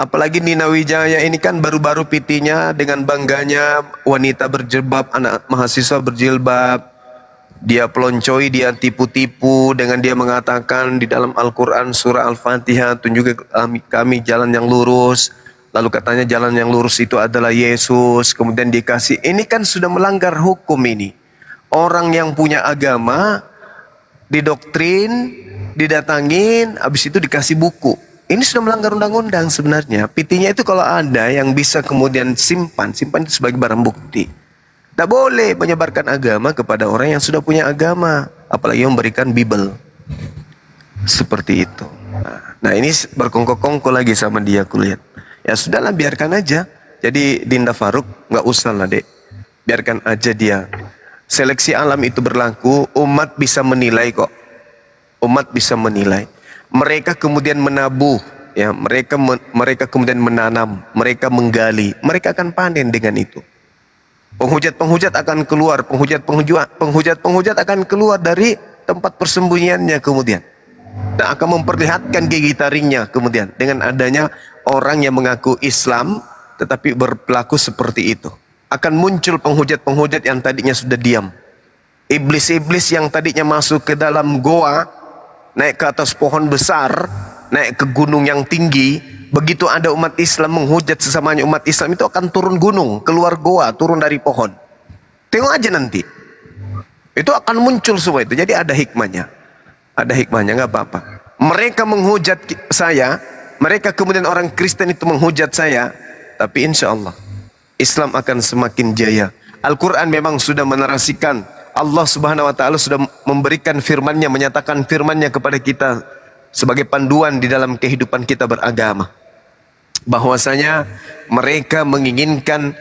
apalagi Nina Wijaya ini kan baru-baru pitinya dengan bangganya wanita berjilbab, anak mahasiswa berjilbab. Dia peloncoi, dia tipu-tipu dengan dia mengatakan di dalam Al-Quran surah Al-Fatihah, tunjukkan kami jalan yang lurus. Lalu katanya jalan yang lurus itu adalah Yesus. Kemudian dikasih, ini kan sudah melanggar hukum ini. Orang yang punya agama didoktrin, didatangin, habis itu dikasih buku. Ini sudah melanggar undang-undang sebenarnya. Pitinya itu kalau ada yang bisa kemudian simpan itu sebagai barang bukti. Tidak boleh menyebarkan agama kepada orang yang sudah punya agama, apalagi memberikan Bible. Seperti itu. Nah ini berkongkol-kongkol lagi sama dia, kulihat. Ya sudahlah, biarkan aja. Jadi Dinda Faruk, nggak usah lah dek. Biarkan aja dia. Seleksi alam itu berlaku, umat bisa menilai kok. Umat bisa menilai. Mereka kemudian menabuh, ya mereka kemudian menanam, mereka menggali, mereka akan panen dengan itu. Penghujat-penghujat akan keluar, penghujat akan keluar dari tempat persembunyiannya kemudian. Dan akan memperlihatkan gigi taringnya kemudian dengan adanya orang yang mengaku Islam tetapi berperilaku seperti itu. Akan muncul penghujat-penghujat yang tadinya sudah diam. Iblis-iblis yang tadinya masuk ke dalam goa, naik ke atas pohon besar, naik ke gunung yang tinggi. Begitu ada umat Islam menghujat sesamanya umat Islam, itu akan turun gunung, keluar goa, turun dari pohon. Tengok aja nanti. Itu akan muncul semua itu. Jadi ada hikmahnya. Ada hikmahnya, nggak apa-apa. Mereka menghujat saya, mereka kemudian orang Kristen itu menghujat saya, tapi insya Allah Islam akan semakin jaya. Al-Quran memang sudah menarasikan, Allah Subhanahu Wa Taala sudah memberikan firman-Nya, menyatakan firman-Nya kepada kita sebagai panduan di dalam kehidupan kita beragama. Bahwasanya mereka menginginkan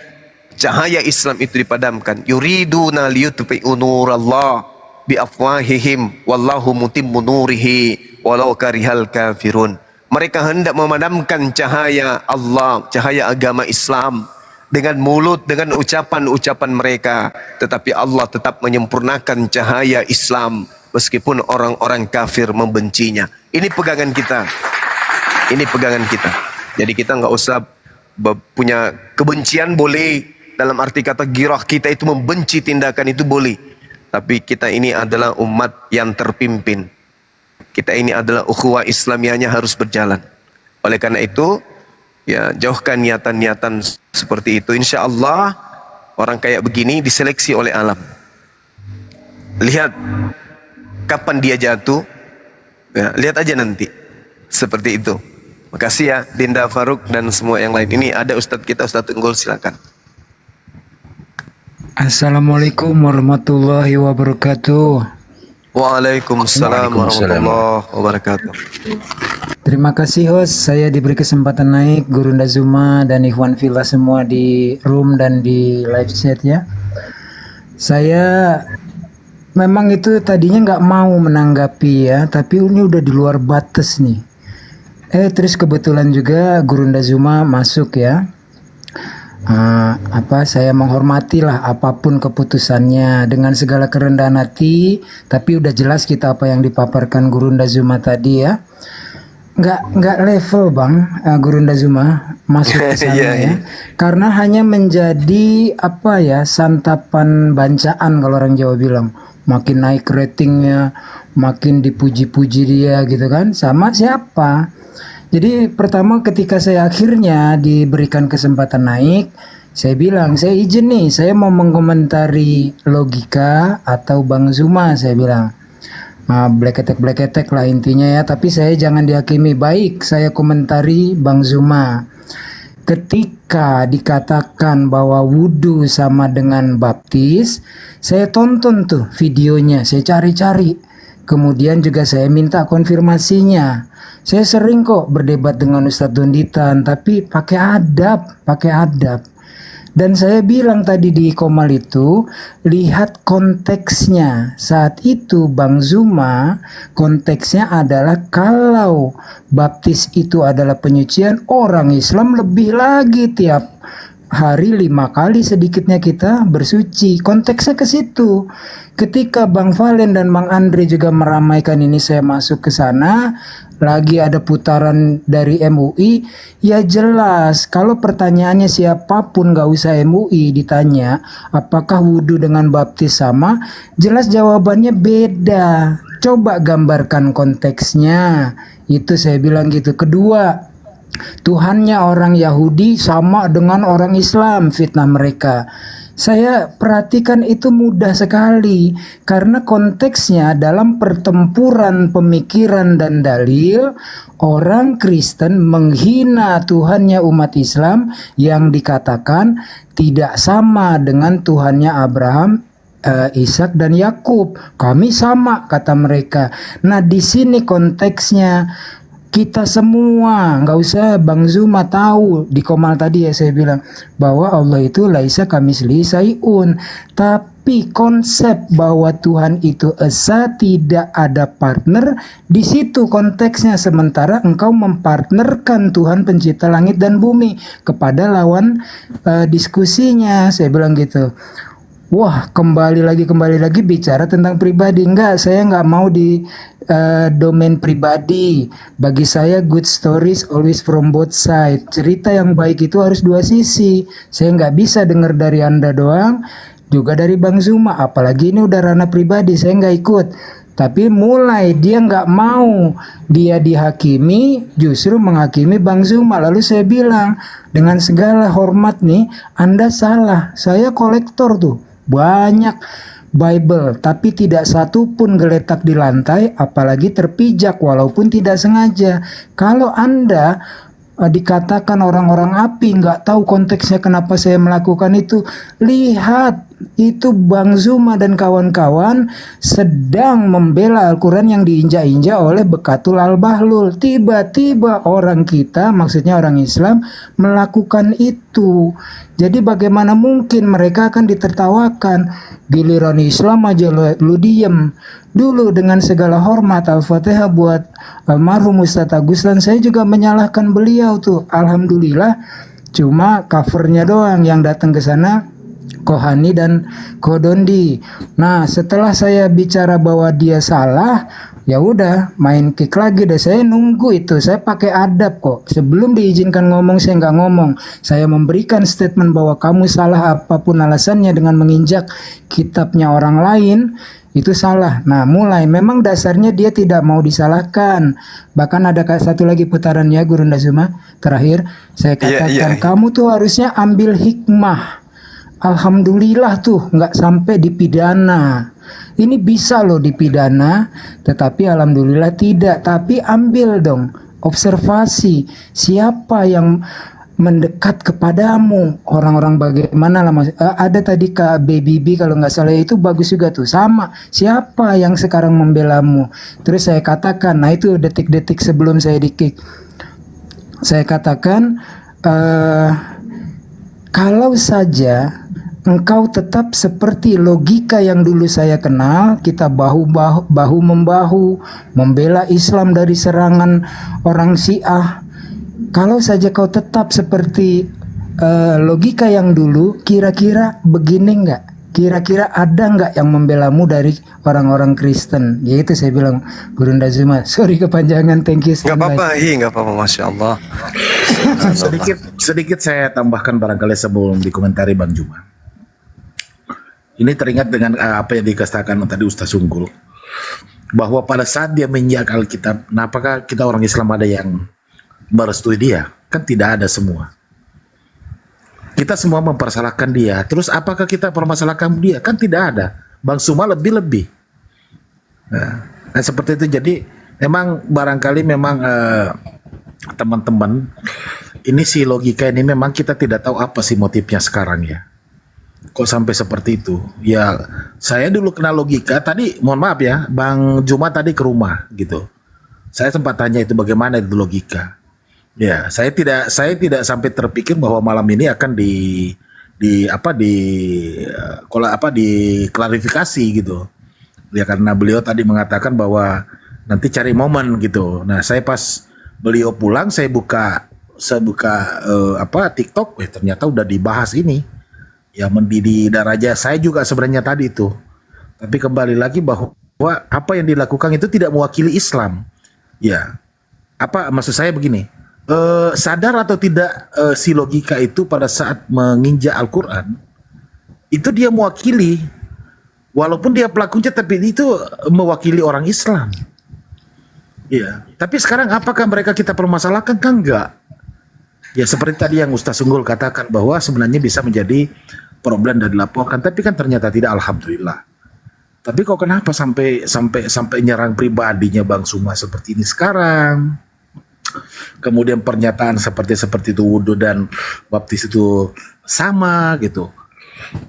cahaya Islam itu dipadamkan. Yuriduna liyutfi'u nurallah biafwahihim wallahu mutimmu nurihi walau karihal kafirun. Mereka hendak memadamkan cahaya Allah, cahaya agama Islam dengan mulut, dengan ucapan-ucapan mereka, tetapi Allah tetap menyempurnakan cahaya Islam meskipun orang-orang kafir membencinya. Ini pegangan kita. Ini pegangan kita. Jadi kita nggak usah punya kebencian, boleh. Dalam arti kata girah kita itu membenci tindakan itu boleh. Tapi kita ini adalah umat yang terpimpin. Kita ini adalah ukhuwah Islamiyahnya harus berjalan. Oleh karena itu, ya jauhkan niatan-niatan seperti itu. Insya Allah orang kayak begini diseleksi oleh alam. Lihat kapan dia jatuh. Ya, lihat aja nanti. Seperti itu. Makasih ya Dinda Faruk dan semua yang lain. Ini ada Ustadz kita, Ustadz Unggul, silakan. Assalamualaikum warahmatullahi wabarakatuh. Waalaikumsalam warahmatullahi wabarakatuh. Terima kasih host, saya diberi kesempatan naik, Gurunda Zuma dan Ikhwan Villa semua di room dan di live chat ya. Saya memang itu tadinya nggak mau menanggapi ya, tapi ini udah di luar batas nih. Terus kebetulan juga Gurunda Zuma masuk ya. Saya menghormati lah apapun keputusannya dengan segala kerendahan hati, tapi udah jelas kita apa yang dipaparkan Gurunda Zuma tadi ya. Nggak level bang, Gurunda Zuma masuk ke sana ya. Karena hanya menjadi santapan bancaan kalau orang Jawa bilang. Makin naik ratingnya, makin dipuji-puji dia gitu kan. Sama siapa? Jadi pertama ketika saya akhirnya diberikan kesempatan naik, saya bilang, saya izin nih, saya mau mengomentari logika atau Bang Zuma, saya bilang. Bleketek lah intinya ya, tapi saya jangan dihakimi. Baik, saya komentari Bang Zuma. Ketika dikatakan bahwa wudhu sama dengan baptis, saya tonton tuh videonya, saya cari-cari. Kemudian juga saya minta konfirmasinya. Saya sering kok berdebat dengan Ustadz Donditan, tapi pakai adab. Dan saya bilang tadi di Komal itu, lihat konteksnya. Saat itu Bang Zuma, konteksnya adalah kalau baptis itu adalah penyucian, orang Islam lebih lagi tiap hari 5 kali sedikitnya kita bersuci. Konteksnya ke situ. Ketika Bang Valen dan Bang Andre juga meramaikan ini, saya masuk ke sana, lagi ada putaran dari MUI, ya jelas kalau pertanyaannya siapapun gak usah MUI ditanya apakah wudhu dengan baptis sama, jelas jawabannya beda. Coba gambarkan konteksnya, itu saya bilang gitu. Kedua, Tuhannya orang Yahudi sama dengan orang Islam, fitnah mereka. Saya perhatikan itu mudah sekali karena konteksnya dalam pertempuran pemikiran dan dalil, orang Kristen menghina Tuhannya umat Islam yang dikatakan tidak sama dengan Tuhannya Abraham, Ishak dan Yakub. Kami sama, kata mereka. Nah, di sini konteksnya kita semua, nggak usah Bang Zuma tahu di Komal tadi ya saya bilang bahwa Allah itu laisa kamislihi syai'un, tapi konsep bahwa Tuhan itu esa, tidak ada partner, di situ konteksnya. Sementara engkau mempartnerkan Tuhan pencipta langit dan bumi kepada lawan diskusinya, saya bilang gitu. Wah, kembali lagi bicara tentang pribadi. Enggak, saya nggak mau di domain pribadi. Bagi saya good stories always from both side. Cerita yang baik itu harus dua sisi. Saya nggak bisa dengar dari Anda doang, juga dari Bang Zuma. Apalagi ini udah ranah pribadi, saya nggak ikut. Tapi mulai dia nggak mau dia dihakimi, justru menghakimi Bang Zuma. Lalu saya bilang, dengan segala hormat nih, Anda salah. Saya kolektor tuh, banyak Bible, tapi tidak satu pun geletak di lantai, apalagi terpijak walaupun tidak sengaja. Kalau Anda dikatakan orang-orang api, nggak tahu konteksnya kenapa saya melakukan itu, lihat itu Bang Zuma dan kawan-kawan sedang membela Al-Quran yang diinjak-injak oleh Bekatul Al-Bahlul. Tiba-tiba orang kita, maksudnya orang Islam, melakukan itu. Jadi bagaimana mungkin mereka akan ditertawakan? Giliran Islam aja lu diem. Dulu dengan segala hormat, Al-Fatihah buat almarhum Ustadz Agustan, saya juga menyalahkan beliau tuh. Alhamdulillah cuma covernya doang yang datang ke sana, Kohani dan Kodondi. Nah, setelah saya bicara bahwa dia salah, ya udah main kick lagi deh. Saya nunggu itu, saya pakai adab kok. Sebelum diizinkan ngomong saya nggak ngomong. Saya memberikan statement bahwa kamu salah apapun alasannya dengan menginjak kitabnya orang lain, itu salah. Nah, mulai memang dasarnya dia tidak mau disalahkan. Bahkan ada satu lagi putaran ya Guru Ndazuma. Terakhir saya katakan kamu tuh harusnya ambil hikmah. Alhamdulillah tuh nggak sampai dipidana. Ini bisa loh dipidana, tetapi alhamdulillah tidak. Tapi ambil dong observasi siapa yang mendekat kepadamu, orang-orang bagaimana lah. Ada tadi Kak Baby B kalau nggak salah, itu bagus juga tuh, sama siapa yang sekarang membelamu. Terus saya katakan, nah itu detik-detik sebelum saya di-kick, saya katakan kalau saja engkau tetap seperti logika yang dulu saya kenal, kita bahu-membahu membela Islam dari serangan orang Syiah. Kalau saja kau tetap seperti logika yang dulu, kira-kira begini nggak? Kira-kira ada nggak yang membelamu dari orang-orang Kristen? Ya itu saya bilang, Guru Ndazuma. Sorry kepanjangan, thank you. Nggak apa-apa, nggak apa-apa, Masya Allah. sedikit saya tambahkan barangkali sebelum dikomentari Bang Zuma. Ini teringat dengan apa yang dikatakan tadi Ustaz Unggul, bahwa pada saat dia menginjak Alkitab, nah apakah kita orang Islam ada yang merestui dia? Kan tidak ada semua. Kita semua mempersalahkan dia. Terus apakah kita permasalahkan dia? Kan tidak ada. Bang Zuma lebih-lebih. Nah, seperti itu. Jadi memang barangkali memang teman-teman, ini si logika ini memang kita tidak tahu apa sih motifnya sekarang ya. Kok sampai seperti itu? Ya, saya dulu kenal logika. Tadi, mohon maaf ya, Bang Zuma tadi ke rumah gitu. Saya sempat tanya itu bagaimana itu logika. Ya, saya tidak sampai terpikir bahwa malam ini akan diklarifikasi gitu. Ya karena beliau tadi mengatakan bahwa nanti cari momen gitu. Nah, saya pas beliau pulang, saya buka saya buka TikTok, ternyata udah dibahas ini. Ya mendidih daraja saya juga sebenarnya tadi itu. Tapi kembali lagi bahwa apa yang dilakukan itu tidak mewakili Islam. Ya. Apa maksud saya begini? Sadar atau tidak si logika itu pada saat menginjak Al-Qur'an itu dia mewakili, walaupun dia pelakunya tapi itu mewakili orang Islam. Iya. Tapi sekarang apakah mereka kita permasalahkan? Kan enggak. Ya seperti tadi yang Ustaz Unggul katakan bahwa sebenarnya bisa menjadi problem dan dilaporkan, tapi kan ternyata tidak, alhamdulillah. Tapi kok kenapa sampai nyerang pribadinya Bang Suma seperti ini sekarang? Kemudian pernyataan seperti itu wudhu dan baptis itu sama gitu.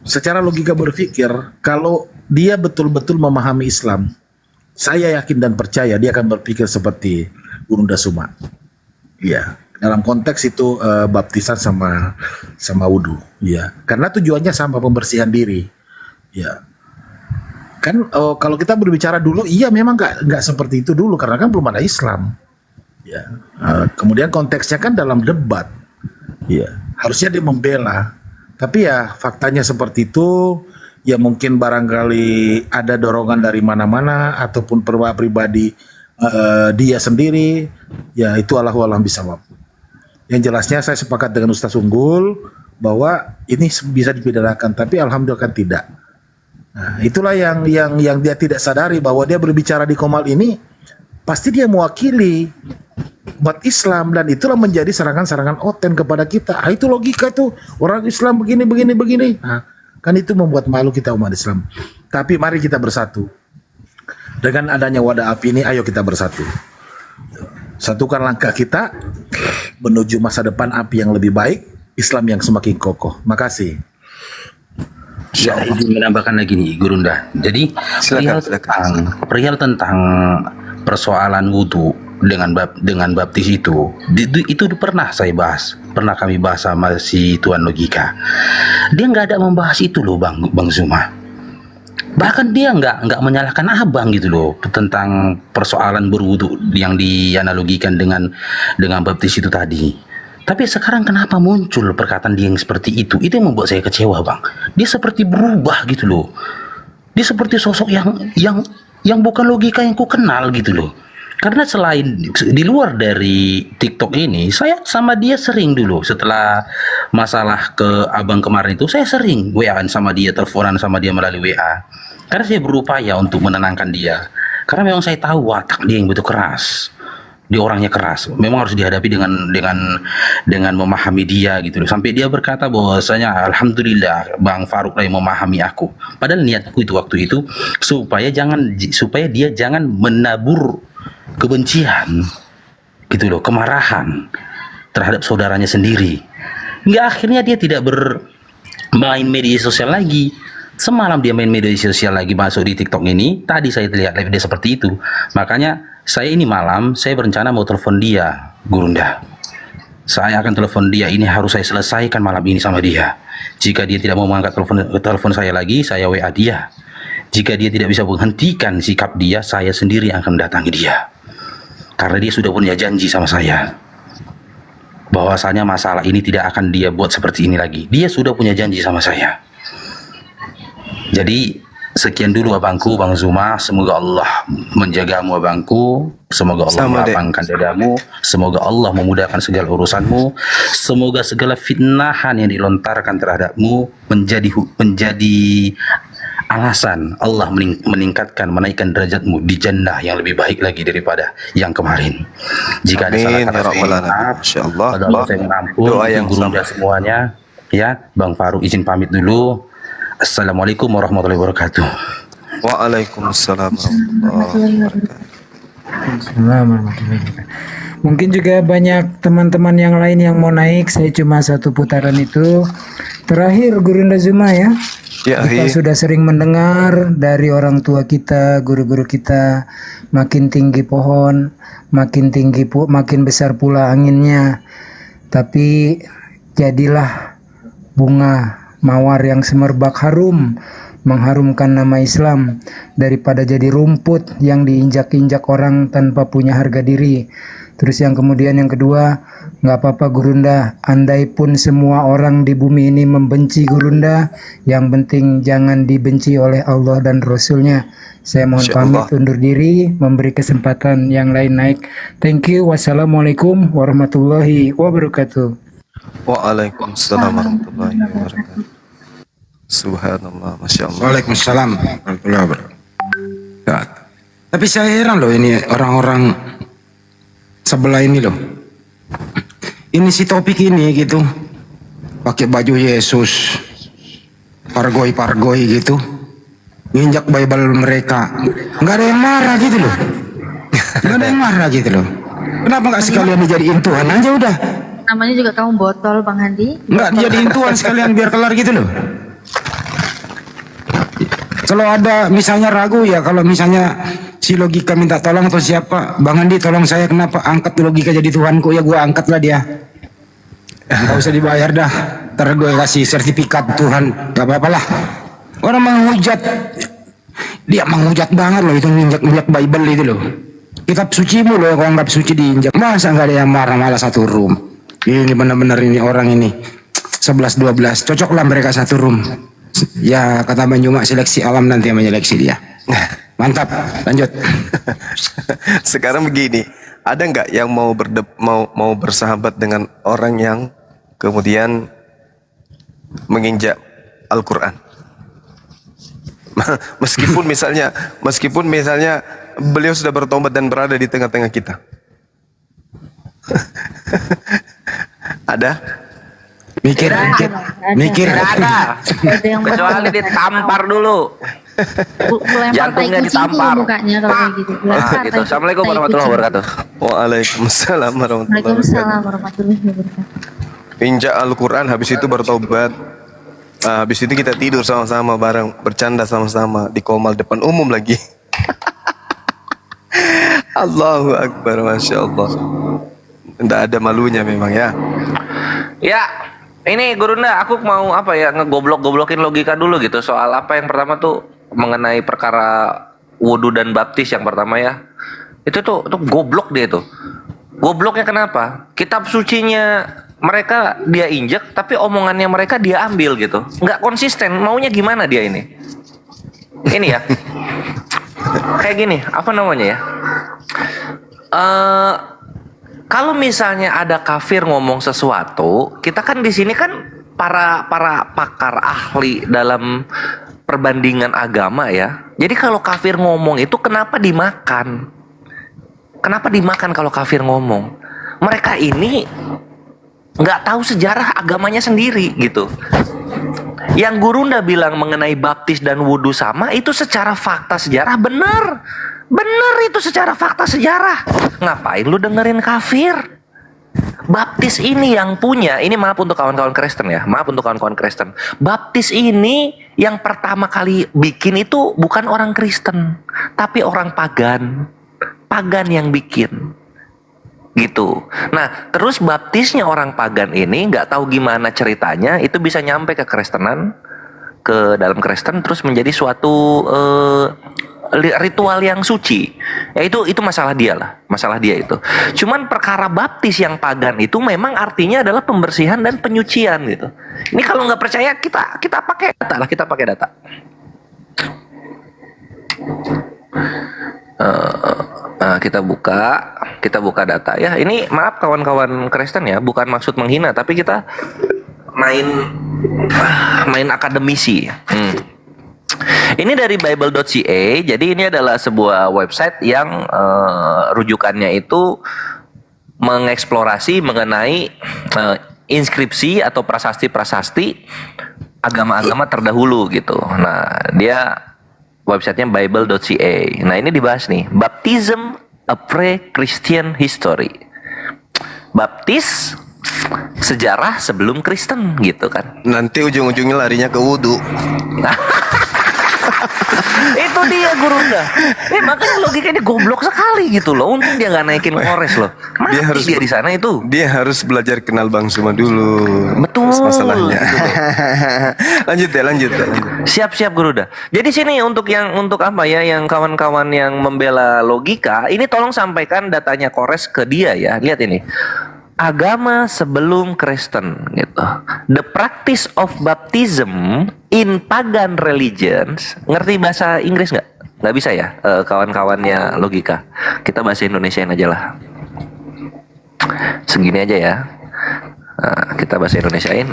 Secara logika berpikir, kalau dia betul-betul memahami Islam, saya yakin dan percaya dia akan berpikir seperti Gurunda Suma. Iya, dalam konteks itu baptisan sama wudhu. Iya, karena tujuannya sama, pembersihan diri. Iya. Kan kalau kita berbicara dulu, iya memang nggak seperti itu dulu karena kan belum ada Islam. Ya. Kemudian konteksnya kan dalam debat. Ya. Harusnya dia membela. Tapi ya faktanya seperti itu. Ya mungkin barangkali ada dorongan dari mana-mana ataupun pribadi dia sendiri. Ya itu Allahu a'lam bishawab. Yang jelasnya saya sepakat dengan Ustaz Unggul bahwa ini bisa dipidanakan, tapi alhamdulillah kan tidak. Nah, itulah yang dia tidak sadari bahwa dia berbicara di Komal ini pasti dia mewakili umat Islam dan itulah menjadi serangan-serangan oten kepada kita. Itu logika tuh, orang Islam begini. Nah, kan itu membuat malu kita umat Islam. Tapi mari kita bersatu. Dengan adanya wadah api ini, ayo kita bersatu. Satukan langkah kita menuju masa depan api yang lebih baik, Islam yang semakin kokoh. Makasih. Ya, izin menambahkan lagi nih Gurunda. Jadi perihal tentang persoalan wudhu dengan baptis itu pernah saya bahas, pernah kami bahas sama si Tuan Logika. Dia nggak ada membahas itu loh Bang Zuma. Bahkan dia nggak menyalahkan abang gitu loh tentang persoalan berwudhu yang dianalogikan dengan baptis itu tadi. Tapi sekarang kenapa muncul perkataan dia yang seperti itu? Itu yang membuat saya kecewa Bang. Dia seperti berubah gitu loh. Dia seperti sosok yang bukan logika yang ku kenal gitu loh. Karena selain di luar dari TikTok ini, saya sama dia sering dulu setelah masalah ke abang kemarin itu, saya sering WA-an sama dia, teleponan sama dia melalui WA. Karena saya berupaya untuk menenangkan dia. Karena memang saya tahu watak dia yang begitu keras. Dia orangnya keras, memang harus dihadapi dengan memahami dia gitu loh. Sampai dia berkata bahwasanya alhamdulillah Bang Faruk yang memahami aku. Padahal niatku itu waktu itu supaya dia jangan menabur kebencian gitu loh, kemarahan terhadap saudaranya sendiri. Hingga akhirnya dia tidak bermain media sosial lagi. Semalam dia main media sosial lagi, masuk di TikTok ini. Tadi saya lihat live dia seperti itu. Makanya saya ini malam, saya berencana mau telepon dia, Gurunda. Saya akan telepon dia, ini harus saya selesaikan malam ini sama dia. Jika dia tidak mau mengangkat telepon saya lagi, saya WA dia. Jika dia tidak bisa menghentikan sikap dia, saya sendiri akan datangi dia. Karena dia sudah punya janji sama saya. Bahwasanya masalah ini tidak akan dia buat seperti ini lagi. Dia sudah punya janji sama saya. Jadi sekian dulu abangku Bang Zuma, semoga Allah menjagamu abangku, semoga Allah melapangkan dadamu, semoga Allah memudahkan segala urusanmu, semoga segala fitnahan yang dilontarkan terhadapmu menjadi alasan Allah meningkatkan, menaikkan derajatmu di jannah yang lebih baik lagi daripada yang kemarin. Jika ada salah kata saya maaf, Allah saya mengampun Gurunda semuanya. Ya, Bang Faruk izin pamit dulu. Assalamualaikum warahmatullahi wabarakatuh. Waalaikumsalam warahmatullahi wabarakatuh. Mungkin juga banyak teman-teman yang lain yang mau naik. Saya cuma satu putaran itu. Terakhir Gurunda Zuma ya. Kita sudah sering mendengar dari orang tua kita, guru-guru kita, makin tinggi pohon, makin besar pula anginnya. Tapi jadilah bunga mawar yang semerbak harum, mengharumkan nama Islam daripada jadi rumput yang diinjak-injak orang tanpa punya harga diri. Terus yang kedua, Nggak apa-apa Gurunda, andai pun semua orang di bumi ini membenci Gurunda, yang penting jangan dibenci oleh Allah dan Rasulnya. Saya mohon Insyaallah. pamit undur diri, memberi kesempatan yang lain naik. Thank you. Wassalamualaikum warahmatullahi wabarakatuh. Waalaikumsalam warahmatullahi wabarakatuh. Subhanallah, masya Allah. Waalaikumsalam warahmatullahi wabarakatuh. Tapi saya heran loh ini orang-orang sebelah ini loh. Ini si topik ini gitu, pakai baju Yesus, pargoi gitu, nginjak Bible mereka, nggak ada yang marah gitu loh, nggak ada yang marah gitu loh. Kenapa nggak sekalian dijadiin Tuhan aja udah? Namanya juga kamu botol, Bang Handi. Nggak dijadiin Tuhan sekalian biar kelar gitu loh. Kalau ada misalnya ragu ya, kalau misalnya si logika minta tolong atau siapa, Bang Andi tolong saya, kenapa angkat logika jadi Tuhanku, ya gua angkat lah dia. Nggak usah dibayar dah, ntar gue kasih sertifikat Tuhan, gak apa-apa lah. Orang menghujat, dia menghujat banget loh, itu injak Bible itu loh. Kitab sucimu loh, kalau anggap suci diinjak. Masa nggak ada yang marah, malah satu room. Ini benar-benar ini orang ini 11-12, cocok lah mereka satu room. Ya kata Bang Juma, seleksi alam nanti yang menyeleksi dia. Mantap, lanjut. Sekarang begini, ada nggak yang mau bersahabat dengan orang yang kemudian menginjak Al-Quran? Meskipun misalnya beliau sudah bertobat dan berada di tengah-tengah kita. Ada? Mikir. Ada yang Kecuali ditampar dulu. Lempar tai Jantungnya kucing ditampar. dulu mukanya kalau kayak gitu. Nah, gitu. Assalamualaikum warahmatullahi wabarakatuh. Waalaikumsalam warahmatullahi wabarakatuh. Waalaikumsalam warahmatullahi wabarakatuh. Injak Al-Quran, habis itu bertobat. Habis itu kita tidur sama-sama bareng, bercanda sama-sama di komal depan umum lagi. Allahu Akbar, Masya Allah. Tidak ada malunya memang ya. Ya, ini Gurunda, aku mau apa ya, ngegoblok-goblokin logika dulu gitu soal apa yang pertama tuh mengenai perkara wudhu dan baptis yang pertama ya. Itu tuh goblok dia tuh. Gobloknya kenapa? Kitab sucinya mereka dia injek, tapi omongannya mereka dia ambil gitu. Nggak konsisten, maunya gimana dia ini? Ini ya. Kayak gini, apa namanya ya? Kalau misalnya ada kafir ngomong sesuatu, kita kan di sini kan para pakar ahli dalam perbandingan agama ya. Jadi kalau kafir ngomong itu kenapa dimakan? Kenapa dimakan kalau kafir ngomong? Mereka ini nggak tahu sejarah agamanya sendiri gitu. Yang Gurunda bilang mengenai baptis dan wudhu sama, itu secara fakta sejarah benar. Benar itu secara fakta sejarah. Ngapain lu dengerin kafir? Baptis ini yang punya, ini maaf untuk kawan-kawan Kristen ya, maaf untuk kawan-kawan Kristen. Baptis ini yang pertama kali bikin itu bukan orang Kristen, tapi orang pagan. Pagan yang bikin. Gitu. Nah, terus baptisnya orang pagan ini nggak tahu gimana ceritanya, itu bisa nyampe ke Kristenan, ke dalam Kristen, terus menjadi suatu ritual yang suci. Ya itu masalah dia lah, masalah dia itu. Cuman perkara baptis yang pagan itu memang artinya adalah pembersihan dan penyucian gitu. Ini kalau nggak percaya kita pakai data lah, kita pakai data. Kita buka data ya. Ini maaf kawan-kawan Kristen ya, bukan maksud menghina, tapi kita main akademisi. Ini dari bible.ca. Jadi ini adalah sebuah website yang rujukannya itu mengeksplorasi mengenai inskripsi atau prasasti-prasasti agama-agama terdahulu gitu. Nah, dia websitenya bible.ca. Nah, ini dibahas nih, baptism a pre-Christian history. Baptis sejarah sebelum Kristen gitu kan. Nanti ujung-ujungnya larinya ke wudhu. Itu dia Gurunda. Makanya logikanya goblok sekali gitu loh. Untung dia nggak naikin kores loh. Mati dia di sana itu. Dia harus belajar kenal Bang Suma dulu. Betul. Masalahnya. Lanjut. Siap Gurunda. Jadi sini untuk apa ya, yang kawan-kawan yang membela logika, ini tolong sampaikan datanya kores ke dia ya. Lihat ini. agama sebelum Kristen gitu. The practice of baptism in pagan religions. Ngerti bahasa Inggris nggak? Nggak bisa ya, kawan-kawannya logika. Kita bahasa Indonesiain aja lah. Segini aja ya. Kita bahasa Indonesiain.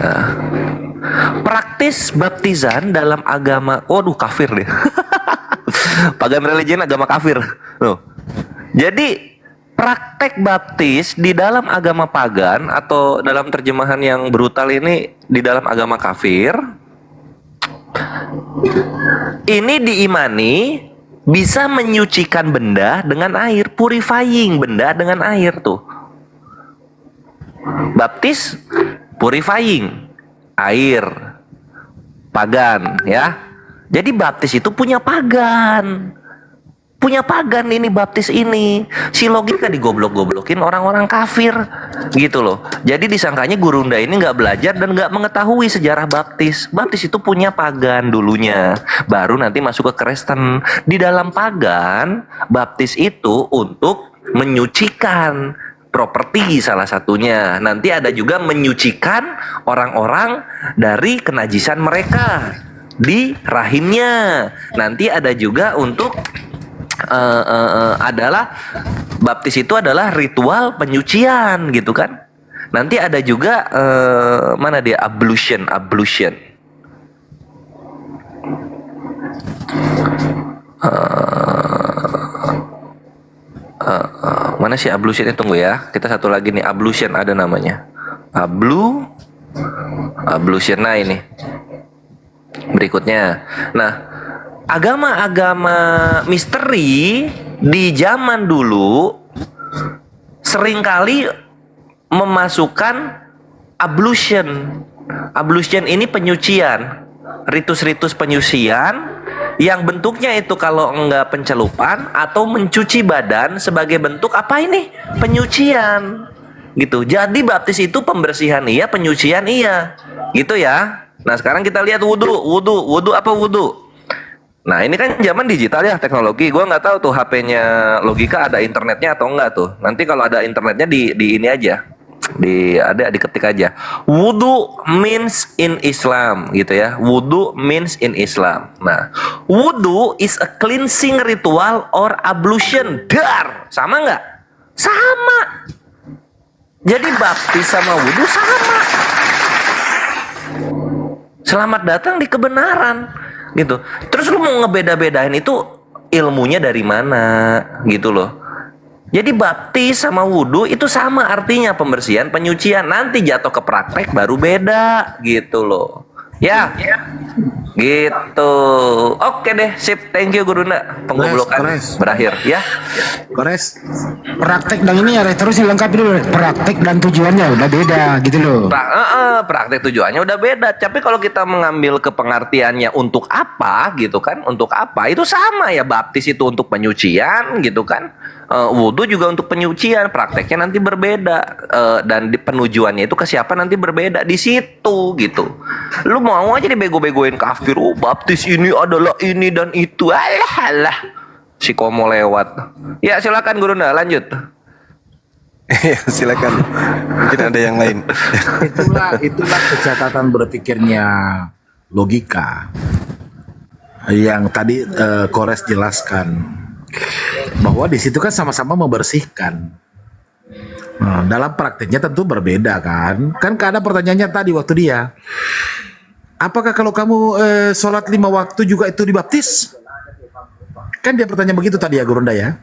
Praktis baptisan dalam agama, waduh kafir deh. Pagan religion agama kafir. Loh. Jadi praktek baptis di dalam agama pagan atau dalam terjemahan yang brutal ini di dalam agama kafir ini diimani bisa menyucikan benda dengan air, purifying benda dengan air tuh. Baptis purifying air pagan ya. Jadi baptis itu punya pagan. Punya pagan ini baptis ini. Si logika digoblok-goblokin orang-orang kafir gitu loh. Jadi disangkanya Gurunda ini nggak belajar dan nggak mengetahui sejarah baptis. Baptis itu punya pagan dulunya. Baru nanti masuk ke Kristen. Di dalam pagan, baptis itu untuk menyucikan properti salah satunya. Nanti ada juga menyucikan orang-orang dari kenajisan mereka di rahimnya. Nanti ada juga untuk adalah baptis itu adalah ritual penyucian gitu kan. Nanti ada juga mana dia ablution. Mana sih ablution? Tunggu ya. Kita satu lagi nih, ablution ada namanya. Ablution. Nah ini. Berikutnya. Nah, agama-agama misteri di zaman dulu seringkali memasukkan ablution. Ablution ini penyucian, ritus-ritus penyucian yang bentuknya itu kalau enggak pencelupan atau mencuci badan sebagai bentuk apa ini? Penyucian. Gitu. Jadi baptis itu pembersihan iya, penyucian iya. Gitu ya. Nah, sekarang kita lihat wudu apa wudu? Nah, ini kan zaman digital ya, teknologi. Gua nggak tahu tuh HP-nya logika ada internetnya atau enggak tuh. Nanti kalau ada internetnya di ini aja. Diketik aja. Wudu means in Islam gitu ya. Wudu means in Islam. Nah, wudu is a cleansing ritual or ablution. Dar. Sama nggak? Sama. Jadi baptis sama wudu sama. Selamat datang di kebenaran gitu. Terus lu mau ngebeda-bedain itu ilmunya dari mana gitu loh. Jadi baptis sama wudhu itu sama artinya, pembersihan, penyucian. Nanti jatuh ke praktek baru beda gitu loh. Ya, gitu. Oke deh, sip. Thank you Gurunda. Penggoblokan berakhir ya. Kores. Praktek dan ini harus terus dilengkapi dulu. Praktek dan tujuannya udah beda gitu loh. Praktek tujuannya udah beda. Tapi kalau kita mengambil ke pengertiannya untuk apa gitu kan? Untuk apa? Itu sama ya. Baptis itu untuk penyucian gitu kan? Wudhu juga untuk penyucian, prakteknya nanti berbeda, dan penujuannya itu ke siapa nanti berbeda di situ gitu. Lu mau aja dibego-begoin kafir, baptis ini adalah ini dan itu, alah si komo lewat. Ya silakan Gurunda lanjut. Ya silakan, mungkin ada yang lain. itulah kecatatan berpikirnya logika yang tadi Kores jelaskan. Bahwa di situ kan sama-sama membersihkan. Nah, dalam prakteknya tentu berbeda kan. Kan ada pertanyaannya tadi waktu dia. Apakah kalau kamu sholat 5 waktu juga itu dibaptis? Kan dia bertanya begitu tadi ya Gurunda ya.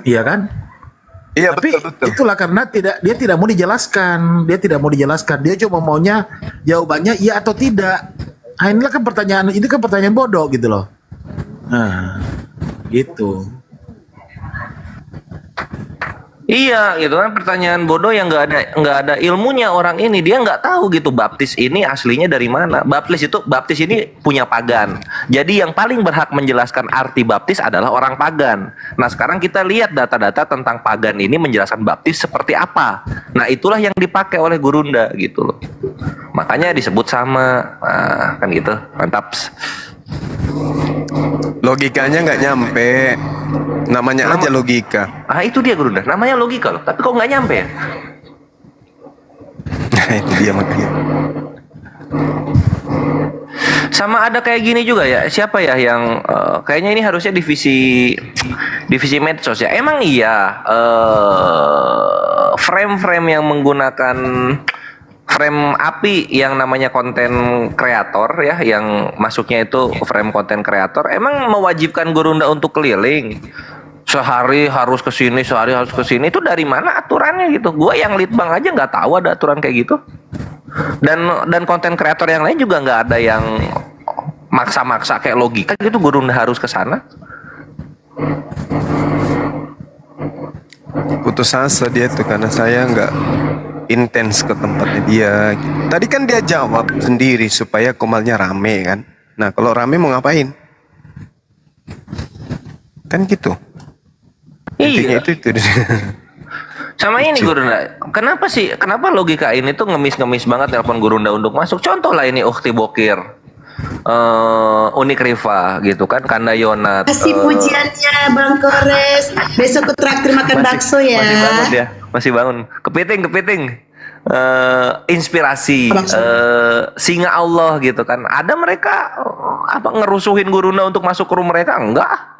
Iya kan? Iya, tapi betul. Itulah karena dia tidak mau dijelaskan. Dia tidak mau dijelaskan. Dia cuma maunya jawabannya iya atau tidak. Nah, inilah kan pertanyaan, ini kan pertanyaan bodoh gitu loh. Nah, gitu. Iya gitu kan, pertanyaan bodoh yang nggak ada ilmunya orang ini. Dia nggak tahu gitu baptis ini aslinya dari mana. Baptis ini punya pagan. Jadi yang paling berhak menjelaskan arti baptis adalah orang pagan. Nah sekarang kita lihat data-data tentang pagan ini menjelaskan baptis seperti apa. Nah itulah yang dipakai oleh Gurunda gitu loh. Makanya disebut sama. Nah, kan gitu. Mantap. Logikanya nggak nyampe, namanya aja logika. Ah itu dia Gurunda, namanya logika loh. Tapi kok nggak nyampe ya? itu dia makanya. Sama ada kayak gini juga ya. Siapa ya yang kayaknya ini harusnya divisi medsos ya. Emang iya frame-frame yang menggunakan frame API yang namanya konten kreator ya, yang masuknya itu frame konten kreator, emang mewajibkan Gurunda untuk keliling. Sehari harus ke sini, sehari harus ke sini. Itu dari mana aturannya gitu? Gua yang litbang aja nggak tahu ada aturan kayak gitu. Dan konten kreator yang lain juga nggak ada yang maksa-maksa kayak logika gitu Gurunda harus ke sana. Putus asa dia tuh karena saya nggak intens ke tempatnya dia. Tadi kan dia jawab sendiri supaya komalnya rame kan. Nah kalau rame mau ngapain? Kan gitu. Intinya Iya. itu. Sama ini Gurunda, kenapa logika ini tuh ngemis-ngemis banget telepon Gurunda untuk masuk? Contoh lah ini Ukti Bokir, Unik Riva gitu kan, Kanda Yonat. Kasih pujiannya Bang Kores. Besok ke traktir makan bakso ya. Masih bangun ya, masih bangun. Kepiting. Inspirasi, Singa Allah gitu kan. Ada mereka ngerusuhin Gurunda untuk masuk ke room mereka? Enggak.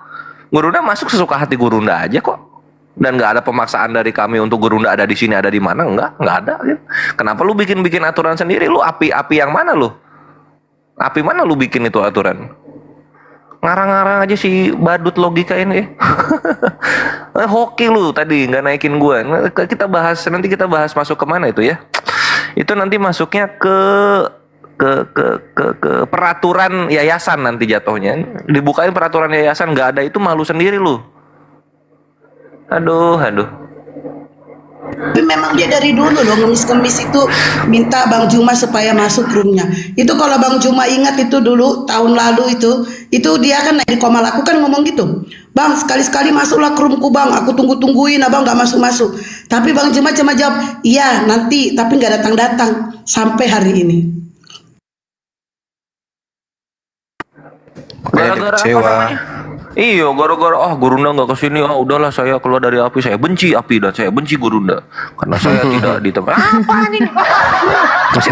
Gurunda masuk sesuka hati Gurunda aja kok. Dan nggak ada pemaksaan dari kami untuk Gurunda ada di sini, ada di mana, nggak ada gitu. Kenapa lu bikin aturan sendiri? Lu api yang mana lu? Api mana lu bikin itu aturan? Ngarang-ngarang aja si badut logika ini. Hoki lu tadi nggak naikin gua. Nanti kita bahas masuk ke mana itu ya? Itu nanti masuknya ke peraturan yayasan nanti jatuhnya. Dibukain peraturan yayasan nggak ada itu malu sendiri lu. Aduh. Tapi memang dia dari dulu loh ngemis-ngemis itu minta Bang Juma supaya masuk roomnya. Itu kalau Bang Juma ingat itu dulu tahun lalu itu dia kan di Komal aku kan ngomong gitu. Bang sekali-sekali masuklah ke roomku Bang. Aku tungguin abang nggak masuk. Tapi Bang Juma cuma jawab iya nanti, tapi nggak datang sampai hari ini. Gara-gara apa namanya? Iya, gara-gara Gurunda nggak kesini, udahlah saya keluar dari api, saya benci api dan saya benci Gurunda karena saya tidak di tempat. Apa nih? Masih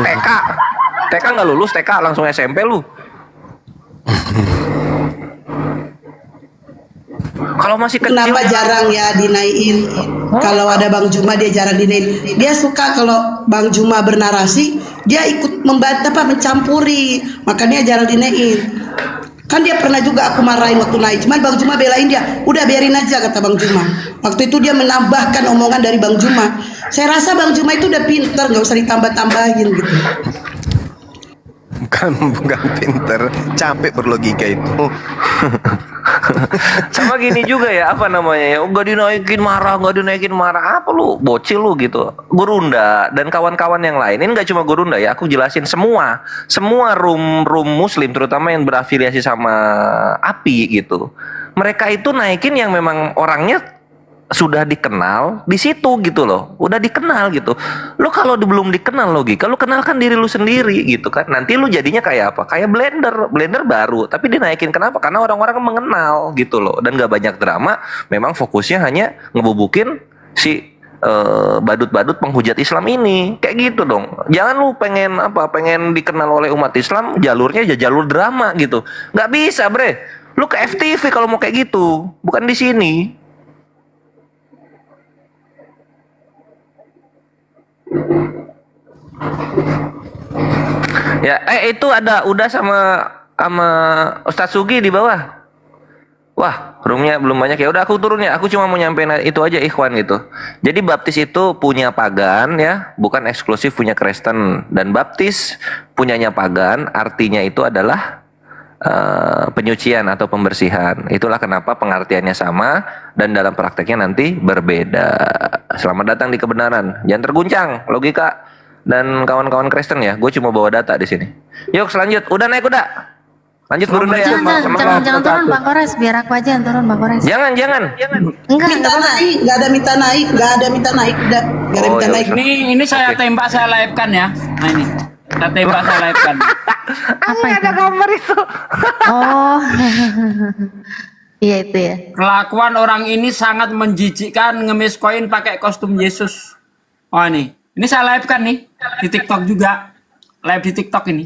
TK nggak lulus TK langsung SMP lu. Kalau masih kecil. Kenapa jarang ya dinaikin? Kalau ada Bang Juma dia jarang dinaikin. Dia suka kalau Bang Juma bernarasi, dia ikut mencampuri, makanya jarang dinaikin. Kan dia pernah juga aku marahin waktu naik, cuman Bang Juma belain dia. Udah biarin aja kata Bang Juma. Waktu itu dia menambahkan omongan dari Bang Juma. Saya rasa Bang Juma itu udah pinter, nggak usah ditambah-tambahin gitu. Bukan pinter, capek berlogika itu. Sama gini juga ya, apa namanya ya, nggak dinaikin marah, apa lu, bocil lu gitu. Gurunda dan kawan-kawan yang lain, ini nggak cuma Gurunda ya, aku jelasin semua room muslim, terutama yang berafiliasi sama API gitu. Mereka itu naikin yang memang orangnya sudah dikenal di situ gitu loh, udah dikenal gitu. Lo kalau belum dikenal logika, lo kenalkan diri lu sendiri gitu kan. Nanti lu jadinya kayak apa? Kayak blender baru, tapi dinaikin kenapa? Karena orang-orang mengenal gitu loh, dan gak banyak drama. Memang fokusnya hanya ngebubukin si badut-badut penghujat Islam ini, kayak gitu dong. Jangan lu pengen dikenal oleh umat Islam, jalurnya aja jalur drama gitu. Nggak bisa bre. Lu ke FTV kalau mau kayak gitu, bukan di sini. Ya, itu udah sama Ustadz Sugi di bawah. Wah, roomnya belum banyak ya. Udah aku turun ya. Aku cuma mau nyampein itu aja ikhwan gitu. Jadi baptis itu punya pagan ya, bukan eksklusif punya Kristen. Dan baptis punyanya pagan, artinya itu adalah penyucian atau pembersihan. Itulah kenapa pengertiannya sama dan dalam prakteknya nanti berbeda. Selamat datang di kebenaran. Jangan terguncang logika dan kawan-kawan Kristen ya. Gue cuma bawa data di sini. Yuk selanjut. Udah naik udah. Lanjut Gurunda ya. Jangan turun Bang Kores, biar aku aja yang turun Bang Kores. Jangan. Enggak ada minta naik, udah enggak ada minta naik. Ini saya tembak, saya live-kan ya. Nah ini. Kita tembak, saya live-kan. Apa itu? Ada gambar itu. Oh. Iya itu ya. Kelakuan orang ini sangat menjijikkan, ngemis koin pakai kostum Yesus. Oh ini. Ini saya live kan nih di TikTok juga. Live di TikTok ini.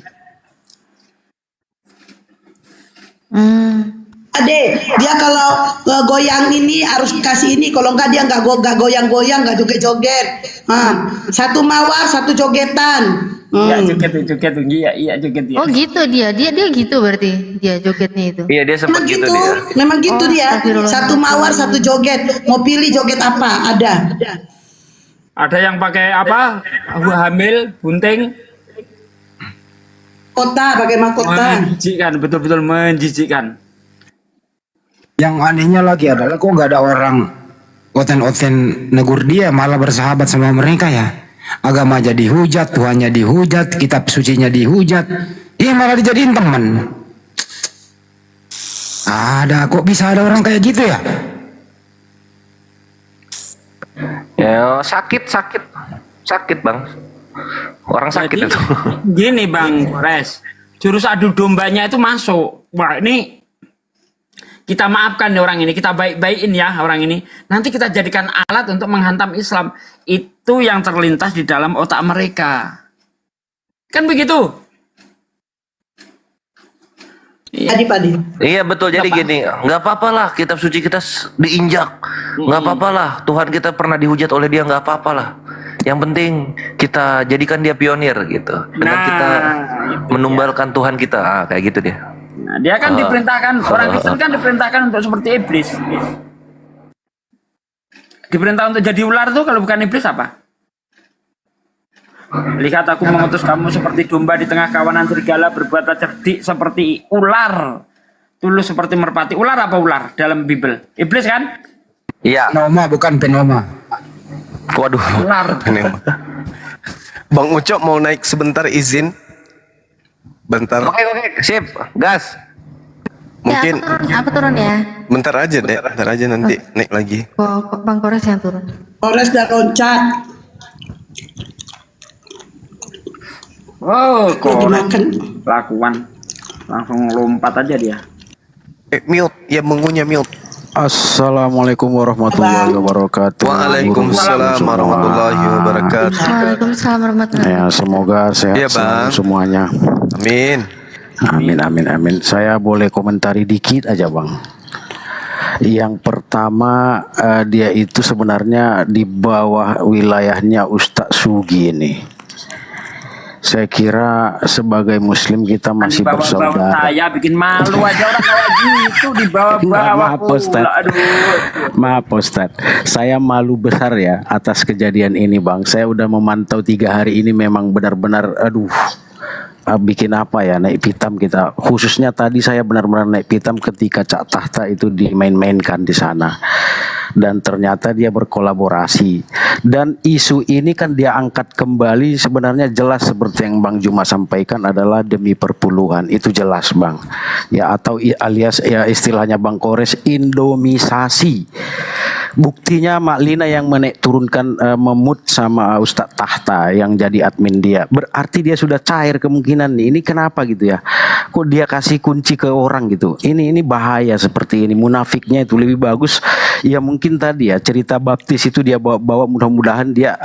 Ade, dia kalau goyang ini harus kasih ini, kalau enggak dia nggak goyang-goyang, nggak joget-joget. Satu mawar, satu jogetan. Iya joget tuh, iya joget dia. Oh gitu dia gitu berarti dia jogetnya itu. Iya dia sempat Memang gitu gitu, dia. memang gitu dia. Satu mawar, satu joget. Mau pilih joget apa? Ada. Ada yang pakai apa? Hamil, bunting. Kota, pakai mahkota. Menjijikkan, betul-betul menjijikkan. Yang anehnya lagi adalah kok nggak ada orang oten-oten negur dia, malah bersahabat sama mereka ya. Agama jadi hujat, Tuhannya dihujat, kitab sucinya dihujat. Malah dijadiin teman. Kok bisa ada orang kayak gitu ya? Ya sakit bang. Orang sakit itu. Gini Bang Kores, jurus adu dombanya itu masuk. Wah ini kita maafkan nih orang ini, kita baik-baikin ya orang ini. Nanti kita jadikan alat untuk menghantam Islam. Itu yang terlintas di dalam otak mereka. Kan begitu? Padi. Iya betul, jadi gini, nggak apa-apa lah kitab suci kita diinjak, nggak apa-apa lah Tuhan kita pernah dihujat oleh dia, nggak apa-apa lah. Yang penting kita jadikan dia pionir gitu, dengan kita menumbalkan Tuhan kita, kayak gitu dia. Nah, dia kan diperintahkan, orang Kristen kan diperintahkan untuk seperti iblis. Diperintah untuk jadi ular tuh, kalau bukan iblis apa? Lihat aku mengutus kamu seperti domba di tengah kawanan serigala, berbuatlah cerdik seperti ular, tulus seperti merpati. Ular apa ular dalam Bible? Iblis kan? Iya. Penoma bukan penoma. Waduh. Ular. Bang Ucok mau naik sebentar, izin. Bentar. Oke, sip, gas. Mungkin Aku turun ya. bentar aja deh, bentar aja nanti naik lagi. Bang Kores yang turun. Kores dan loncat. Oh, kok lakuan langsung lompat aja dia. Mute, ya mengunya mute. Assalamualaikum warahmatullahi wabarakatuh. Waalaikumsalam warahmatullahi wabarakatuh. Waalaikumsalam warahmatullahi Ya, semoga sehat Iya, Bang. selalu semuanya. Amin. Amin. Saya boleh komentari dikit aja, Bang. Yang pertama, dia itu sebenarnya di bawah wilayahnya Ustadz Sugi ini. Saya kira sebagai muslim kita masih Bawa bersaudara. saya bikin malu aja orang kayak gitu di bawah-bawah. Maaf Ustaz. Maaf Ustaz. Saya malu besar ya atas kejadian ini Bang. Saya udah memantau 3 hari ini, memang benar-benar bikin apa ya, naik pitam kita. Khususnya tadi saya benar-benar naik pitam ketika Cak Tahta itu dimain-mainkan di sana. Dan ternyata dia berkolaborasi. Dan isu ini kan dia angkat kembali, sebenarnya jelas seperti yang Bang Juma sampaikan adalah demi perpuluhan. Itu jelas Bang. Ya, atau alias ya istilahnya Bang Kores, indomisasi. Buktinya Mak Lina yang turunkan memut sama Ustadz Tahta yang jadi admin dia. Berarti dia sudah cair kemungkinan nih. Ini kenapa gitu ya? Kok dia kasih kunci ke orang gitu? Ini bahaya seperti ini. Munafiknya itu lebih bagus. Ya mungkin tadi ya cerita baptis itu dia bawa mudah-mudahan dia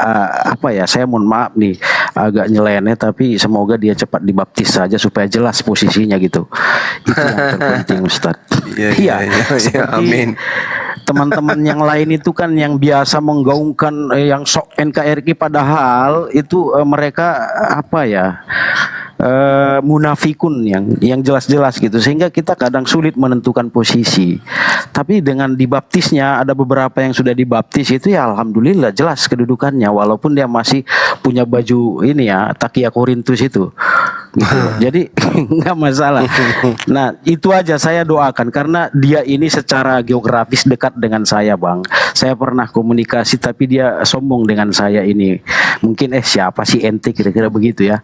saya mohon maaf nih agak nyeleneh, tapi semoga dia cepat dibaptis saja supaya jelas posisinya gitu. Itu yang terpenting Ustadz. Iya, amin. Teman-teman yang lain itu kan yang biasa menggaungkan yang sok NKRI, padahal itu mereka munafikun yang jelas-jelas gitu, sehingga kita kadang sulit menentukan posisi. Tapi dengan dibaptisnya, ada beberapa yang sudah dibaptis itu ya alhamdulillah jelas kedudukannya, walaupun dia masih punya baju ini ya takia Korintus itu gitu. Jadi nggak masalah. Nah itu aja saya doakan, karena dia ini secara geografis dekat dengan saya Bang. Saya pernah komunikasi tapi dia sombong dengan saya ini. Mungkin siapa sih ente, kira-kira begitu ya.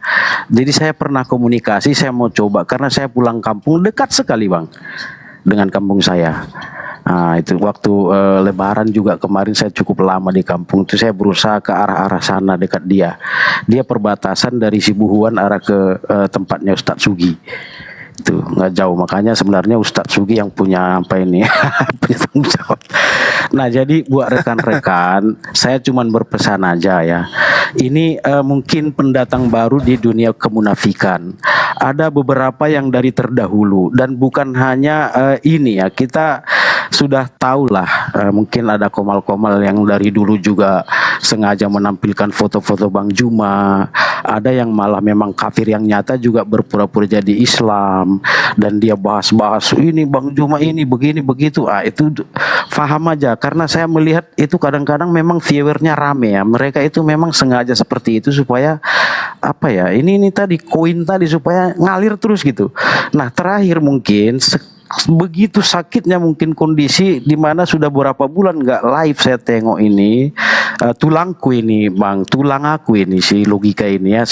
Jadi saya pernah komunikasi, saya mau coba karena saya pulang kampung dekat sekali Bang dengan kampung saya. Nah itu waktu lebaran juga kemarin saya cukup lama di kampung itu, saya berusaha ke arah-arah sana dekat dia. Dia perbatasan dari Sibuhuan arah ke tempatnya Ustadz Sugi. Itu nggak jauh, makanya sebenarnya Ustadz Sugi yang punya punya tanggung jawab. Nah, jadi buat rekan-rekan, saya cuman berpesan aja ya. Ini mungkin pendatang baru di dunia kemunafikan. Ada beberapa yang dari terdahulu dan bukan hanya ini ya. Kita sudah tahulah mungkin ada komal-komal yang dari dulu juga sengaja menampilkan foto-foto Bang Juma. Ada yang malah memang kafir yang nyata juga berpura-pura jadi Islam dan dia bahas-bahas ini Bang Juma ini begini begitu. Itu paham aja karena saya melihat itu kadang-kadang memang viewernya rame ya. Mereka itu memang sengaja seperti itu supaya apa ya? Ini tadi koin tadi supaya ngalir terus gitu. Nah, terakhir mungkin begitu sakitnya mungkin kondisi di mana sudah beberapa bulan nggak live saya tengok ini tulangku ini Bang, tulang aku ini si logika ini ya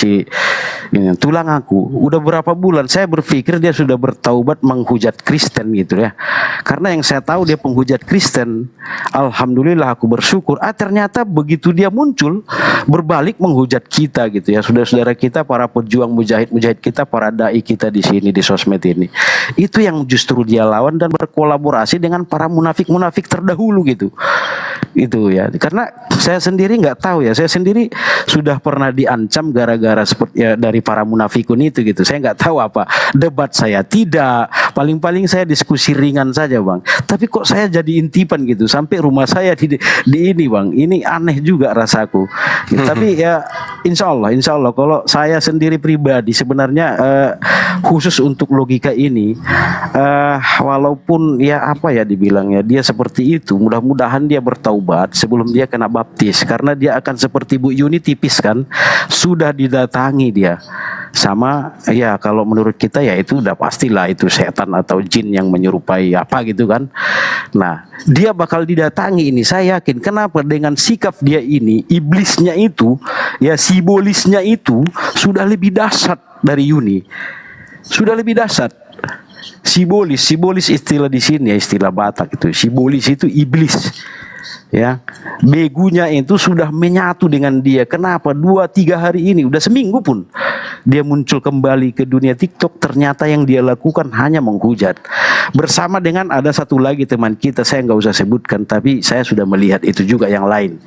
ini, tulang aku udah berapa bulan saya berpikir dia sudah bertaubat menghujat Kristen gitu ya, karena yang saya tahu dia penghujat Kristen. Alhamdulillah aku bersyukur ternyata begitu dia muncul berbalik menghujat kita gitu ya, saudara-saudara kita, para pejuang mujahid kita, para dai kita di sini di sosmed ini. Itu yang justru dia lawan dan berkolaborasi dengan para munafik-munafik terdahulu gitu. Itu ya. Karena saya sendiri nggak tahu ya. Saya sendiri sudah pernah diancam gara-gara seperti ya dari para munafikun itu gitu. Saya nggak tahu apa debat saya tidak. Paling-paling saya diskusi ringan saja Bang. Tapi kok saya jadi intipan gitu sampai rumah saya di ini Bang. Ini aneh juga rasaku. Tapi ya insya Allah kalau saya sendiri pribadi sebenarnya khusus untuk logika ini walaupun ya apa ya dibilangnya dia seperti itu, mudah-mudahan dia bertaubat sebelum dia kena baptis, karena dia akan seperti Bu Yuni tipis kan, sudah didatangi dia sama ya kalau menurut kita ya itu udah pastilah itu setan atau jin yang menyerupai apa gitu kan. Nah, dia bakal didatangi ini saya yakin. Kenapa? Dengan sikap dia ini, iblisnya itu ya, simbolisnya itu sudah lebih dahsyat dari Yuni. Sudah lebih dahsyat. Simbolis istilah di sini ya, istilah Batak itu. Simbolis itu iblis. Ya, begunya itu sudah menyatu dengan dia. Kenapa? 2-3 hari ini, udah seminggu pun dia muncul kembali ke dunia TikTok. Ternyata yang dia lakukan hanya menghujat. Bersama dengan ada satu lagi teman kita, saya nggak usah sebutkan, tapi saya sudah melihat itu juga yang lain.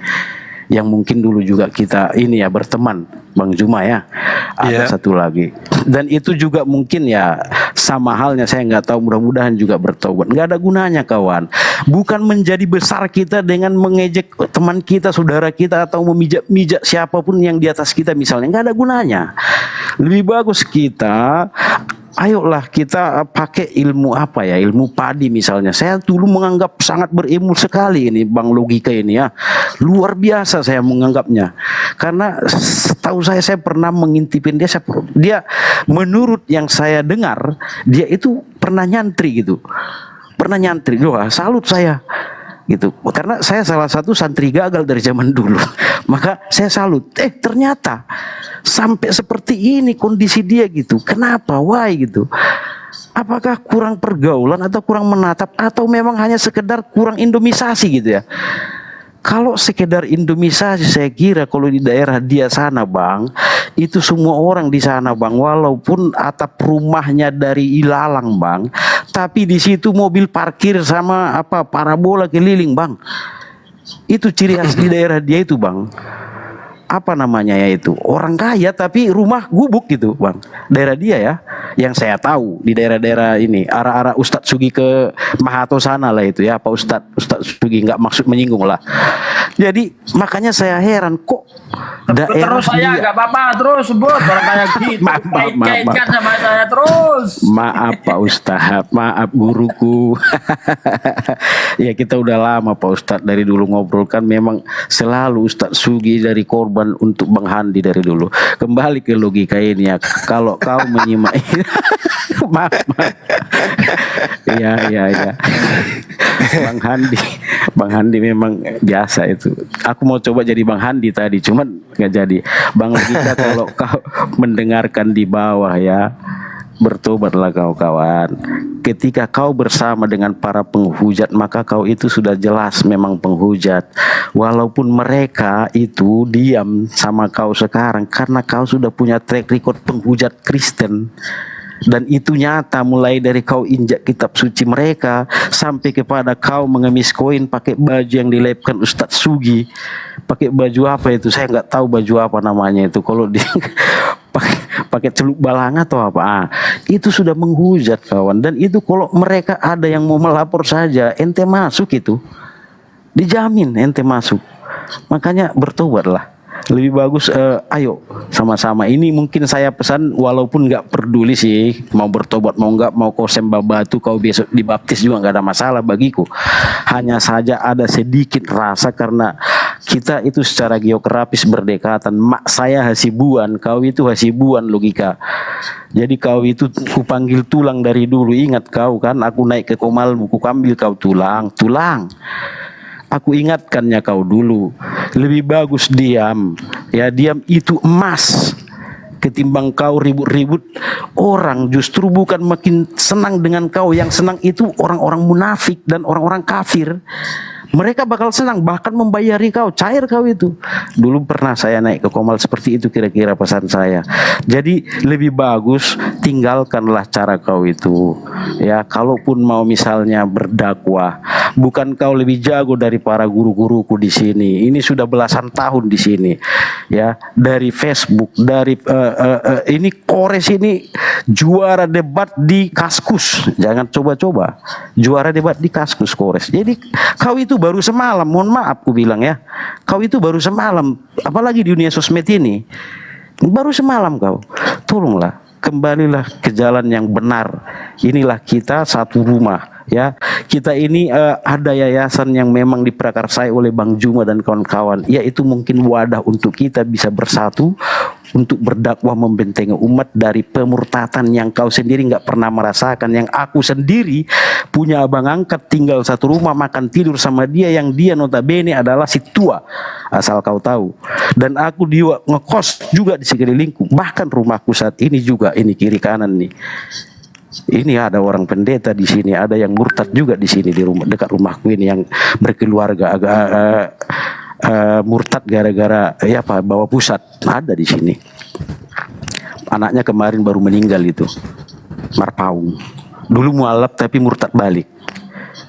Yang mungkin dulu juga kita ini ya berteman, Bang Juma ya. Ada satu lagi. Dan itu juga mungkin ya sama halnya, saya nggak tahu, mudah-mudahan juga bertobat. Nggak ada gunanya kawan. Bukan menjadi besar kita dengan mengejek teman kita, saudara kita, atau memijak-mijak siapapun yang di atas kita misalnya. Nggak ada gunanya. Lebih bagus kita ayolah kita pakai ilmu apa ya, ilmu padi misalnya. Saya dulu menganggap sangat berilmu sekali ini Bang Logika ini ya, luar biasa saya menganggapnya, karena setahu saya pernah mengintipin dia menurut yang saya dengar dia itu pernah nyantri gitu, wah salut saya gitu, karena saya salah satu santri gagal dari zaman dulu. Maka saya salut, ternyata sampai seperti ini kondisi dia gitu. Kenapa? Why gitu? Apakah kurang pergaulan atau kurang menatap, atau memang hanya sekedar kurang indomisasi gitu ya? Kalau sekedar indomisasi, saya kira kalau di daerah dia sana Bang, itu semua orang di sana Bang, walaupun atap rumahnya dari ilalang Bang, tapi di situ mobil parkir sama apa parabola keliling Bang. Itu ciri khas di daerah dia itu Bang. Apa namanya ya itu, orang kaya tapi rumah gubuk gitu Bang, daerah dia ya, yang saya tahu di daerah-daerah ini arah-arah Ustadz Sugi ke Mahato sana lah itu ya, Pak Ustadz Sugi, nggak maksud menyinggung lah. Jadi makanya saya heran kok daerah terus saya dia, nggak apa-apa terus sebut orang kayak gitu, kaitkan sama saya terus. Maaf Pak Ustadz, maaf guruku. Ya kita udah lama Pak Ustadz dari dulu ngobrol kan, memang selalu Ustadz Sugi dari korban untuk Bang Handi dari dulu. Kembali ke logika ini ya, kalau kau menyimak maaf. Ya. Bang Handi memang biasa itu. Aku mau coba jadi Bang Handi tadi, cuman nggak jadi. Bang Logika, kalau kau mendengarkan di bawah ya, bertobatlah kau kawan. Ketika kau bersama dengan para penghujat, maka kau itu sudah jelas memang penghujat. Walaupun mereka itu diam sama kau sekarang, karena kau sudah punya track record penghujat Kristen. Dan itu nyata mulai dari kau injak kitab suci mereka sampai kepada kau mengemis koin pakai baju yang dilepkan Ustadz Sugi. Pakai baju apa itu? Saya nggak tahu baju apa namanya itu. Kalau di pakai celuk balang atau apa? Itu sudah menghujat kawan. Dan itu kalau mereka ada yang mau melapor saja, ente masuk itu. Dijamin ente masuk. Makanya bertobatlah. Lebih bagus ayo sama-sama. Ini mungkin saya pesan walaupun nggak peduli sih mau bertobat mau nggak, mau kau sembah batu kau besok dibaptis juga nggak ada masalah bagiku. Hanya saja ada sedikit rasa karena kita itu secara geografis berdekatan. Mak saya Hasibuan, kau itu Hasibuan logika. Jadi kau itu kupanggil tulang dari dulu. Ingat kau kan aku naik ke Komal ku ambil kau tulang. Aku ingatkannya kau dulu. Lebih bagus diam. Ya diam itu emas. Ketimbang kau ribut-ribut. Orang justru bukan makin senang dengan kau. Yang senang itu orang-orang munafik dan orang-orang kafir. Mereka bakal senang bahkan membayari kau, cair kau itu. Dulu pernah saya naik ke Komal seperti itu kira-kira pesan saya. Jadi lebih bagus tinggalkanlah cara kau itu. Ya, kalaupun mau misalnya berdakwah, bukan kau lebih jago dari para guru-guruku di sini. Ini sudah belasan tahun di sini. Ya, dari Facebook, dari ini Kores ini juara debat di Kaskus. Jangan coba-coba. Juara debat di Kaskus Kores. Jadi kau itu baru semalam, mohon maaf ku bilang ya. Kau itu baru semalam, apalagi di dunia sosmed ini. Baru semalam kau. Tolonglah, kembalilah ke jalan yang benar. Inilah kita satu rumah. Ya, kita ini ada yayasan yang memang diprakarsai oleh Bang Juma dan kawan-kawan. Ya, itu mungkin wadah untuk kita bisa bersatu untuk berdakwah membentengi umat dari pemurtatan yang kau sendiri nggak pernah merasakan, yang aku sendiri punya abang angkat tinggal satu rumah makan tidur sama dia, yang dia notabene adalah si tua, asal kau tahu. Dan aku dia ngekos juga di sekelilingku, bahkan rumahku saat ini juga ini kiri kanan nih. Ini ada orang pendeta di sini, ada yang murtad juga di sini di rumah dekat rumahku ini yang berkeluarga agak murtad gara-gara ya Pak bawa pusat ada di sini. Anaknya kemarin baru meninggal itu, Marpaung. Dulu mualaf tapi murtad balik.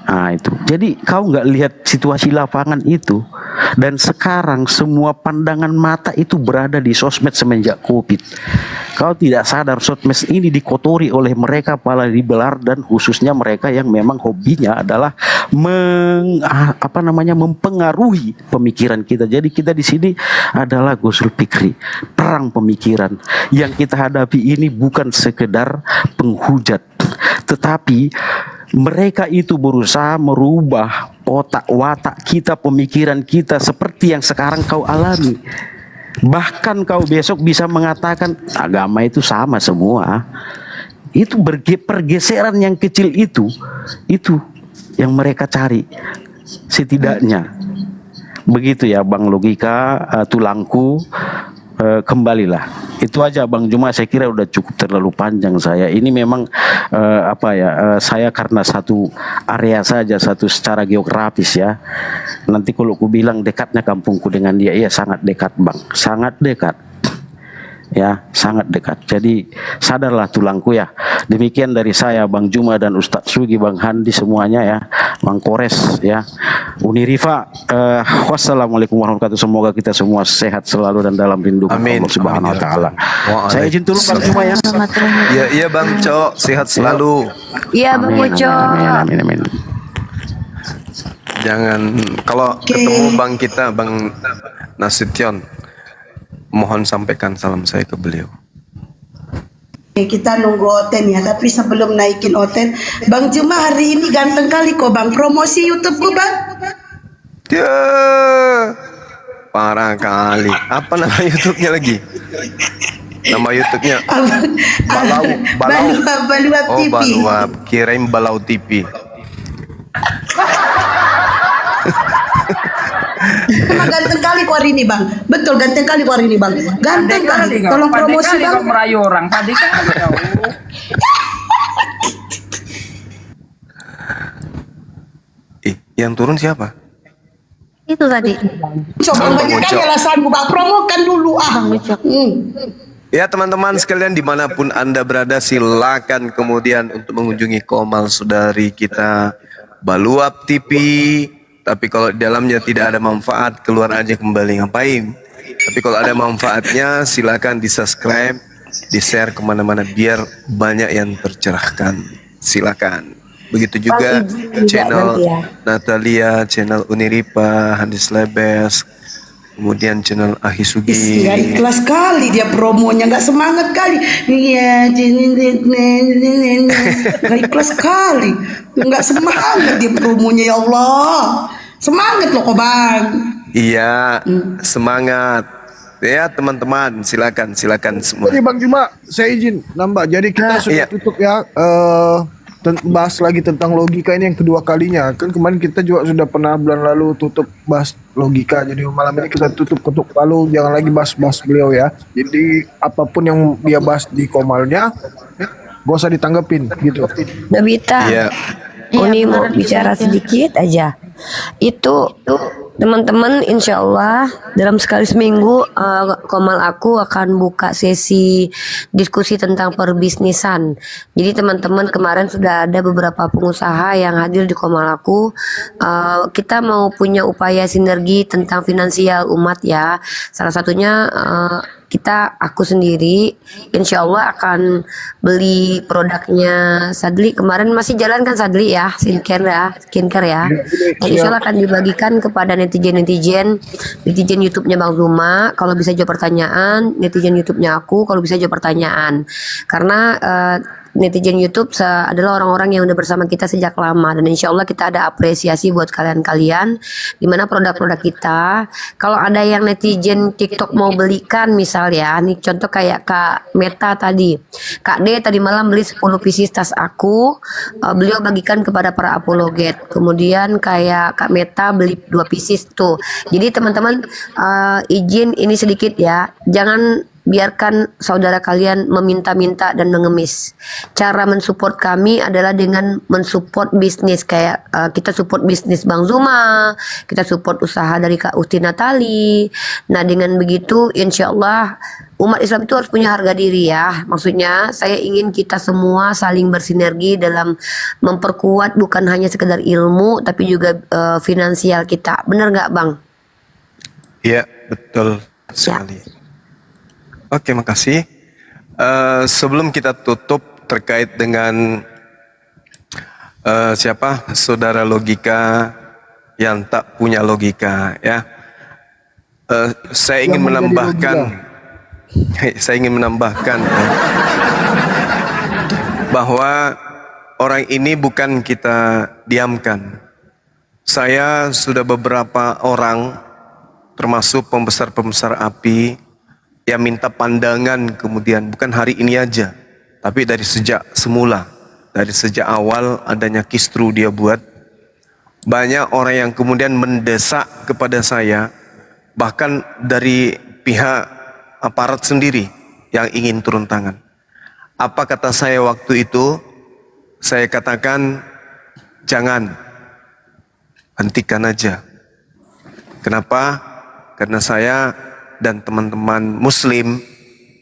Nah itu. Jadi kau nggak lihat situasi lapangan itu. Dan sekarang semua pandangan mata itu berada di sosmed semenjak Covid. Kau tidak sadar sosmed ini dikotori oleh mereka pala dibelar, dan khususnya mereka yang memang hobinya adalah mempengaruhi pemikiran kita. Jadi kita di sini adalah Ghusul Fikri, perang pemikiran. Yang kita hadapi ini bukan sekedar penghujat, tetapi mereka itu berusaha merubah otak watak kita, pemikiran kita seperti yang sekarang kau alami. Bahkan kau besok bisa mengatakan agama itu sama semua. Itu pergeseran yang kecil itu yang mereka cari setidaknya. Begitu ya Bang Logika, tulangku. Kembalilah. Itu aja Bang Juma, saya kira udah cukup terlalu panjang saya. Ini memang saya karena satu area saja, satu secara geografis ya. Nanti kalau ku bilang dekatnya kampungku dengan dia, iya sangat dekat Bang, sangat dekat. Ya, sangat dekat. Jadi sadarlah tulangku ya. Demikian dari saya Bang Juma dan Ustadz Sugi, Bang Handi semuanya ya, Bang Kores ya, Uni Rifa. Wassalamualaikum warahmatullahi wabarakatuh. Semoga kita semua sehat selalu dan dalam lindungan Allah Subhanahu wa taala. Saya izin turun Bang Juma ya. Iya Bang Cok, sehat selalu. Iya Bang Uco. Amin. Jangan kalau ketemu Bang kita Bang Nasution, mohon sampaikan salam saya ke beliau. Kita nunggu Oten ya, tapi sebelum naikin Oten, Bang Juma hari ini ganteng kali kok Bang, promosi YouTubeku Bang. Ya, parah kali. Apa nama YouTube-nya lagi? Nama YouTube-nya Baluap Oh, TV. Baluap. Kirain Balau TV. Emang ganteng kali kok hari ini Bang. Betul ganteng kali kok hari ini Bang. Ganteng Bang. Tolong promosi Bang. Kau merayu orang tadi kan. Yang turun siapa? Itu tadi. Coba banyak kali alasanmu Bang. Promokan dulu ah. Ya teman-teman sekalian dimanapun Anda berada, silakan kemudian untuk mengunjungi Komal Saudari kita Baluap TV. Tapi kalau di dalamnya tidak ada manfaat, keluar aja kembali, ngapain? Tapi kalau ada manfaatnya, silakan di subscribe, di share kemana-mana biar banyak yang tercerahkan. Silakan. Begitu juga channel Natalia, channel Uniripa, Handis Lebes, kemudian channel Ahisugi. Gak ikhlas kali dia promonya, nggak semangat kali. Iya, nggak ikhlas kali, nggak semangat dia promonya, ya Allah. Semangat loh kok bang. Iya, semangat. Ya teman-teman, silakan semua. Jadi Bang Juma, saya izin nambah. Jadi kita sudah tutup ya. Bahas lagi tentang logika ini yang kedua kalinya. Kan kemarin kita juga sudah pernah bulan lalu tutup bahas logika. Jadi malam ini kita tutup ketuk palu, jangan lagi bahas beliau ya. Jadi apapun yang dia bahas di Komalnya, gak usah ditanggepin gitu. Nabita, Uni mau bicara sedikit aja. Itu teman-teman, insya Allah dalam sekali seminggu Komal aku akan buka sesi diskusi tentang perbisnisan. Jadi teman-teman, kemarin sudah ada beberapa pengusaha yang hadir di Komal aku. Kita mau punya upaya sinergi tentang finansial umat ya. Salah satunya aku sendiri insya Allah akan beli produknya Sadli. Kemarin masih jalan kan Sadli ya, skincare ya. Dan insya Allah akan dibagikan kepada netizen YouTube-nya Bang Zuma. Kalau bisa jawab pertanyaan, netizen YouTube-nya aku kalau bisa jawab pertanyaan. Karena netizen YouTube adalah orang-orang yang udah bersama kita sejak lama, dan insya Allah kita ada apresiasi buat kalian-kalian di mana produk-produk kita. Kalau ada yang netizen TikTok mau belikan misal ya, nih contoh kayak Kak Meta tadi, Kak D tadi malam beli 10 pieces tas aku, beliau bagikan kepada para apologet. Kemudian kayak Kak Meta beli 2 pieces tuh. Jadi teman-teman, izin ini sedikit ya, jangan biarkan saudara kalian meminta-minta dan mengemis. Cara mensupport kami adalah dengan mensupport bisnis, kayak kita support bisnis Bang Zuma, kita support usaha dari Kak Uti Natali. Nah dengan begitu insya Allah umat Islam itu harus punya harga diri ya. Maksudnya saya ingin kita semua saling bersinergi dalam memperkuat bukan hanya sekedar ilmu tapi juga finansial kita. Benar nggak Bang? Iya betul sekali. Oke, makasih. Sebelum kita tutup terkait dengan saudara logika yang tak punya logika, ya. Saya ingin menambahkan, bahwa orang ini bukan kita diamkan. Saya sudah beberapa orang, termasuk pembesar-pembesar API, yang minta pandangan kemudian, bukan hari ini aja, tapi dari sejak semula, dari sejak awal adanya Kisru dia buat. Banyak orang yang kemudian mendesak kepada saya, bahkan dari pihak aparat sendiri yang ingin turun tangan. Apa kata saya waktu itu? Saya katakan, jangan, hentikan aja. Kenapa? Karena saya dan teman-teman muslim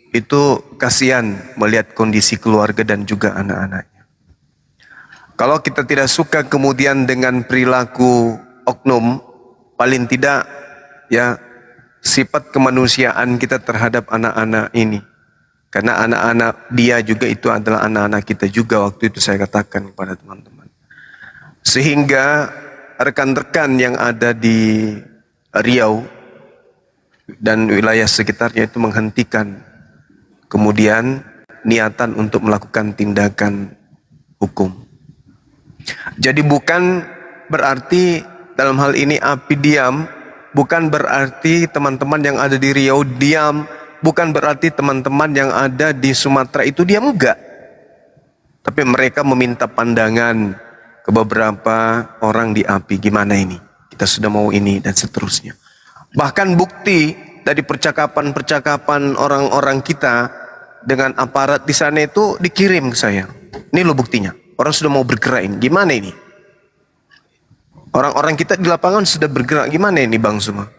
itu kasihan melihat kondisi keluarga dan juga anak-anaknya. Kalau kita tidak suka kemudian dengan perilaku oknum, paling tidak ya sifat kemanusiaan kita terhadap anak-anak ini. Karena anak-anak dia juga itu adalah anak-anak kita juga, waktu itu saya katakan kepada teman-teman. Sehingga rekan-rekan yang ada di Riau dan wilayah sekitarnya itu menghentikan kemudian niatan untuk melakukan tindakan hukum. Jadi bukan berarti dalam hal ini API diam, bukan berarti teman-teman yang ada di Riau diam, bukan berarti teman-teman yang ada di Sumatera itu diam, enggak. Tapi mereka meminta pandangan ke beberapa orang di API, gimana ini? Kita sudah mau ini dan seterusnya. Bahkan bukti dari percakapan-percakapan orang-orang kita dengan aparat di sana itu dikirim ke saya. Ini loh buktinya. Orang sudah mau bergerak ini. Gimana ini? Orang-orang kita di lapangan sudah bergerak. Gimana ini Bang Zuma?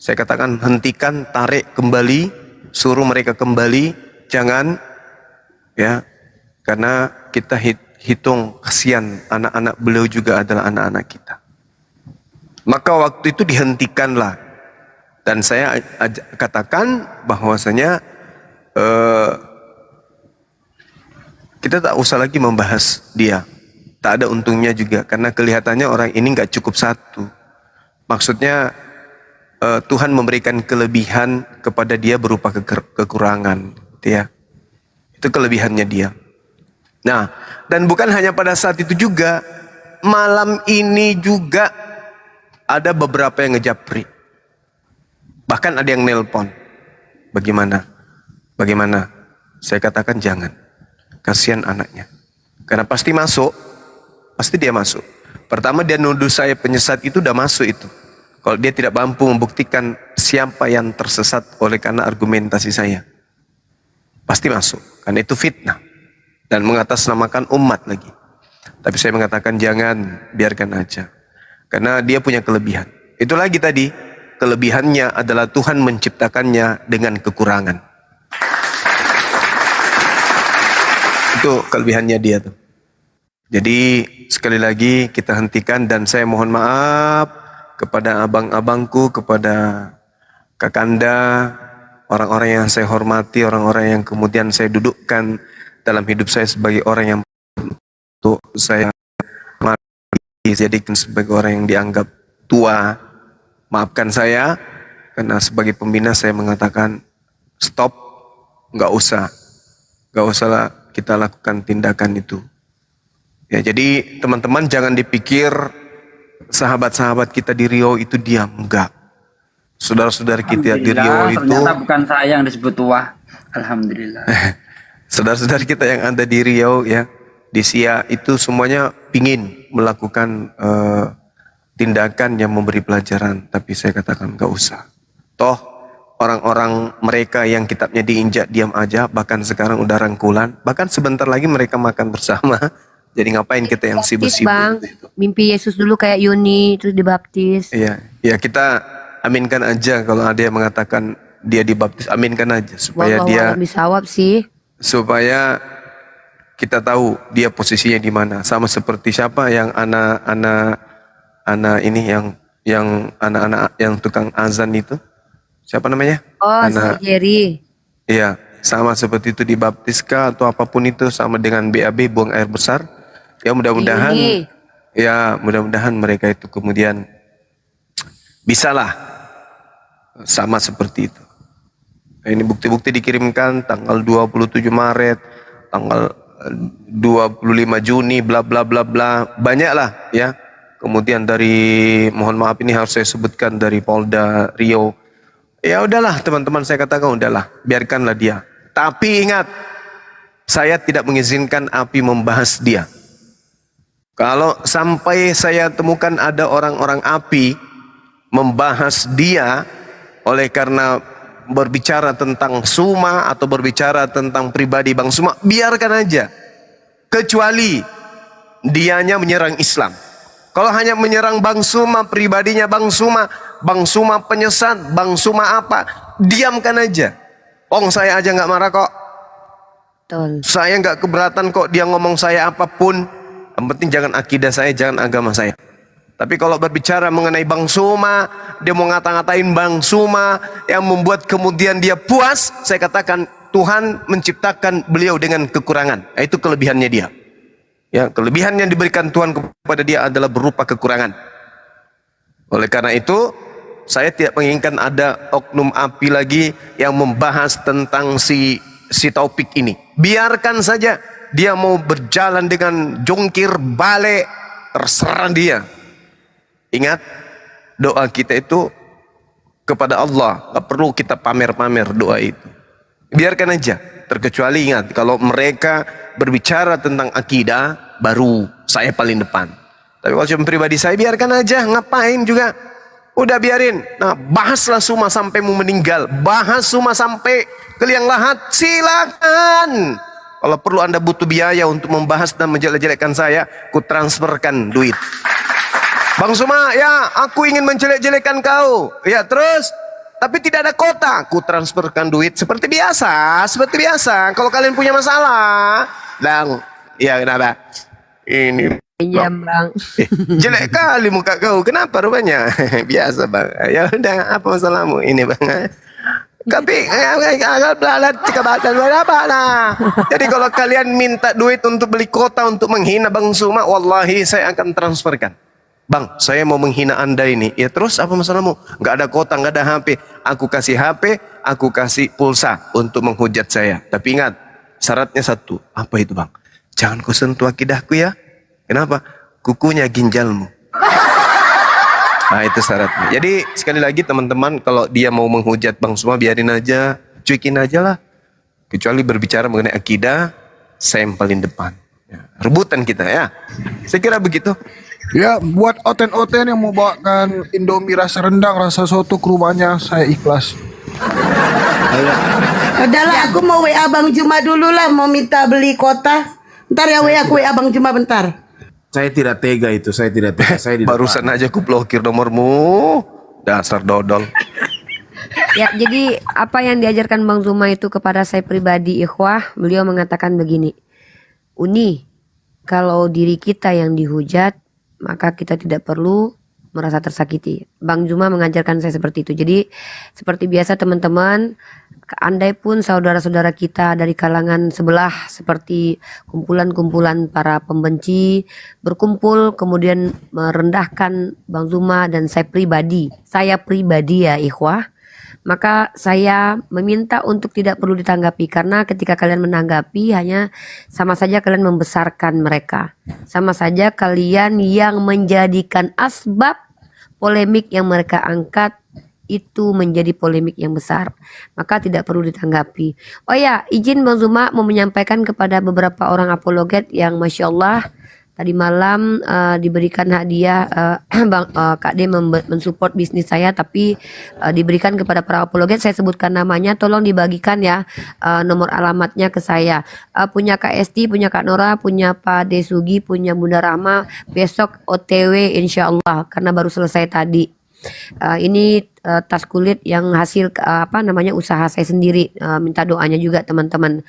Saya katakan hentikan, tarik kembali. suruh mereka kembali, jangan ya, karena kita hitung kasihan anak-anak beliau juga adalah anak-anak kita. Maka waktu itu dihentikanlah, dan saya katakan bahwasanya kita tak usah lagi membahas dia, tak ada untungnya juga, karena kelihatannya orang ini nggak cukup satu. Maksudnya Tuhan memberikan kelebihan kepada dia berupa kekurangan, gitu ya. Itu kelebihannya dia. Nah, dan bukan hanya pada saat itu juga, malam ini juga ada beberapa yang ngejapri. Bahkan ada yang nelpon. Bagaimana? Bagaimana? Saya katakan jangan. Kasihan anaknya. Karena pasti masuk. Pasti dia masuk. Pertama dia nuduh saya penyesat, itu udah masuk itu. Kalau dia tidak mampu membuktikan siapa yang tersesat oleh karena argumentasi saya, pasti masuk. Karena itu fitnah. Dan mengatasnamakan umat lagi. Tapi saya mengatakan jangan, biarkan aja. Karena dia punya kelebihan. Itu lagi tadi, kelebihannya adalah Tuhan menciptakannya dengan kekurangan. Itu kelebihannya dia tuh. Jadi sekali lagi kita hentikan, dan saya mohon maaf kepada abang-abangku, kepada kakanda, orang-orang yang saya hormati, orang-orang yang kemudian saya dudukkan dalam hidup saya sebagai orang yang untuk saya dijadikan sebagai orang yang dianggap tua. Maafkan saya, karena sebagai pembina saya mengatakan stop, nggak usahlah kita lakukan tindakan itu. Ya, jadi teman-teman jangan dipikir sahabat-sahabat kita di Riau itu diam, enggak. Saudara-saudara kita di Riau itu, ternyata bukan saya yang disebut tua. Alhamdulillah. saudara-saudara kita yang ada di Riau ya, di Siak itu semuanya pingin melakukan tindakan yang memberi pelajaran, tapi saya katakan enggak usah. Toh orang-orang mereka yang kitabnya diinjak diam aja, bahkan sekarang udah rangkulan, bahkan sebentar lagi mereka makan bersama. Jadi ngapain kita yang sibuk-sibuk? Bang, mimpi Yesus dulu kayak Yuni terus dibaptis. Iya, ya kita aminkan aja kalau ada yang mengatakan dia dibaptis, aminkan aja supaya dia bisawab sih. Supaya kita tahu dia posisinya di mana. Sama seperti siapa yang anak ini yang anak-anak yang tukang azan itu. Siapa namanya? Oh, si Jerry. Iya, sama seperti itu dibaptiskah atau apapun itu, sama dengan BAB buang air besar. Ya mudah-mudahan, ya mudah-mudahan mereka itu kemudian bisalah sama seperti itu. Nah, ini bukti-bukti dikirimkan tanggal 27 Maret, tanggal 25 Juni, bla bla bla bla, banyak lah ya. Kemudian dari, mohon maaf ini harus saya sebutkan, dari Polda Riau. Ya udahlah teman-teman, saya katakan udahlah, biarkanlah dia. Tapi ingat, saya tidak mengizinkan API membahas dia. Kalau sampai saya temukan ada orang-orang API membahas dia oleh karena berbicara tentang Suma atau berbicara tentang pribadi Bang Suma, biarkan aja. Kecuali dianya menyerang Islam. Kalau hanya menyerang Bang Suma, pribadinya Bang Suma penyesat, Bang Suma apa, diamkan aja. Saya aja nggak marah kok. Betul. Saya nggak keberatan kok dia ngomong saya apapun. Yang penting jangan akidah saya, jangan agama saya. Tapi kalau berbicara mengenai Bang Suma, dia mau ngata-ngatain Bang Suma yang membuat kemudian dia puas, saya katakan Tuhan menciptakan beliau dengan kekurangan. Itu kelebihannya dia. Ya, kelebihan yang diberikan Tuhan kepada dia adalah berupa kekurangan. Oleh karena itu, saya tidak menginginkan ada oknum API lagi yang membahas tentang si Taufik ini. Biarkan saja dia mau berjalan dengan jongkir balik, terserah dia. Ingat, doa kita itu kepada Allah, gak perlu kita pamer-pamer doa itu. Biarkan aja. Terkecuali ingat, kalau mereka berbicara tentang akidah, baru saya paling depan. Tapi kalau cuma pribadi saya, biarkan aja, ngapain juga. Udah biarin. Nah, bahaslah Suma sampai mau meninggal. Bahas Suma sampai ke liang lahat, silakan. Kalau perlu Anda butuh biaya untuk membahas dan menjelek-jelekkan saya, ku transferkan duit. Bang Suma, ya aku ingin menjelek-jelekkan kau. Ya terus, tapi tidak ada kota. Aku transferkan duit seperti biasa, seperti biasa. Kalau kalian punya masalah, dan ya kenapa? Ini Pinjam bang. jelek kali muka kau. Kenapa rupanya? Biasa bang. Ya udah, apa masalahmu ini bang? Tapi jadi kalau kalian minta duit untuk beli kota untuk menghina Bang Zuma, wallahi saya akan transferkan. Bang, saya mau menghina Anda ini. Ya terus apa masalahmu? Nggak ada kota, nggak ada HP. Aku kasih HP, aku kasih pulsa untuk menghujat saya. Tapi ingat, syaratnya satu. Apa itu bang? Jangan kau sentuh akidahku ya. Kenapa? Kukunya ginjalmu. Nah itu syaratnya. Jadi sekali lagi teman-teman, kalau dia mau menghujat Bang Zuma, biarin aja, cuekin aja lah. Kecuali berbicara mengenai akidah, saya yang paling depan. Ya, rebutan kita ya. Saya kira begitu. Ya, buat oten-oten yang mau bawakan Indomie rasa rendang, rasa soto ke rumahnya, saya ikhlas. Udahlah, aku mau WA Bang Juma dulu lah, mau minta beli kota. Ntar ya WA aku WA Bang Juma bentar. Saya tidak tega itu, saya tidak tega. Saya di Barusan aja aku blokir nomormu. Dasar dodol. Ya, jadi apa yang diajarkan Bang Zuma itu kepada saya pribadi, ikhwah, beliau mengatakan begini. Uni, kalau diri kita yang dihujat, maka kita tidak perlu merasa tersakiti. Bang Zuma mengajarkan saya seperti itu. Jadi seperti biasa teman-teman, andai pun saudara-saudara kita dari kalangan sebelah seperti kumpulan-kumpulan para pembenci berkumpul kemudian merendahkan Bang Zuma dan saya pribadi ya ikhwah, maka saya meminta untuk tidak perlu ditanggapi, karena ketika kalian menanggapi hanya sama saja kalian membesarkan mereka, sama saja kalian yang menjadikan asbab polemik yang mereka angkat itu menjadi polemik yang besar, maka tidak perlu ditanggapi. Oh ya, izin Bang Zuma mau menyampaikan kepada beberapa orang apologet yang Masya Allah tadi malam diberikan hadiah. Kak D mensupport bisnis saya, tapi diberikan kepada para apologet. Saya sebutkan namanya, tolong dibagikan ya nomor alamatnya ke saya. Punya Kak Esti, punya Kak Nora, punya Pak Desugi, punya Bunda Rahma. Besok OTW insya Allah, karena baru selesai tadi. Ini tas kulit yang hasil usaha saya sendiri. Minta doanya juga teman-teman.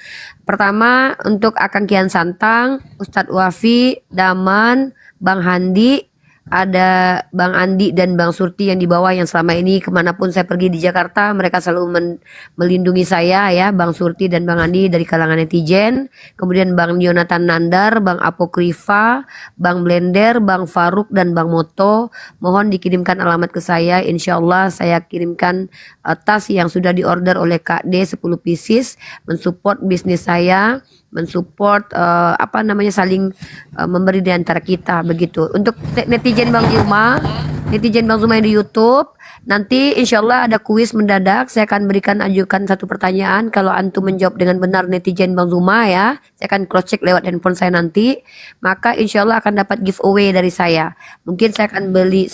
Pertama untuk Akang Kian Santang, Ustadz Wafi, Daman, Bang Handi, ada Bang Andi dan Bang Surti yang di bawah, yang selama ini kemanapun saya pergi di Jakarta mereka selalu melindungi saya ya, Bang Surti dan Bang Andi dari kalangan netizen. Kemudian Bang Yonatan Nandar, Bang Apokrifa, Bang Blender, Bang Faruk dan Bang Moto, mohon dikirimkan alamat ke saya, insya Allah saya kirimkan tas yang sudah diorder oleh Kak D 10 pieces, mensupport bisnis saya, mensupport saling memberi di antara kita begitu. Untuk netizen Bang Zuma yang di YouTube, nanti insya Allah ada kuis mendadak. Saya akan ajukan satu pertanyaan. Kalau antum menjawab dengan benar netizen Bang Zuma ya, saya akan cross check lewat handphone saya nanti. Maka insya Allah akan dapat giveaway dari saya. Mungkin saya akan beli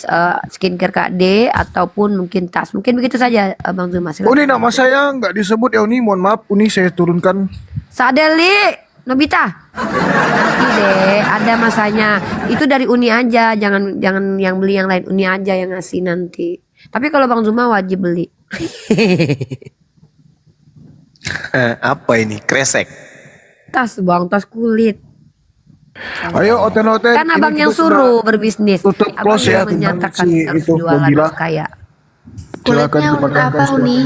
skincare Kak D ataupun mungkin tas. Mungkin begitu saja Bang Zuma. Silakan. Uni, nama saya nggak disebut ya Uni, mohon maaf Uni, saya turunkan. Sadeli Nobita. Nanti deh, ada masanya. Itu dari Uni aja, jangan yang beli yang lain. Uni aja yang ngasih nanti. Tapi kalau Bang Zuma wajib beli. Apa ini? Kresek. Tas Bang, tas kulit. Ayo oten-oten. Kan abang yang suruh berbisnis. Tutup Abang close ya yang tentang menyatakan si harus itu jualan Nabila. harus kaya. Kulitnya apa Uni?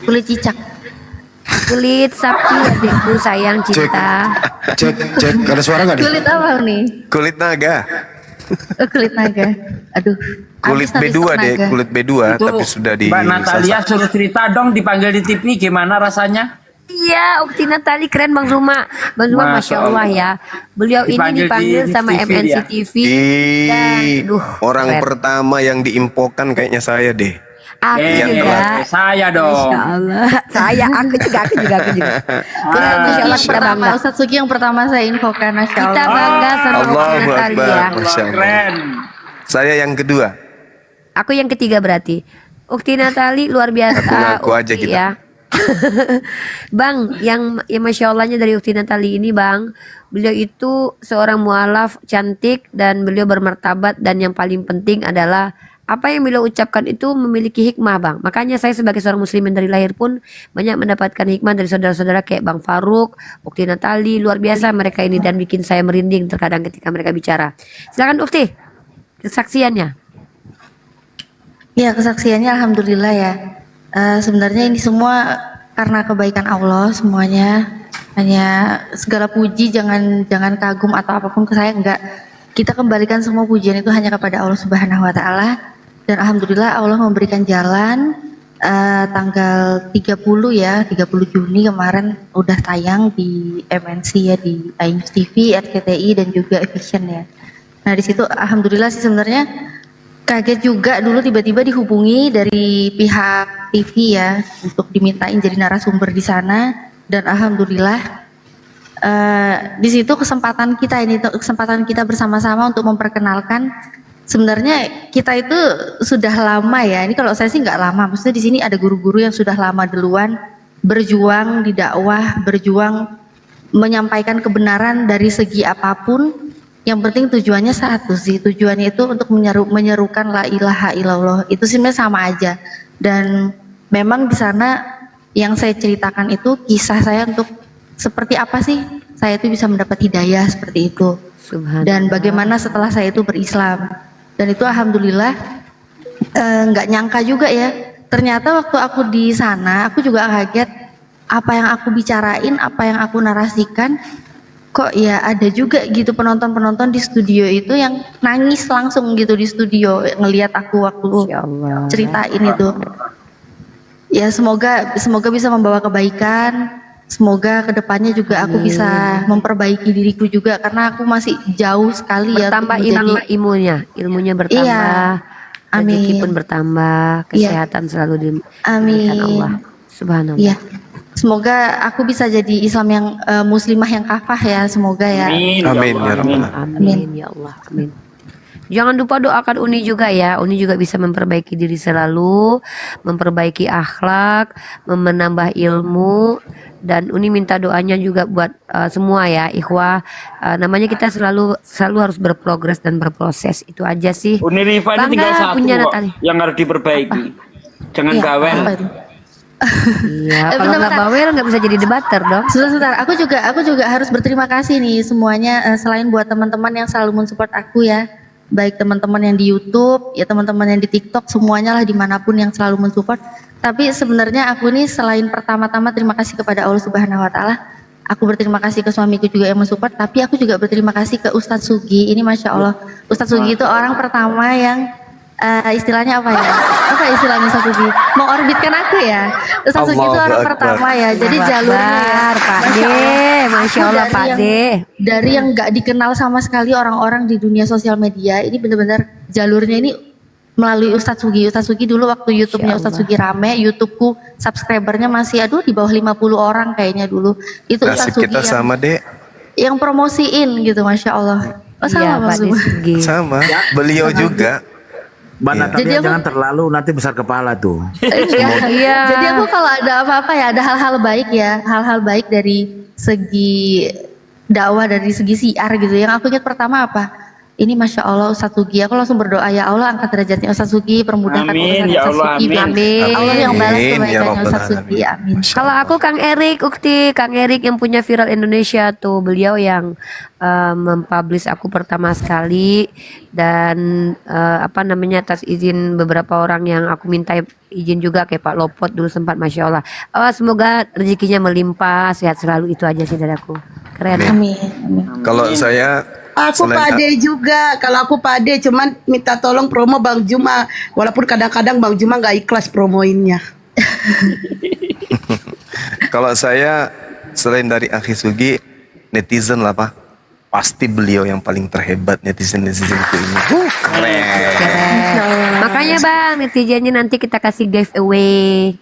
Kulit cicak. Kulit sapi adikku sayang cinta. Cek, ada suara nggak nih? Kulit apa Uni? Kulit naga. Kulit naga. Aduh. Kulit habis B2 stok deh, naga. kulit B2 Itu tapi sudah di Mbak Natalia suruh cerita dong, dipanggil di TV gimana rasanya? Iya, Ukti Natali keren Bang Zuma. Bang Zuma Masya Allah ya. Beliau ini dipanggil sama MNC TV. Dan, Orang keren. pertama yang diimpokan kayaknya saya deh. Aku juga. Saya dong. Masya Allah. Aku juga. Masya Allah kita Pertama bangga. Ustadz Sugi yang pertama saya infokan, Masya Allah. Kita bangga sama Ukti Allahu Natali Akbar, ya. Masya Allah. Saya yang kedua. Aku yang ketiga berarti. Ukti Natali luar biasa. Ngaku aja Ukti kita. ya. Bang, yang Masya Allahnya dari Ukti Natali ini Bang, beliau itu seorang mualaf cantik dan beliau bermartabat, dan yang paling penting adalah Apa yang beliau ucapkan itu memiliki hikmah Bang. Makanya saya sebagai seorang muslimin dari lahir pun banyak mendapatkan hikmah dari saudara-saudara kayak Bang Faruk, Ukti Natali, luar biasa mereka ini dan bikin saya merinding terkadang ketika mereka bicara. Silakan Ukti, kesaksiannya. Ya, kesaksiannya alhamdulillah ya. Sebenarnya ini semua karena kebaikan Allah semuanya. Hanya segala puji jangan kagum atau apapun ke saya, enggak. Kita kembalikan semua pujian itu hanya kepada Allah Subhanahu wa taala. Dan alhamdulillah Allah memberikan jalan tanggal 30 ya, 30 Juni kemarin udah tayang di MNC ya, di Times TV, RCTI dan juga Vision ya. Nah, di situ alhamdulillah sih sebenarnya kaget juga dulu tiba-tiba dihubungi dari pihak TV ya untuk dimintain jadi narasumber di sana dan alhamdulillah di situ kesempatan kita bersama-sama untuk memperkenalkan. Sebenarnya kita itu sudah lama ya. Ini kalau saya sih nggak lama. Maksudnya di sini ada guru-guru yang sudah lama duluan berjuang di dakwah, berjuang menyampaikan kebenaran dari segi apapun. Yang penting tujuannya satu sih. Tujuannya itu untuk menyerukan la ilaha illallah. Itu sebenarnya sama aja. Dan memang di sana yang saya ceritakan itu kisah saya untuk seperti apa sih saya itu bisa mendapat hidayah seperti itu. Dan bagaimana setelah saya itu berislam. Dan itu alhamdulillah nggak nyangka juga ya. Ternyata waktu aku di sana aku juga kaget apa yang aku bicarain, apa yang aku narasikan. Kok ya ada juga gitu penonton-penonton di studio itu yang nangis langsung gitu di studio ngelihat aku waktu ceritain itu. Ya semoga bisa membawa kebaikan. Semoga kedepannya juga aku bisa memperbaiki diriku juga karena aku masih jauh sekali ya. Bertambah ilmunya bertambah. Iya. Rezeki pun bertambah, kesehatan selalu diberikan Allah. Subhanallah. Iya. Semoga aku bisa jadi Islam yang muslimah yang kafah ya, semoga ya. Amin ya Rabbal Amin ya Allah. Amin. Jangan lupa doakan Uni juga ya. Uni juga bisa memperbaiki diri selalu, memperbaiki akhlak, menambah ilmu. Dan Uni minta doanya juga buat semua ya, ikhwah. Namanya kita selalu harus berprogres dan berproses. Itu aja sih. Uni Rifa ini tinggal satu kok, yang harus diperbaiki. Jangan bawel. Iya, kalau nggak bawel nggak bisa jadi debater dong. Sebentar, aku juga harus berterima kasih nih semuanya selain buat teman-teman yang selalu mensupport aku ya. Baik teman-teman yang di YouTube, ya teman-teman yang di TikTok, semuanya lah dimanapun yang selalu mensupport. Tapi sebenarnya aku nih selain pertama-tama terima kasih kepada Allah Subhanahu Wa Taala, aku berterima kasih ke suamiku juga yang mensupport. Tapi aku juga berterima kasih ke Ustadz Sugi. Ini masya Allah, Ustadz Sugi itu orang pertama yang istilahnya apa ya? Apa istilahnya Ustadz Sugi? Mengorbitkan aku ya. Ustadz Sugi itu orang pertama ya. Jadi jalurnya Pak De, masya Allah Pak De. Dari yang nggak dikenal sama sekali orang-orang di dunia sosial media, ini benar-benar jalurnya ini melalui Ustadz Sugi. Ustadz Sugi dulu waktu YouTube-nya Ustadz Sugi rame, YouTubeku subscribernya masih di bawah 50 orang kayaknya dulu. Itu Ustadz Nasib Sugi kita sama dek. yang promosiin gitu, masya Allah. Oh, sama Mas Sugi. Sama. Beliau juga. Mbak Natalia Jadi aku- jangan terlalu nanti besar kepala tuh. Iya. Jadi aku kalau ada apa-apa ya, ada hal-hal baik ya, hal-hal baik dari segi dakwah, dari segi siar gitu. Yang aku ingat pertama apa? Ini masya Allah Ustadz Sugi. Aku langsung berdoa ya Allah angkat derajatnya Ustadz Sugi, permudahkan Amin, urusan ya Ustadz Allah, Sugi. amin. Allah yang balas Amin, ya kebaikannya Rabbal Ustadz Sugi. Amin. Kalau aku Kang Erik Ukti, Kang Erik yang punya Viral Indonesia tuh, beliau yang mempublish aku pertama sekali dan atas izin beberapa orang yang aku minta izin juga kayak Pak Lopot dulu sempat, masya Allah. Semoga rezekinya melimpah, sehat selalu, itu aja sih dari aku. Keren. Amin. Kalau saya Aku selain- pade juga. Kalau aku pade cuman minta tolong promo Bang Juma. Walaupun kadang-kadang Bang Juma nggak ikhlas promoinnya. Kalau saya selain dari Akhi Sugi, netizen lah Pak. Pasti beliau yang paling terhebat netizen-netizenku ini. Keren. Makanya Bang, netizennya nanti kita kasih giveaway,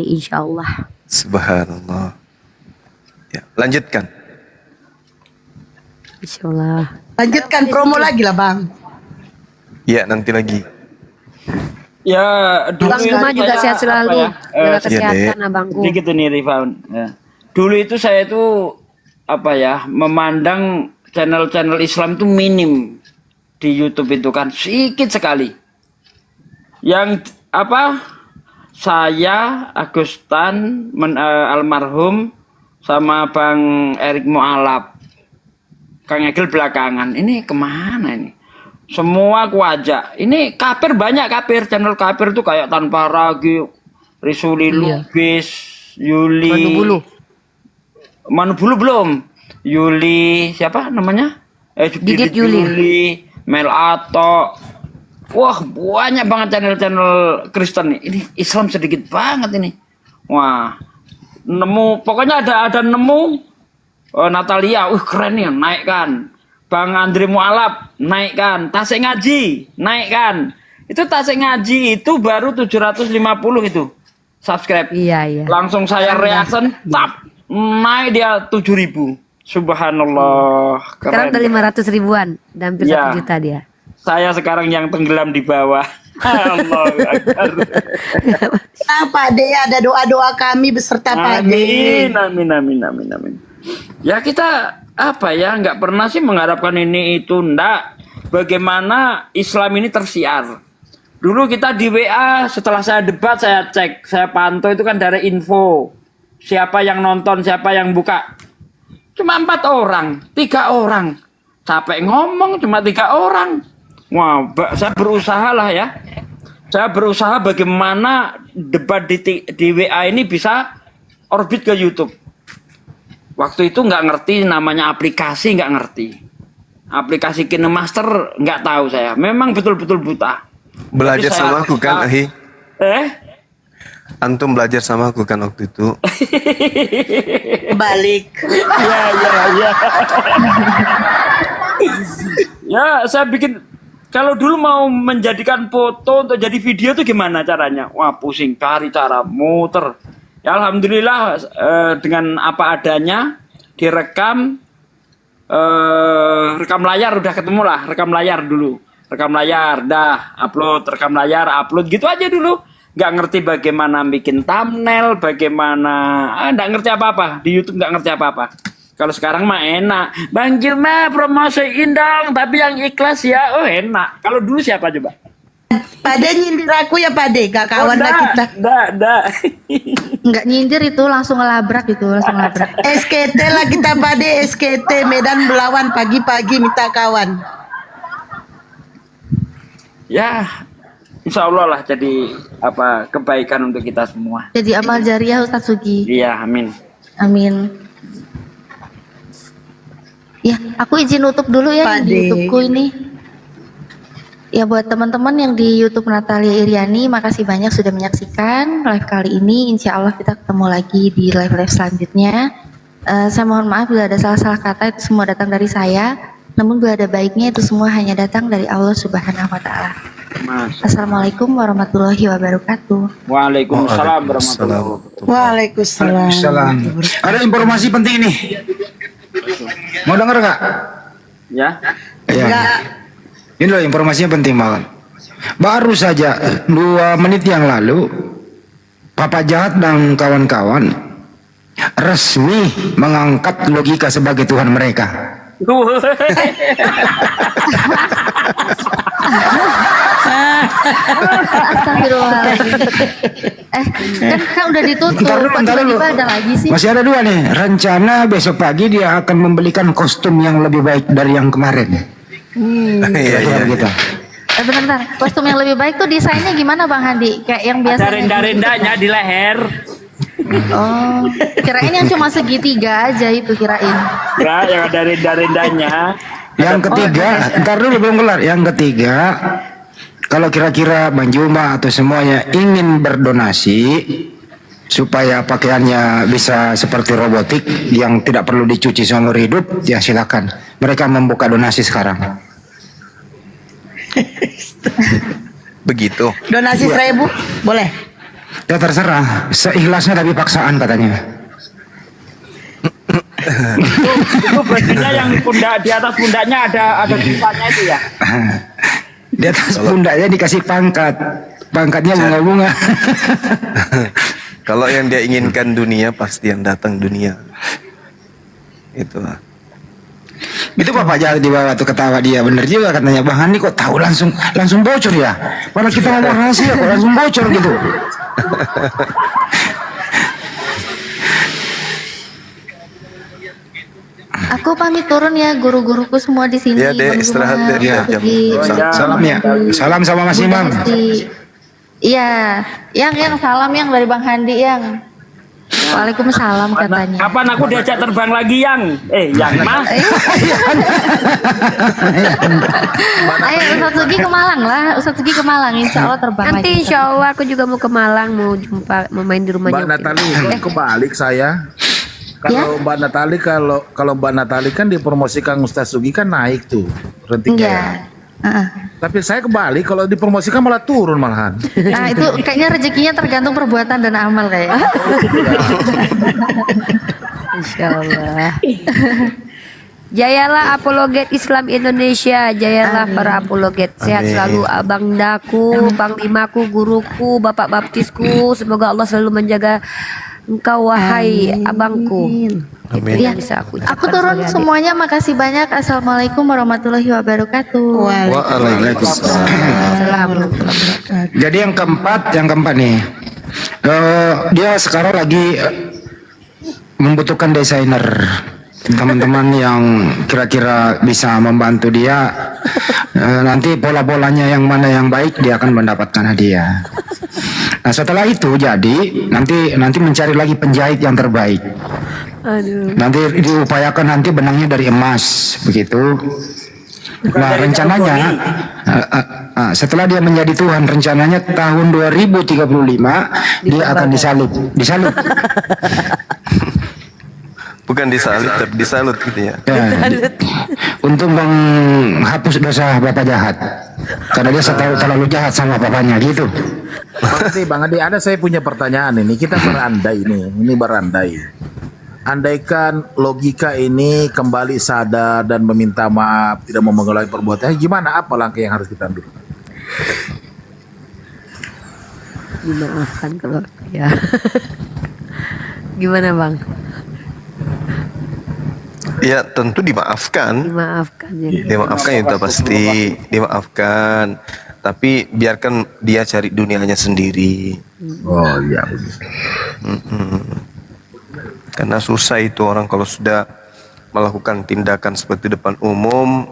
insya Allah. Subhanallah. Ya, lanjutkan. Insya Allah. Lanjutkan promo lagi lah Bang. Ya, nanti lagi. Ya, dulu Bang Juma juga saya, sehat selalu. Jaga kesehatan Dek. abangku. Sedikit ini Rifaun. Ya. Dulu itu saya itu memandang channel-channel Islam itu minim di YouTube itu kan sedikit sekali. Yang apa? Saya Agustan almarhum sama Bang Erik Mualaf. Kang Egil belakangan. Ini kemana ini? Semua aku ajak. Ini kafir banyak kafir. Channel kafir tuh kayak Tanpa Ragi, Risuli Lubis, Yuli. Manubulu belum. Yuli siapa namanya? Gigit Yuli, Mel Ato. Wah, banyak banget channel-channel Kristen nih. Ini Islam sedikit banget ini. Wah, nemu pokoknya ada nemu Natalia, keren nih, naikkan. Bang Andre Mualaf, naikkan. Tasik Ngaji, naikkan. Itu Tasik Ngaji itu baru 750 itu subscribe. Iya. Langsung saya reaction, tap, naik dia 7.000. Subhanallah, Sekarang keren. udah 500 ribuan, udah hampir Ya. 1 juta dia. Saya sekarang yang tenggelam di bawah. Allah Akbar. Nah, Pak De, ada doa-doa kami beserta Pak De. Amin. Ya kita apa ya, nggak pernah sih mengharapkan ini itu, ndak. Bagaimana Islam ini tersiar. Dulu kita di WA setelah saya debat saya cek, saya pantau itu kan dari info. Siapa yang nonton, siapa yang buka. Cuma 4 orang, 3 orang. Capek ngomong cuma 3 orang. Wah, saya berusaha lah ya. Saya berusaha bagaimana debat di WA ini bisa orbit ke YouTube. Waktu itu nggak ngerti namanya aplikasi, nggak ngerti. Aplikasi KineMaster nggak tahu saya. Memang betul-betul buta. Belajar Tapi sama aku kan, Ahi? Antum belajar sama aku kan waktu itu? Balik. Ya. Ya, saya bikin. Kalau dulu mau menjadikan foto untuk jadi video itu gimana caranya? Wah, pusing, cari cara, muter. Ya, alhamdulillah dengan apa adanya direkam, rekam layar udah ketemu lah, rekam layar dulu, rekam layar, dah upload, rekam layar, upload gitu aja dulu. Nggak ngerti bagaimana bikin thumbnail, bagaimana, nggak ngerti apa-apa di YouTube, nggak ngerti apa-apa. Kalau sekarang mah enak, Bang Jilma promosiin dong, tapi yang ikhlas ya, enak. Kalau dulu siapa coba? Pak De nyindir aku ya Pak De, gak kawan lah kita. Dah. Nggak nyindir itu, langsung ngelabrak gitu, langsung ngelabrak. SKT lah kita Pak De, SKT Medan Belawan pagi-pagi minta kawan. Ya, insya Allah lah jadi apa kebaikan untuk kita semua. Jadi amal jariah Ustaz Sugi. Iya, amin. Amin. Ya, aku izin nutup dulu ya Pak di De. YouTubeku ini. Ya, buat teman-teman yang di YouTube Natalia Iriani, makasih banyak sudah menyaksikan live kali ini. Insya Allah kita ketemu lagi di live-live selanjutnya. Saya mohon maaf bila ada salah-salah kata, itu semua datang dari saya. Namun bila ada baiknya, itu semua hanya datang dari Allah Subhanahu wa Ta'ala. Assalamualaikum warahmatullahi wabarakatuh. Waalaikumsalam warahmatullahi wabarakatuh. Waalaikumsalam. Ada informasi penting nih. Mau denger gak? Ya. Ini loh informasinya penting banget. Baru saja 2 menit yang lalu, Papa Jahat dan kawan-kawan resmi mengangkat logika sebagai Tuhan mereka. Kan udah ditutup. Ntar dulu. Tiba-tiba ada lagi sih. Masih ada 2 nih. Rencana besok pagi dia akan membelikan kostum yang lebih baik dari yang kemarin. Kira-kira begitu. Bentar. Kostum yang lebih baik tuh desainnya gimana Bang Handi? Kayak yang biasa. Ada renda-rendanya di leher. Oh, kirain yang cuma segitiga aja itu kirain. Ya, yang ada renda-rendanya. Yang ketiga, ntar dulu belum kelar. Yang ketiga, kalau kira-kira Bang Juma atau semuanya ingin berdonasi supaya pakaiannya bisa seperti robotik yang tidak perlu dicuci seumur hidup, ya silakan. Mereka membuka donasi sekarang. Begitu. Donasi 1.000 boleh. Ya terserah, seikhlasnya tapi paksaan katanya. Itu bajunya yang pundak, di atas pundaknya ada tulisannya itu ya. Di atas pundaknya dikasih pangkat, pangkatnya bunga-bunga. Kalau yang dia inginkan dunia, pasti yang datang dunia. Itulah. Itu Bapak Jahat di bawah tuh ketawa dia, bener juga katanya Bang Handi kok tahu langsung bocor ya. Padahal kita ngomong rahasia kok langsung bocor gitu. Aku pamit turun ya, guru-guruku semua di sini. Ya, Dek, Bang istirahat, Zuma, Dek. Bang Ya, Sugi. Salam ya. Salam sama Mas Bunda Imam. Hesti. Iya, yang salam yang dari Bang Handi yang. Waalaikumsalam katanya. Kapan aku diajak terbang lagi yang? Yang Mas. Ayo Ustaz Sugi ke Malang lah, Ustaz Sugi ke Malang, insya Allah terbang Nanti lagi. insya Allah aku juga mau ke Malang, mau main di rumahnya. Mbak Natali, kebalik saya. Kalau Mbak Natali, kalau Mbak Natali kan dipromosikan Ustaz Sugi kan naik tuh ratingnya. Iya. Tapi saya kebalik, kalau dipromosikan malah turun malahan. Nah itu kayaknya rezekinya tergantung perbuatan dan amal kayak. Insya Allah. Jayalah apologet Islam Indonesia, jayalah para apologet. Sehat Amin. selalu Abang Daku, Panglimaku, guruku, Bapak Baptisku. Semoga Allah selalu menjaga engkau wahai abangku. Amin. Itu yang bisa aku ucapkan Aku turun sebagai adik. semuanya, makasih banyak. Assalamualaikum warahmatullahi wabarakatuh. Waalaikumsalam. Jadi yang keempat nih, dia sekarang lagi membutuhkan desainer, teman-teman yang kira-kira bisa membantu dia. Nanti pola-polanya yang mana yang baik dia akan mendapatkan hadiah. Nah setelah itu jadi nanti mencari lagi penjahit yang terbaik. Aduh. Nanti diupayakan nanti benangnya dari emas begitu. Nah rencananya setelah dia menjadi Tuhan, rencananya tahun 2035 dia akan disalib. Bukan disalib, tapi disalut gitu ya. Untuk menghapus dosa Bapak Jahat, karena dia terlalu jahat sama bapaknya gitu. Bang Adi, ada saya punya pertanyaan ini. Kita berandai ini berandai. Andaikan logika ini kembali sadar dan meminta maaf, tidak mau mengulangi perbuatannya, gimana? Apa langkah yang harus kita ambil? Dimaafkan kalau ya. Gimana Bang? Ya tentu dimaafkan. Dimaafkan ya. Dimaafkan itu pasti dimaafkan. Tapi biarkan dia cari dunianya sendiri. Oh iya. Karena susah itu orang kalau sudah melakukan tindakan seperti depan umum,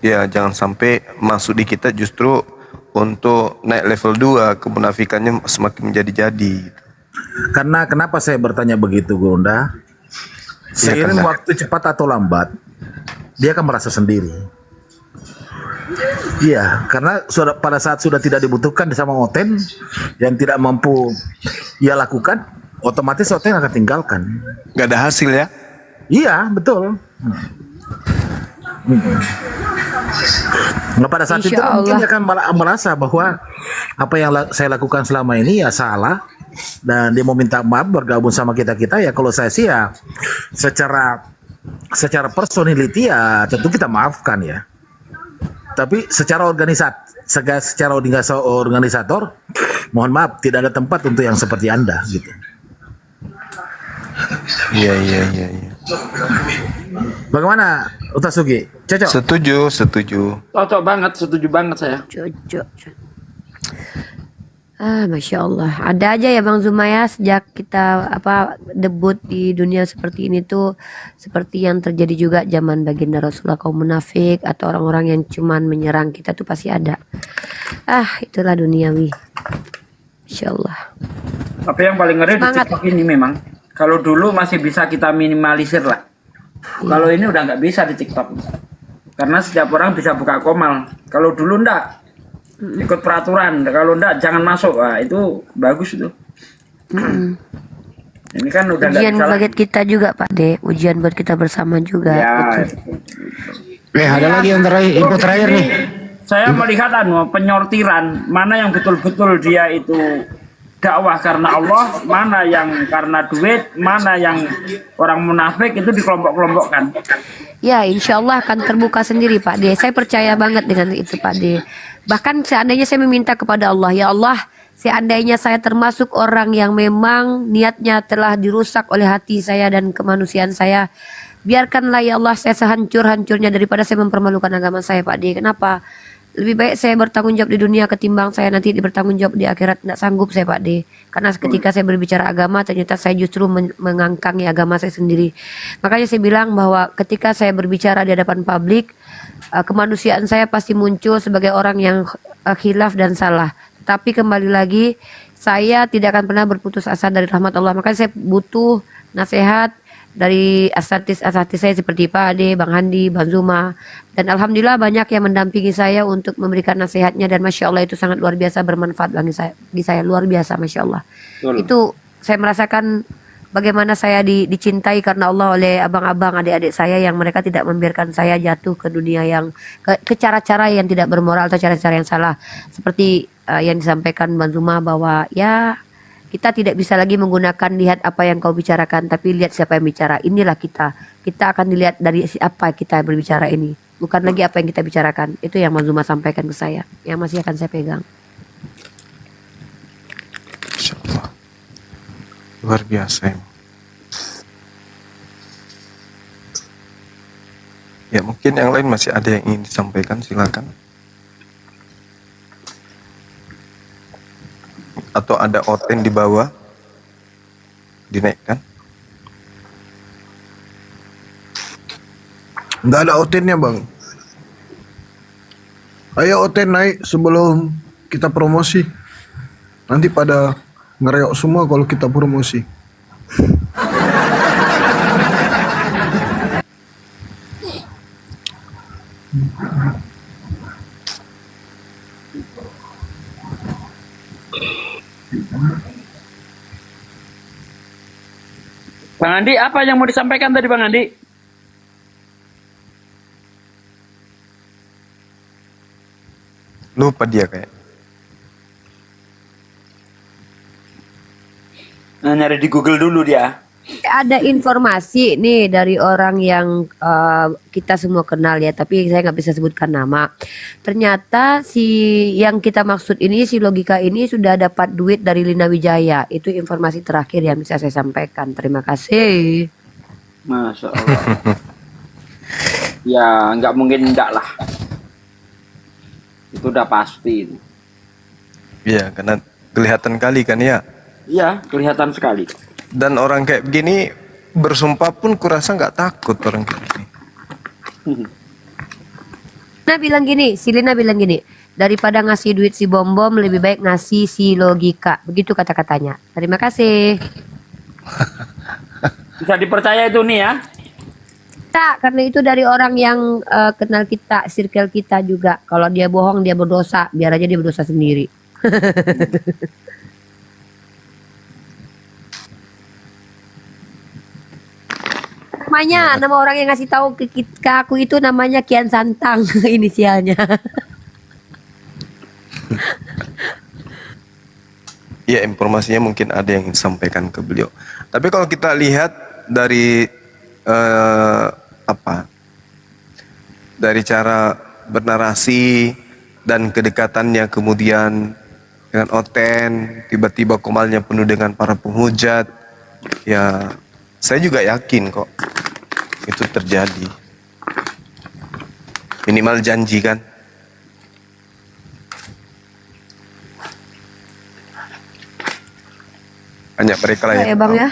ya jangan sampai masuk di kita justru untuk naik level 2, kemunafikannya semakin menjadi-jadi. Karena kenapa saya bertanya begitu, Gurunda? Seiring waktu cepat atau lambat, dia akan merasa sendiri. Iya, karena pada saat sudah tidak dibutuhkan sama Oten yang tidak mampu ia lakukan, otomatis Oten akan tinggalkan. Gak ada hasil ya? Iya, betul. Nah pada saat itu mungkin dia akan merasa bahwa apa yang saya lakukan selama ini ya salah, dan dia mau minta maaf, bergabung sama kita ya. Kalau saya sih ya secara personality ya tentu kita maafkan ya. Tapi secara organisator, mohon maaf tidak ada tempat untuk yang seperti Anda gitu. Iya. Bagaimana Ustaz Sugi? Cocok? Setuju. Cocok banget, setuju banget saya. Cocok. Masya Allah. Ada aja ya Bang Zuma ya, sejak kita debut di dunia seperti ini tuh seperti yang terjadi juga zaman baginda Rasulullah, kaum munafik atau orang-orang yang cuman menyerang kita tuh pasti ada. Itulah duniawi. Insya Allah. Tapi yang paling ngeri di TikTok ini memang, kalau dulu masih bisa kita minimalisir lah. Kalau ini udah nggak bisa di TikTok. Karena setiap orang bisa buka komal. Kalau dulu ndak, ikut peraturan. Kalau ndak jangan masuk. Wah, itu bagus itu. Ini kan udah nggak Ujian bisa buat kita juga Pak De. Ujian buat kita bersama juga. Ya. Ada lagi yang info terakhir nih. Saya melihat penyortiran mana yang betul-betul dia itu dakwah karena Allah, mana yang karena duit, mana yang orang munafik, itu dikelompok-kelompokkan. Ya, insya Allah akan terbuka sendiri Pak De. Saya percaya banget dengan itu Pak De. Bahkan seandainya saya meminta kepada Allah, ya Allah, Seandainya saya termasuk orang yang memang niatnya telah dirusak oleh hati saya dan kemanusiaan saya, biarkanlah ya Allah saya sehancur-hancurnya daripada saya mempermalukan agama saya, Pak D. Kenapa? Lebih baik saya bertanggung jawab di dunia ketimbang saya nanti bertanggung jawab di akhirat. Tidak sanggup saya, Pak D. Karena ketika saya berbicara agama, ternyata saya justru mengangkangi agama saya sendiri. Makanya saya bilang bahwa ketika saya berbicara di hadapan publik, kemanusiaan saya pasti muncul sebagai orang yang khilaf dan salah. Tapi kembali lagi, saya tidak akan pernah berputus asa dari rahmat Allah. Makanya saya butuh nasihat dari asatidz saya seperti Pak Ade, Bang Handi, Bang Zuma. Dan Alhamdulillah banyak yang mendampingi saya untuk memberikan nasihatnya. Dan Masya Allah itu sangat luar biasa bermanfaat bagi saya. Luar biasa Masya Allah. Itu saya merasakan bagaimana saya dicintai karena Allah oleh abang-abang, adik-adik saya yang mereka tidak membiarkan saya jatuh ke dunia yang ke cara-cara yang tidak bermoral atau cara-cara yang salah. Seperti yang disampaikan Bang Zuma bahwa ya kita tidak bisa lagi menggunakan lihat apa yang kau bicarakan, tapi lihat siapa yang bicara. Inilah kita. Kita akan dilihat dari apa kita berbicara ini, bukan lagi apa yang kita bicarakan. Itu yang Bang Zuma sampaikan ke saya, yang masih akan saya pegang. Masya Allah. Luar biasa emang. Ya mungkin yang lain masih ada yang ingin disampaikan, silakan. Atau ada oten di bawah, dinaikkan. Nggak ada otennya bang. Ayo oten naik sebelum kita promosi. Nanti pada ngereok semua kalau kita promosi. Bang Andi, apa yang mau disampaikan tadi Bang Andi? Lupa dia kayak. Nah, nyari di Google dulu dia. Ada informasi nih dari orang yang kita semua kenal ya, tapi saya nggak bisa sebutkan nama. Ternyata si yang kita maksud ini, si logika ini sudah dapat duit dari Lina Wijaya. Itu informasi terakhir yang bisa saya sampaikan. Terima kasih. Masya Allah. Ya nggak mungkin enggak lah. Itu udah pasti. Iya, karena kelihatan kali kan ya. Iya, kelihatan sekali. Dan orang kayak begini bersumpah pun kurasa nggak takut orang kayak gini. Si Lina bilang gini, daripada ngasih duit si Bom-Bom lebih baik ngasih si logika. Begitu kata-katanya. Terima kasih. Bisa dipercaya itu nih ya. Tak, karena itu dari orang yang kenal kita, circle kita juga. Kalau dia bohong, dia berdosa. Biar aja dia berdosa sendiri. Nama orang yang ngasih tahu ke aku itu namanya Kian Santang inisialnya. Ya, informasinya mungkin ada yang disampaikan ke beliau. Tapi kalau kita lihat dari dari cara bernarasi dan kedekatannya kemudian dengan Oten, tiba-tiba komalnya penuh dengan para penghujat, ya saya juga yakin kok itu terjadi. Minimal janji kan. Hanya mereka lah Ya, yang Bang tahu. ya.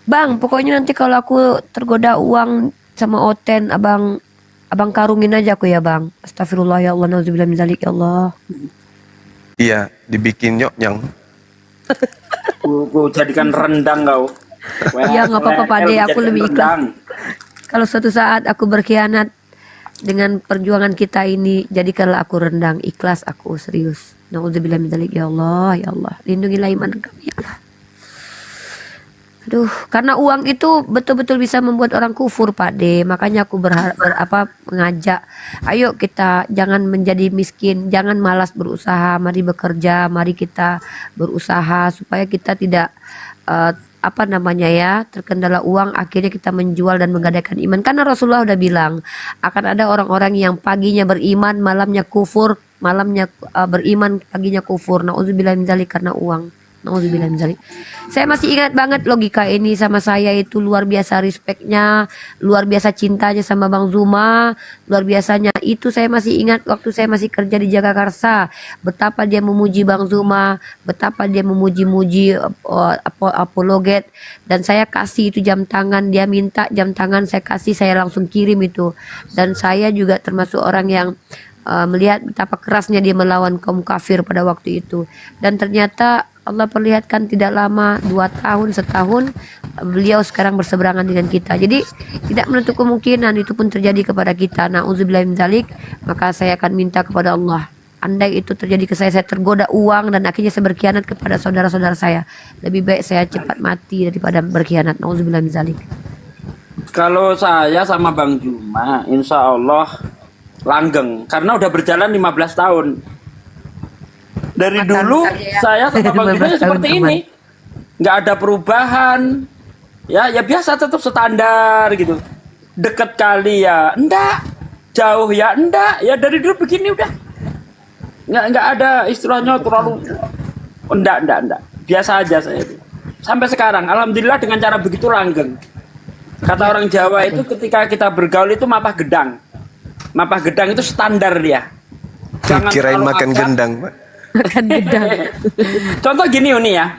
Bang, pokoknya nanti kalau aku tergoda uang sama Oten, abang karungin aja aku ya Bang. Astagfirullah ya Allah, nauzubillah min dzalik ya Allah. Iya, dibikin nyok-nyang. Ku jadikan rendang kau. Ya nggak apa-apa Pak De, aku lebih ikhlas. Kalau suatu saat aku berkhianat dengan perjuangan kita ini, jadikanlah aku rendang, ikhlas aku, serius. Nauzubillah min dzalik ya Allah, ya Allah. Lindungilah iman kami ya Allah. Aduh, karena uang itu betul-betul bisa membuat orang kufur Pak De. Makanya aku mengajak, ayo kita jangan menjadi miskin, jangan malas berusaha, mari bekerja, mari kita berusaha supaya kita tidak terkendala uang, akhirnya kita menjual dan menggadaikan iman. Karena Rasulullah udah bilang akan ada orang-orang yang paginya beriman, malamnya kufur, malamnya beriman, paginya kufur. Nauzubillah min dzalik, karena uang. Nauzubillah min dzalik. Saya masih ingat banget logika ini sama saya itu luar biasa respectnya, luar biasa cintanya sama Bang Zuma, luar biasanya itu saya masih ingat waktu saya masih kerja di Jagakarsa, betapa dia memuji Bang Zuma, betapa dia memuji-muji apologet, dan saya kasih itu jam tangan, dia minta jam tangan saya kasih, saya langsung kirim itu, dan saya juga termasuk orang yang melihat betapa kerasnya dia melawan kaum kafir pada waktu itu, dan ternyata Allah perlihatkan tidak lama 2 tahun setahun beliau sekarang berseberangan dengan kita. Jadi tidak menutup kemungkinan itu pun terjadi kepada kita. Nauzubillah min dzalik. Maka saya akan minta kepada Allah, andai itu terjadi ke saya tergoda uang dan akhirnya saya berkhianat kepada saudara-saudara saya, lebih baik saya cepat mati daripada berkhianat. Nauzubillah min dzalik. Kalau saya sama Bang Juma, insya Allah langgeng, karena udah berjalan 15 tahun. Dari dulu saya sama Bang Juma seperti ini, nggak ada perubahan, ya biasa, tetap standar gitu. Deket kali ya enggak, jauh ya enggak, ya dari dulu begini udah, nggak ada istilahnya terlalu enggak, biasa aja saya itu. Sampai sekarang, alhamdulillah dengan cara begitu langgeng. Kata orang Jawa itu ketika kita bergaul itu mapah gedang itu standar dia. Jangan Kirain terlalu makan akrab. gendang, Pak. Makan gedang. Contoh gini Uni ya,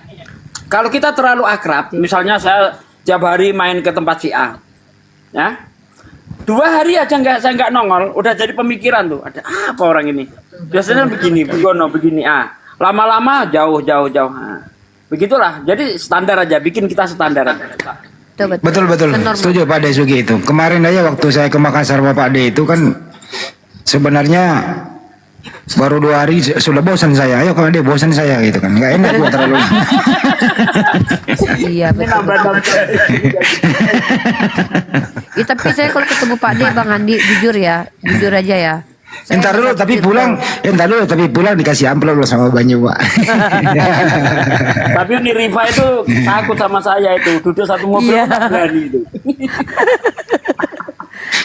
kalau kita terlalu akrab, misalnya saya tiap hari main ke tempat si A, ya 2 hari aja saya nggak nongol, udah jadi pemikiran tuh, ada apa orang ini? Biasanya begini, begini, lama-lama jauh. Begitulah, jadi standar aja, bikin kita standar aja. Betul. Setuju Pak De Sugi itu. Kemarin aja waktu saya ke Makassar Pak De itu kan sebenarnya baru 2 hari sudah bosan saya. Ayo kalau dia bosan saya gitu kan. Nggak enak buat terlalu. Iya betul. Ya, tapi saya kalau ketemu Pak De, Bang Andi, jujur aja ya. Entar dulu tapi pulang dikasih amplop loh sama Banyu Pak. Tapi ini Riva itu takut sama saya itu, duduk satu mobil nggak berani itu.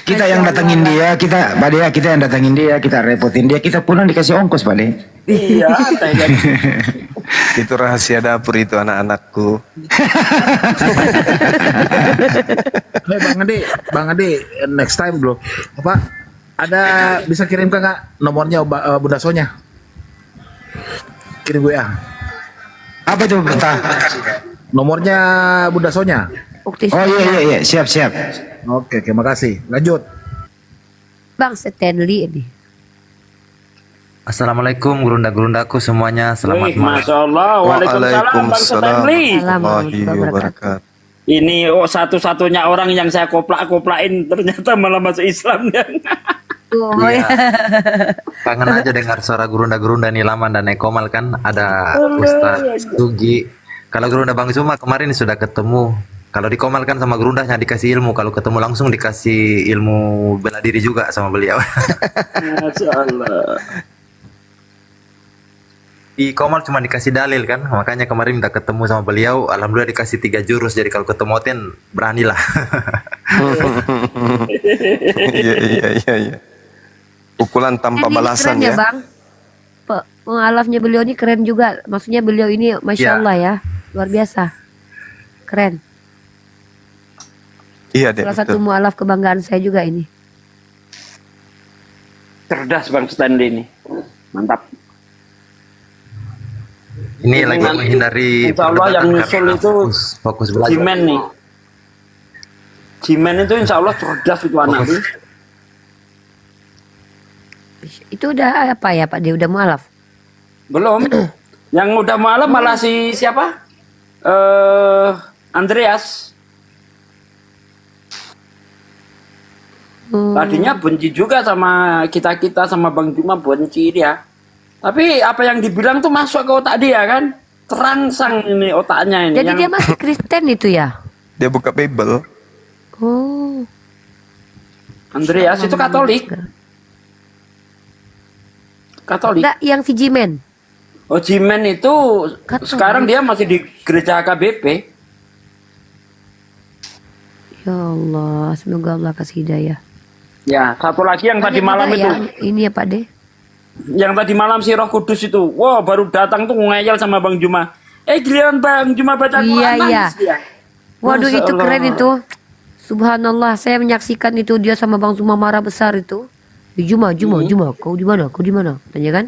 Kita yang datangin dia, Pak De, kita yang datangin dia, kita repotin dia, kita pulang dikasih ongkos Pak De. Iya, Itu rahasia dapur itu anak-anakku. Bang Ade, next time bro, apa ada bisa kirimkan nggak nomornya Bunda Sonya? Kirim WA. Apa itu Beta? Nomornya Bunda Sonya. Oh iya, siap. Oke, makasih. Lanjut. Bang Stanley ini. Assalamualaikum gerunda-gerundaku semuanya, selamat malam. Masya Allah, waalaikumsalam Bang Stanley. Ini satu-satunya orang yang saya koplak-koplakin ternyata malah masuk Islam. Iya. Kangen aja dengar suara gerunda-gerunda nih Laman dan Ekomal kan, ada Ustaz Sugi. Kalau gerunda Bang Zuma kemarin sudah ketemu. Kalau di Komal kan sama gerundanya dikasih ilmu, kalau ketemu langsung dikasih ilmu bela diri juga sama beliau. Masya Allah. Di Komal cuma dikasih dalil kan, makanya kemarin minta ketemu sama beliau, alhamdulillah dikasih 3 jurus, jadi kalau ketemu Oten beranilah. Iya. Pukulan tanpa balasan keren ya. Bang. Mualafnya beliau ini keren juga, maksudnya beliau ini Masya Allah ya, luar biasa, keren. Iya deh. Salah satu mualaf kebanggaan saya juga ini. Cerdas Bang Stanley ini, mantap. Ini lagi menghindari Insya Allah yang nyusul itu fokus belajar. Jimen nih. Jimen itu insya Allah cerdas itu anak itu. Itu udah apa ya Pak De, udah mualaf? Belum. Yang udah mualaf malah si siapa? Andreas. Tadinya benci juga sama kita sama Bang Juma, benci dia. Tapi apa yang dibilang tuh masuk ke otak dia kan, terangsang ini otaknya ini. Jadi dia masih Kristen itu ya? Dia buka Bible. Oh. Andreas itu Katolik. Enggak, yang si Jimen. Oh, Jimen itu sekarang dia masih di gereja KBP. Ya Allah, semoga Allah kasih hidayah. Ya, satu lagi yang tadi malam itu. Ini ya Pak De. Yang tadi malam si Roh Kudus itu, wah baru datang tuh ngeyel sama Bang Juma. Giliran Bang Juma baca Quran Iya, iya. nangis dia. Waduh, Masya itu Allah. keren itu. Subhanallah, saya menyaksikan itu dia sama Bang Zuma marah besar itu. Juma, kau di mana? Kau di mana? Tanya kan?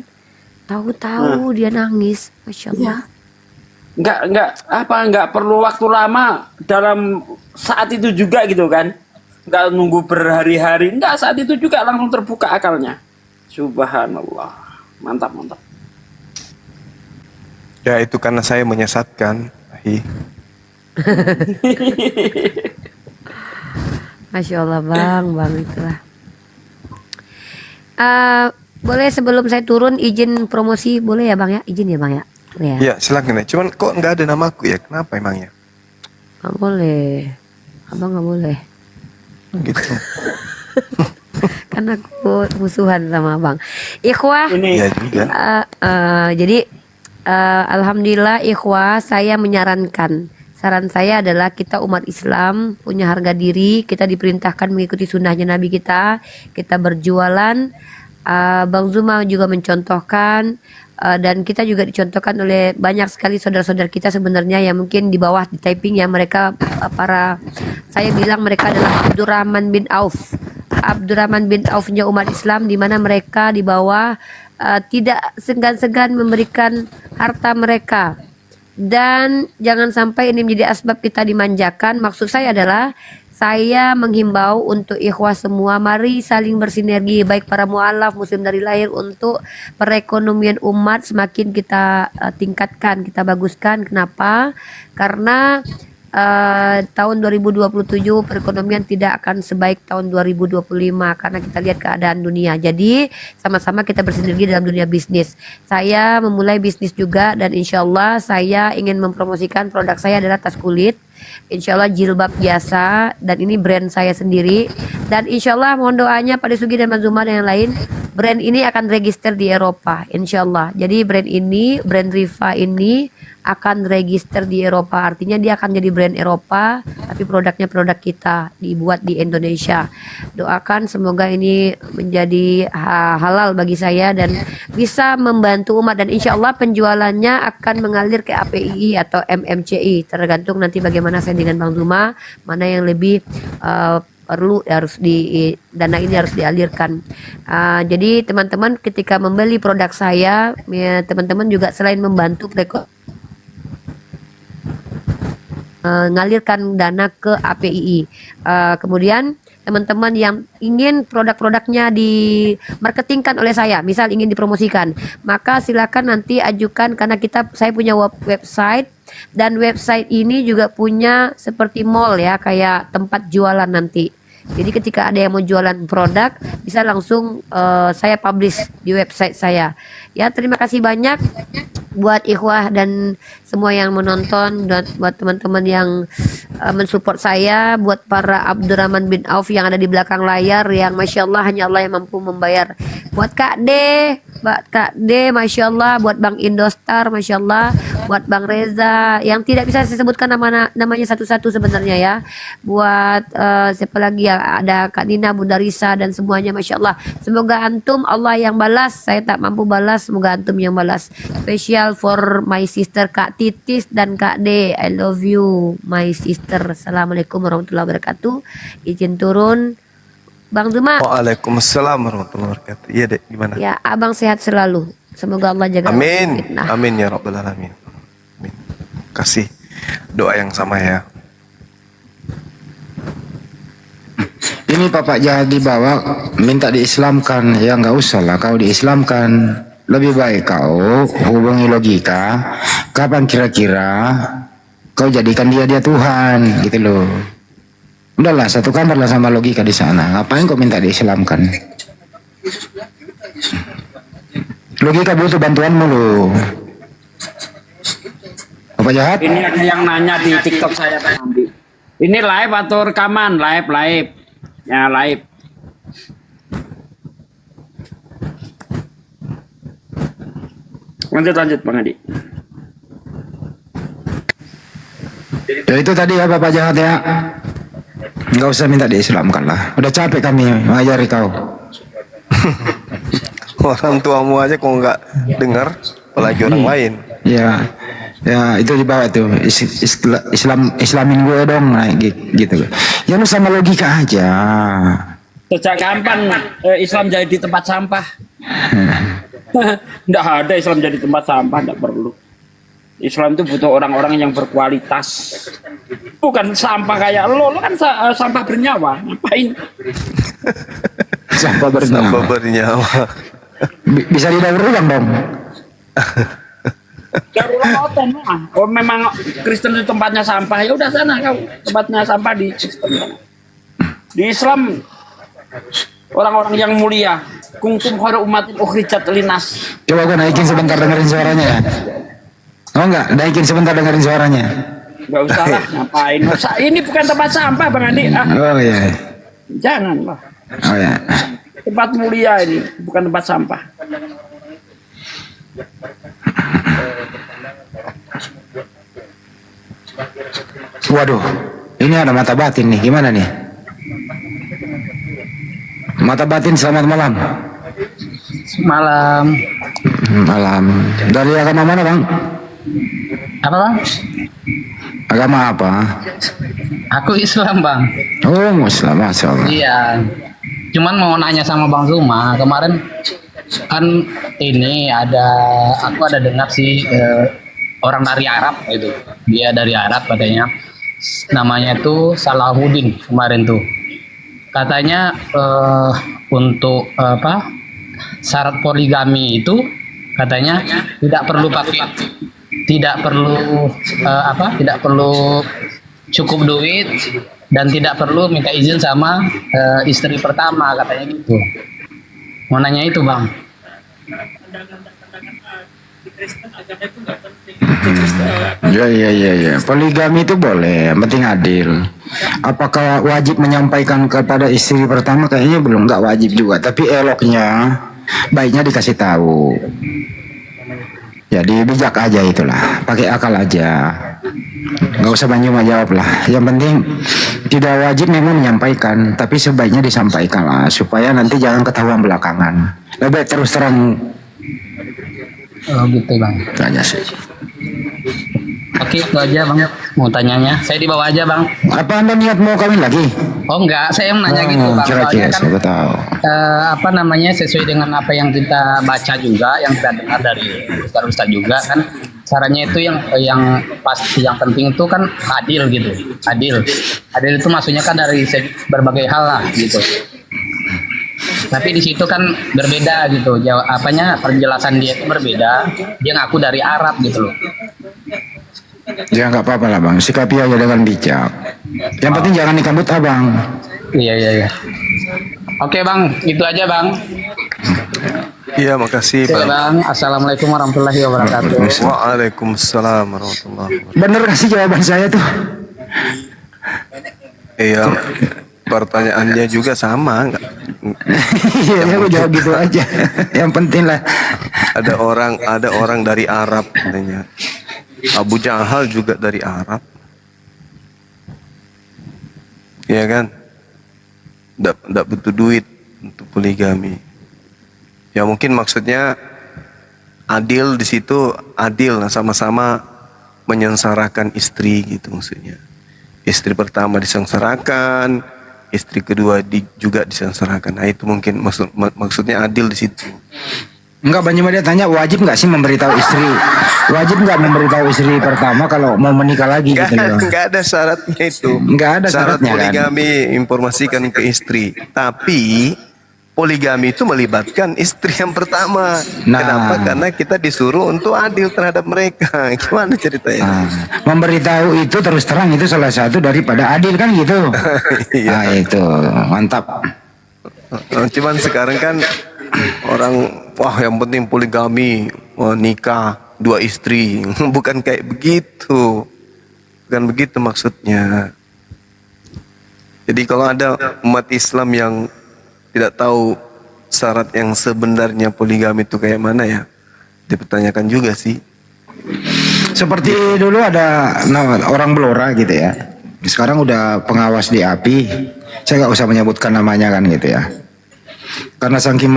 Tahu-tahu dia nangis, masya Allah. Nggak perlu waktu lama dalam saat itu juga gitu kan. Nggak nunggu berhari-hari, nggak, saat itu juga langsung terbuka akalnya. Subhanallah, mantap. Ya itu karena saya menyesatkan. Masya Allah bang itulah. Boleh sebelum saya turun izin promosi, boleh ya bang ya? Izin ya bang ya? Boleh ya? Ya silakan ya. Cuman kok nggak ada namaku ya? Kenapa emangnya? Nggak boleh, abang nggak boleh. Gitu. Karena aku musuhan sama abang. Ikhwah. Iya juga. Jadi alhamdulillah ikhwah, saya menyarankan. Saran saya adalah kita umat Islam punya harga diri, kita diperintahkan mengikuti sunnahnya Nabi kita berjualan. Bang Zuma juga mencontohkan, dan kita juga dicontohkan oleh banyak sekali saudara-saudara kita sebenarnya yang mungkin di bawah di typing ya, mereka saya bilang mereka adalah Abdurrahman bin Aufnya umat Islam, di mana mereka di bawah tidak segan-segan memberikan harta mereka. Dan jangan sampai ini menjadi asbab kita dimanjakan. Maksud saya adalah saya menghimbau untuk ikhwah semua, mari saling bersinergi, baik para mu'alaf muslim dari lahir, untuk perekonomian umat semakin kita tingkatkan, kita baguskan. Kenapa? Karena tahun 2027 perekonomian tidak akan sebaik tahun 2025 karena kita lihat keadaan dunia. Jadi sama-sama kita bersinergi dalam dunia bisnis. Saya memulai bisnis juga, dan insya Allah saya ingin mempromosikan produk saya adalah tas kulit, insya Allah jilbab biasa, dan ini brand saya sendiri. Dan insya Allah mohon doanya Pak Sugi dan Mas Zuma dan yang lain, brand ini akan register di Eropa insya Allah. Jadi brand Riva ini akan register di Eropa, artinya dia akan jadi brand Eropa, tapi produknya produk kita dibuat di Indonesia. Doakan semoga ini menjadi halal bagi saya dan bisa membantu umat, dan insya Allah penjualannya akan mengalir ke APII atau MMCI, tergantung nanti bagaimana saya dengan Bang Zuma, mana yang lebih perlu harus dana ini harus dialirkan. Jadi teman-teman ketika membeli produk saya, teman-teman juga selain membantu ngalirkan dana ke APII. Kemudian teman-teman yang ingin produk-produknya dimarketingkan oleh saya, misal ingin dipromosikan, maka silakan nanti ajukan, karena saya punya website, dan website ini juga punya seperti mall ya, kayak tempat jualan nanti. Jadi ketika ada yang mau jualan produk, bisa langsung saya publish di website saya. Ya, terima kasih banyak buat ikhwah dan semua yang menonton, dan buat teman-teman yang mensupport saya, buat para Abdurrahman bin Auf yang ada di belakang layar, yang Masya Allah hanya Allah yang mampu membayar. Buat Kak D, Masya Allah. Buat Bang Indostar, Masya Allah. Buat Bang Reza, yang tidak bisa saya sebutkan namanya satu-satu sebenarnya ya. Buat siapa lagi ya, ada Kak Nina, Bunda Risa, dan semuanya Masya Allah. Semoga antum Allah yang balas, saya tak mampu balas, semoga antum yang balas. Special for my sister Kak Titis dan Kak D, I love you my sister. Assalamualaikum warahmatullahi wabarakatuh. Izin turun Bang Zuma. Waalaikumsalam warahmatullahi wabarakatuh. Iya dek, gimana? Ya, abang sehat selalu. Semoga Allah jaga Amin. fitnah. Amin ya rabbal alamin. Amin. Kasih doa yang sama ya. Ini Bapak jahat dibawa minta diislamkan, ya nggak usah lah kau diislamkan. Lebih baik kau hubungi logika, kapan kira-kira kau jadikan dia Tuhan gitu loh. Udahlah, satu kamar lah sama logika di sana. Ngapain kau minta diislamkan? Logika butuh bantuanmu loh. Apa jahat? Ini ada yang nanya di TikTok saya Pak Andi. Ini live atau rekaman? Live. Ya, live. Lanjut Bang Adi. Ya itu tadi ya Bapak jahat ya. Nggak usah minta diislamkan lah. Udah capek kami mengajari kau. Orang tuamu aja kok nggak dengar, apalagi orang lain. Ya, ya itu di bawah tuh Islamin gue dong, nah, gitu. Ya lu sama logika aja. Sejak kapan Islam jadi di tempat sampah? Nggak ada Islam jadi tempat sampah, nggak perlu. Islam itu butuh orang-orang yang berkualitas. Bukan sampah kayak lo kan sampah bernyawa. Ngapain? Sampah bernyawa. Bisa didaur ulang dong. Daur ulang oten lah. Oh memang Kristen itu tempatnya sampah, ya udah sana kau tempatnya sampah di Kristen. Di Islam orang-orang yang mulia, kuntum khairu ummatin ukhrijat linas. Coba gue naikin sebentar dengerin suaranya ya. Oh enggak, naikin sebentar dengerin suaranya. Enggak usah lah, ngapain? Ini bukan tempat sampah Bang Andi. Oh iya. Jangan lah. Oh ya. Tempat mulia ini, bukan tempat sampah. Waduh, ini ada mata batin nih, gimana nih? Mata batin, selamat malam. Malam. Malam. Dari agama mana bang? Apa bang? Agama apa? Aku Islam bang. Oh Muslim, masya Allah. Iya. Cuman mau nanya sama Bang Zuma, kemarin kan ini aku ada dengar sih orang dari Arab gitu. Dia dari Arab katanya. Namanya tuh Salahuddin kemarin tuh. Katanya untuk syarat poligami itu katanya tidak perlu cukup duit dan tidak perlu minta izin sama istri pertama katanya gitu. Mau nanya itu bang. Ya. Poligami itu boleh, yang penting adil. Apakah wajib menyampaikan kepada istri pertama? Kayaknya belum, nggak wajib juga. Tapi eloknya, baiknya dikasih tahu. Jadi bijak aja itulah, pakai akal aja. Nggak usah banyak jawab lah. Yang penting tidak wajib memang menyampaikan, tapi sebaiknya disampaikan lah, supaya nanti jangan ketahuan belakangan. Lebih terus terang. Oh gitu bang. Tanya sih. Oke, itu aja bang. Mau tanyanya, saya dibawa aja bang. Apa anda niat mau kawin lagi? Oh enggak, saya mau nanya gitu bang. Kira-kira Soalnya saya tahu. Sesuai dengan apa yang kita baca juga, yang kita dengar dari ustaz juga kan, caranya itu yang pasti yang penting itu kan adil gitu. Adil itu maksudnya kan dari berbagai hal lah gitu. Tapi di situ kan berbeda gitu. Penjelasan dia itu berbeda. Dia ngaku dari Arab gitu loh. Ya nggak apa-apa lah bang, sikapi aja dengan bijak. Yang penting jangan dikambut abang. Iya. Oke bang, itu aja bang. Iya, makasih Oke, bang. bang. Assalamualaikum warahmatullahi wabarakatuh. Waalaikumsalam warahmatullahi wabarakatuh. Bener kasih jawaban saya tuh. Iya, pertanyaannya juga sama nggak? Iya, aku jawab gitu aja. Yang penting lah. Ada orang dari Arab katanya. Abu Jahal juga dari Arab. Iya kan? Nggak butuh duit untuk poligami. Ya mungkin maksudnya adil di situ, adil, sama-sama menyengsarakan istri gitu maksudnya. Istri pertama disengsarakan, istri kedua juga disengsarakan. Nah itu mungkin maksudnya adil di situ. Enggak, Bang Juma dia tanya wajib nggak sih memberitahu istri? Wajib nggak memberitahu istri pertama kalau mau menikah lagi gitu loh. Nggak ada syaratnya itu. Nggak ada syarat syaratnya kan. poligami informasikan ke istri. Tapi poligami itu melibatkan istri yang pertama. Nah. Kenapa? Karena kita disuruh untuk adil terhadap mereka. Gimana ceritanya? Memberitahu itu terus terang itu salah satu daripada adil kan gitu. Nah itu mantap. Cuman sekarang kan orang wah yang penting poligami, wah, nikah 2 istri. Bukan kayak begitu. Bukan begitu maksudnya. Jadi kalau ada umat Islam yang tidak tahu syarat yang sebenarnya poligami itu kayak mana ya, dipertanyakan juga sih. Seperti dulu ada orang Blora gitu ya. Sekarang udah pengawas di API. Saya nggak usah menyebutkan namanya kan gitu ya. karena saking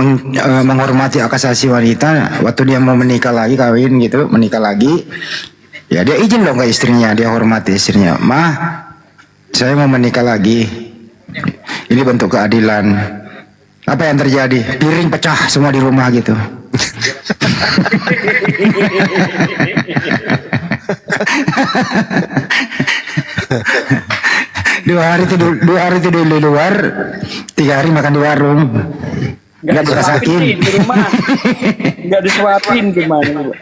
menghormati hak asasi wanita, waktu dia mau menikah lagi, kawin gitu, menikah lagi, ya dia izin dong ke istrinya, dia hormati istrinya. Mah, saya mau menikah lagi, ini bentuk keadilan. Apa yang terjadi? Piring pecah semua di rumah gitu. dua hari tidur di luar, 3 hari makan di warung. Nggak dirasakin di rumah, nggak disuapin gimana?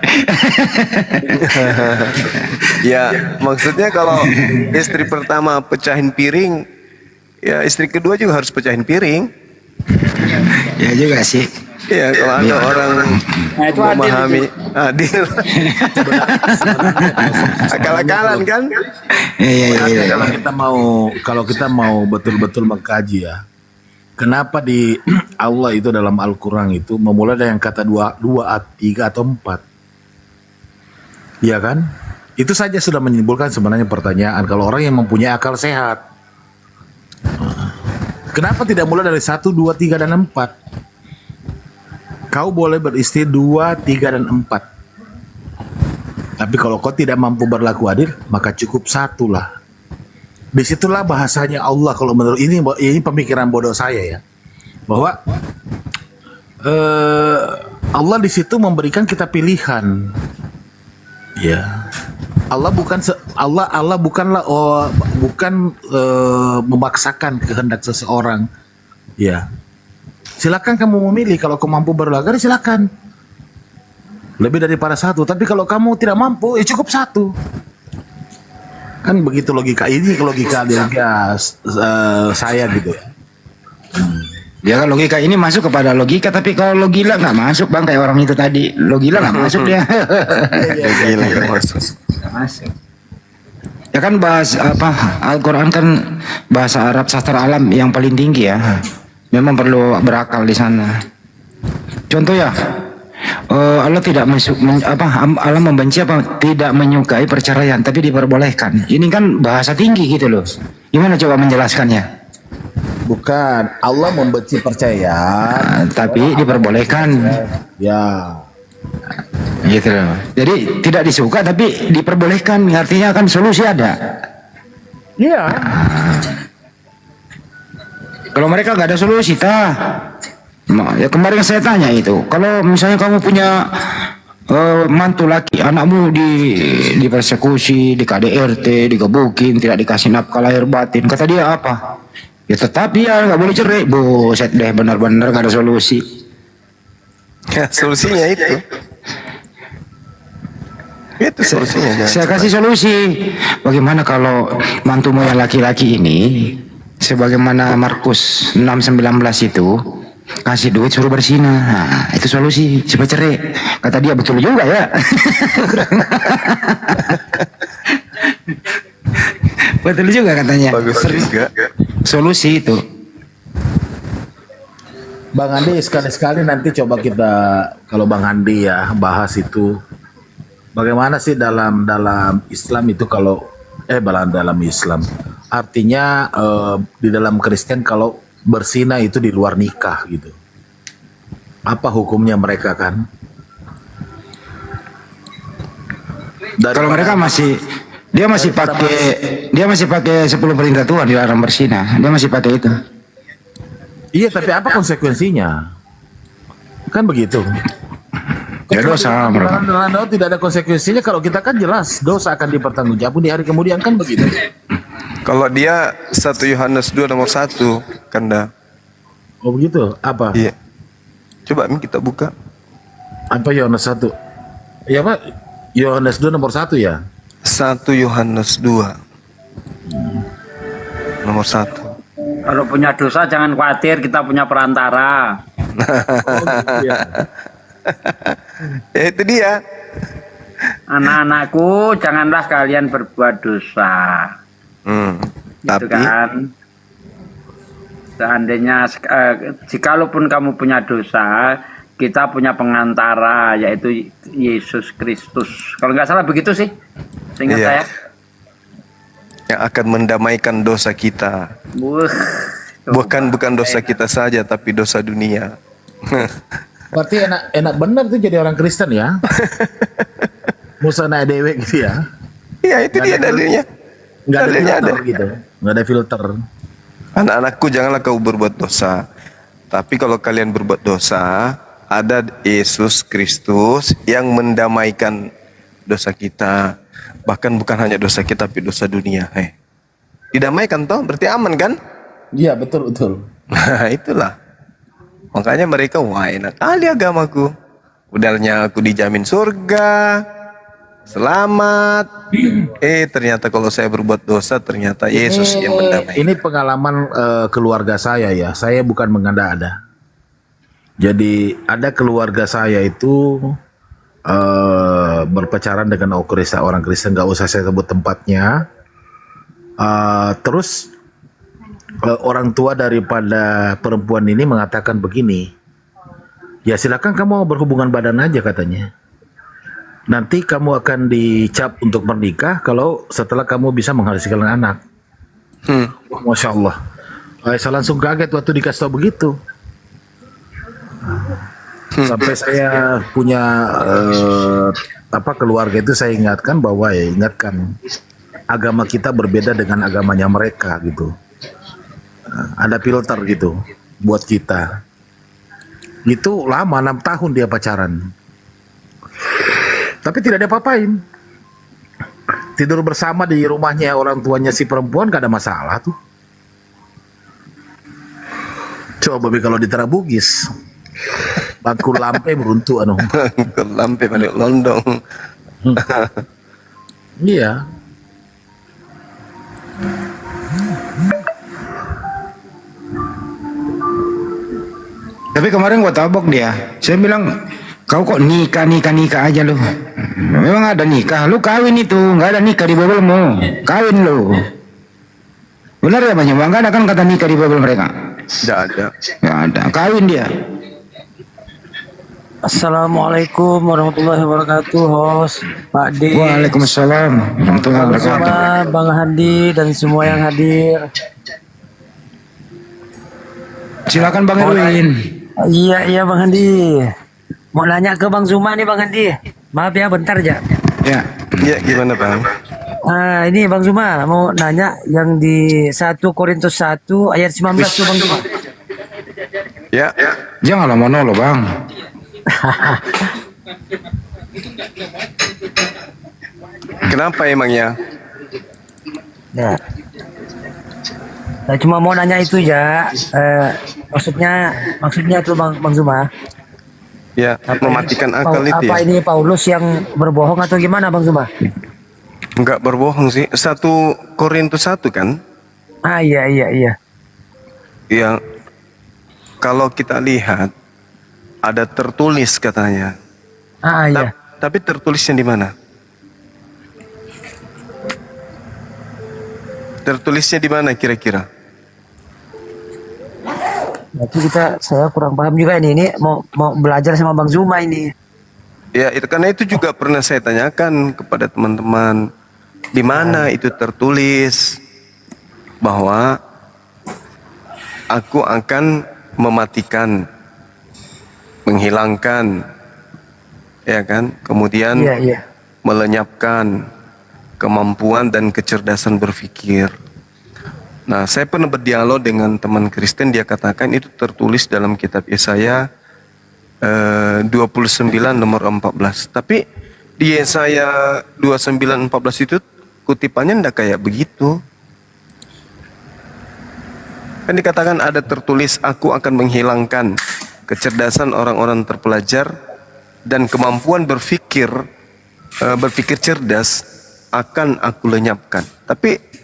Ya, maksudnya kalau istri pertama pecahin piring, ya istri kedua juga harus pecahin piring. Ya juga sih. Ya, kalau ada orang Nah, itu memahami adil. Akal-akalan kan? Iya. Kalau kita mau betul-betul mengkaji ya, kenapa di Allah itu dalam Al-Quran itu memulai dari yang kata 2, 3 atau 4? Iya kan? Itu saja sudah menimbulkan sebenarnya pertanyaan kalau orang yang mempunyai akal sehat. Kenapa tidak mulai dari 1, 2, 3, dan 4? Kau boleh beristri 2, 3, dan 4. Tapi kalau kau tidak mampu berlaku adil, maka cukup 1 lah. Disitulah bahasanya Allah. Kalau menurut ini pemikiran bodoh saya ya, bahwa Allah di situ memberikan kita pilihan. Ya, Allah bukanlah memaksakan kehendak seseorang. Ya, silakan kamu memilih. Kalau kamu mampu berlaga, silakan. Lebih daripada 1. Tapi kalau kamu tidak mampu, ya cukup 1. Kan begitu logika ini, logika saya gitu ya. Ya kan logika ini masuk kepada logika, tapi kalau logila nggak masuk bang, kayak orang itu tadi. Logila nggak masuk dia. Gila, nggak masuk. Masuk. Ya kan Al-Quran kan bahasa Arab sastra alam yang paling tinggi ya. Memang perlu berakal di sana. Contoh ya, Allah tidak Allah membenci tidak menyukai perceraian, tapi diperbolehkan. Ini kan bahasa tinggi gitu loh. Gimana coba menjelaskannya? Bukan, Allah membenci perceraian, tapi diperbolehkan. Ya. Gitu loh. Jadi tidak disuka tapi diperbolehkan, artinya kan solusi ada. Iya. Kalau mereka nggak ada solusi, ya kemarin saya tanya itu, kalau misalnya kamu punya mantu laki, anakmu dipersekusi, di KDRT, digebukin, tidak dikasih nafkah lahir batin, kata dia apa? Ya tetap dia nggak boleh cerai. Buset deh, benar-benar nggak ada solusi. Ya, solusinya itu. Itu solusinya. Saya kasih solusi. Bagaimana kalau mantumu yang laki-laki ini, sebagaimana Markus 6:19 itu, kasih duit suruh bersinah. Nah, itu solusi supaya cerai. Kata dia betul juga ya. Betul juga katanya. Bagus juga. Solusi itu. Bang Andi, sekali-sekali nanti coba kita, kalau Bang Andi ya bahas itu, bagaimana sih dalam Islam itu kalau dalam Islam artinya di dalam Kristen kalau berzina itu di luar nikah gitu. Apa hukumnya mereka kan? Kalau mereka dia masih pakai 10 perintah Tuhan, dilarang berzina. Dia masih pakai itu. Iya, tapi apa konsekuensinya? Kan begitu. Ya dosa, bro. Dalam tidak ada konsekuensinya. Kalau kita kan jelas dosa akan dipertanggungjawabkan di hari kemudian, kan begitu. Kalau dia 1 Yohanes 2 nomor 1 Kanda. Oh begitu? Apa? Iya. Coba kita buka. Apa Yohanes 1? Iya Pak, Yohanes 2 nomor 1 ya? 1 Yohanes 2 nomor 1. Kalau punya dosa jangan khawatir, kita punya perantara. Ya itu dia. Anak-anakku, janganlah kalian berbuat dosa. Gitu Tapi kan. Seandainya jikalaupun kamu punya dosa, kita punya pengantara, yaitu Yesus Kristus. Kalau nggak salah begitu sih, seingat iya, saya. yang akan mendamaikan dosa kita. bukan dosa kita saja, tapi dosa dunia. Berarti enak benar tuh jadi orang Kristen ya. Musa naik dewek gitu ya. Iya, itu dia dalilnya. Nggak ada Dalilnya filter ada. gitu. Nggak ada filter. Anak-anakku, janganlah kau berbuat dosa. Tapi kalau kalian berbuat dosa, ada Yesus Kristus yang mendamaikan dosa kita. Bahkan bukan hanya dosa kita, tapi dosa dunia. Didamaikan toh, berarti aman kan? Iya, betul. Nah, itulah. Makanya mereka, wah enak kali agamaku. Udahnya aku dijamin surga, selamat. Ternyata kalau saya berbuat dosa, ternyata Yesus yang mendamaikan. Ini pengalaman keluarga saya ya. Saya bukan mengada-ada. Jadi ada keluarga saya itu berpacaran dengan orang Kristen, nggak usah saya sebut tempatnya. Terus orang tua daripada perempuan ini mengatakan begini, ya silakan kamu berhubungan badan aja katanya. Nanti kamu akan dicap untuk menikah kalau setelah kamu bisa menghasilkan anak. Wah, Masya Allah. Saya langsung kaget waktu dikasih tahu begitu. Sampai saya punya keluarga itu saya ingatkan bahwa ingatkan agama kita berbeda dengan agamanya mereka gitu. Ada filter gitu buat kita. Itu lama, 6 tahun dia pacaran. Tapi tidak ada apa-apain. Tidur bersama di rumahnya orang tuanya si perempuan gak ada masalah tuh. Coba kalau di Terabugis, bangku lampe beruntuk anu. Bangku lampe balik londong. Iya. Tapi kemarin gua tabok dia. Saya bilang, kau kok nikah aja lu. Memang ada nikah. Lu kawin itu, nggak ada nikah di Bibelmu. Kawin lu. Benar ya Bang Juma? Nggak ada kan kata nikah di Bible mereka? Tidak ada. Nggak ada. Kawin dia. Assalamualaikum warahmatullahi wabarakatuh, host Pak D. Waalaikumsalam warahmatullahi wabarakatuh. Sama Bang Handi dan semua yang hadir. Silakan Bang Erwin. Iya Bang Handi. Mau nanya ke Bang Zuma nih Bang Handi. Maaf ya bentar aja. Ya. Ya gimana Bang? Ini Bang Zuma mau nanya yang di 1 Korintus 1 ayat 19 tuh Bang Zuma. Ya. Janganlah monolog Bang. Kenapa emangnya? Ya. Saya cuma mau nanya itu ya. Maksudnya tuh Bang Zuma. Ya, mematikan akal itu Apa ya? ini Paulus yang berbohong atau gimana Bang Zuma? Enggak berbohong sih. 1 Korintus 1 kan? Iya. Yang kalau kita lihat ada tertulis katanya. Iya. Tapi tertulisnya di mana? Tertulisnya di mana kira-kira? Berarti saya kurang paham juga ini mau belajar sama Bang Zuma ini. Ya, itu karena itu juga pernah saya tanyakan kepada teman-teman, di mana itu tertulis bahwa aku akan mematikan, menghilangkan, ya kan? Kemudian melenyapkan kemampuan dan kecerdasan berpikir. Nah, saya pernah berdialog dengan teman Kristen, dia katakan itu tertulis dalam kitab Yesaya 29 nomor 14. Tapi di Yesaya 29:14 itu kutipannya enggak kayak begitu. Kan dikatakan ada tertulis, aku akan menghilangkan kecerdasan orang-orang terpelajar dan kemampuan berpikir cerdas akan aku lenyapkan. Tapi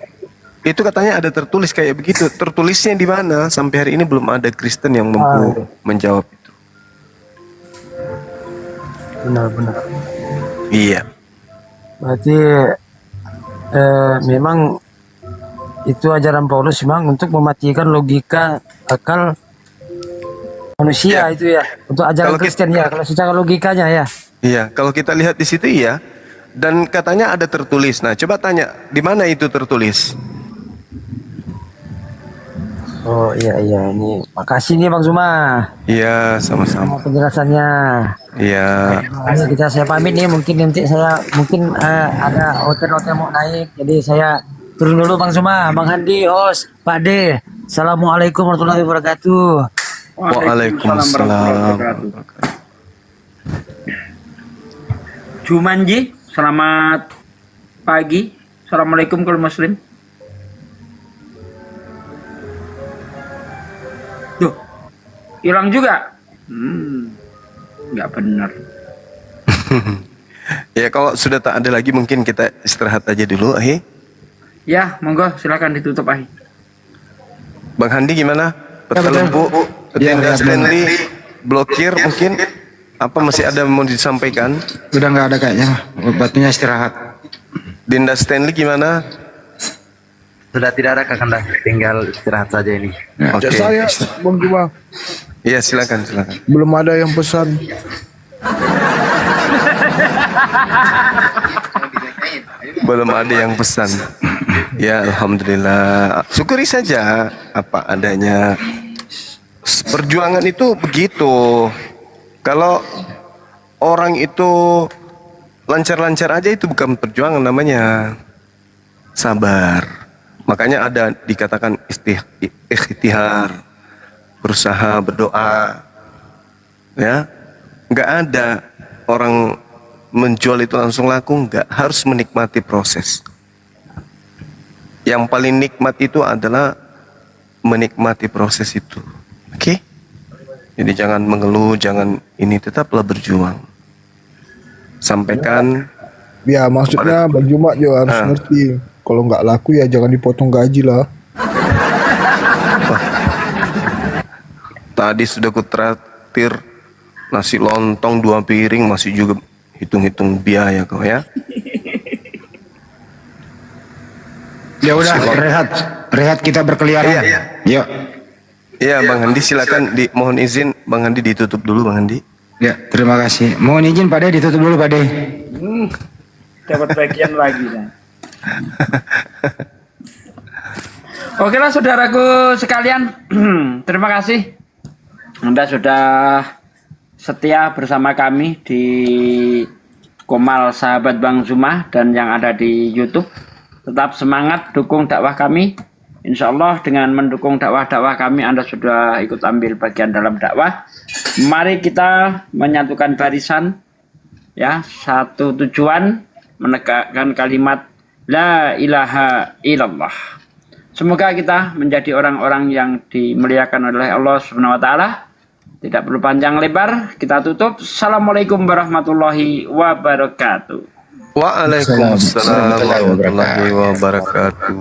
itu katanya ada tertulis kayak begitu. Tertulisnya di mana? Sampai hari ini belum ada Kristen yang mampu menjawab itu. Benar. Iya. Berarti memang itu ajaran Paulus memang untuk mematikan logika akal manusia itu ya. Untuk ajaran Kristen ya. Kalau secara logikanya ya. Iya. Kalau kita lihat di situ iya. Dan katanya ada tertulis. Nah, coba tanya di mana itu tertulis? Oh iya ini makasih nih Bang Zuma. Iya, sama-sama. Penjelasannya. Iya. Saya pamit nih, mungkin nanti saya ada hotel mau naik, jadi saya turun dulu Bang Zuma, Bang Handi, host, Pak De. Assalamualaikum warahmatullahi wabarakatuh. Waalaikumsalam. Jumanji, selamat pagi. Assalamualaikum kalau muslim. Duh, hilang juga. Nggak benar. Ya kalau sudah tak ada lagi mungkin kita istirahat aja dulu, Ahi. Ya, monggo silakan ditutup, Ahi. Bang Handi gimana? Peta lembu, Dinda Stanley, blokir mungkin? Apa masih ada mau disampaikan? Udah nggak ada kayaknya, waktunya istirahat. Dinda Stanley gimana? Sudah tidak ada Kakanda, tinggal istirahat saja ini. Oke. Saya Bang Juma. Iya silakan. Belum ada yang pesan. Belum ada yang pesan. Ya alhamdulillah. Syukuri saja apa adanya. Perjuangan itu begitu. Kalau orang itu lancar-lancar aja itu bukan perjuangan namanya. Sabar. Makanya ada dikatakan ikhtiar, berusaha, berdoa. Ya. Nggak ada orang menjual itu langsung laku, nggak, harus menikmati proses. Yang paling nikmat itu adalah menikmati proses itu. Oke? Jadi jangan mengeluh, jangan ini, tetaplah berjuang. Sampaikan. Ya maksudnya Bang Juma juga harus ngerti. Kalau nggak laku ya jangan dipotong gaji lah. Tadi sudah kutraktir nasi lontong 2 piring, masih juga hitung-hitung biaya kau ya. Ya udah, rehat kita berkeliaran. Yuk. Iya Bang Handi silakan, mohon izin Bang Handi ditutup dulu Bang Handi. Ya, terima kasih. Mohon izin Pak De, ditutup dulu Pak De. Dapat bagian lagi kan. Oke lah saudaraku sekalian, terima kasih Anda sudah setia bersama kami di Komal Sahabat Bang Zuma dan yang ada di YouTube. Tetap semangat dukung dakwah kami. Insya Allah dengan mendukung dakwah-dakwah kami Anda sudah ikut ambil bagian dalam dakwah. Mari kita menyatukan barisan, ya, satu tujuan, menegakkan kalimat La ilaha illallah. Semoga kita menjadi orang-orang yang dimuliakan oleh Allah Subhanahu wa taala. Tidak perlu panjang lebar, kita tutup. Assalamualaikum warahmatullahi wabarakatuh. Waalaikumsalam warahmatullahi wabarakatuh.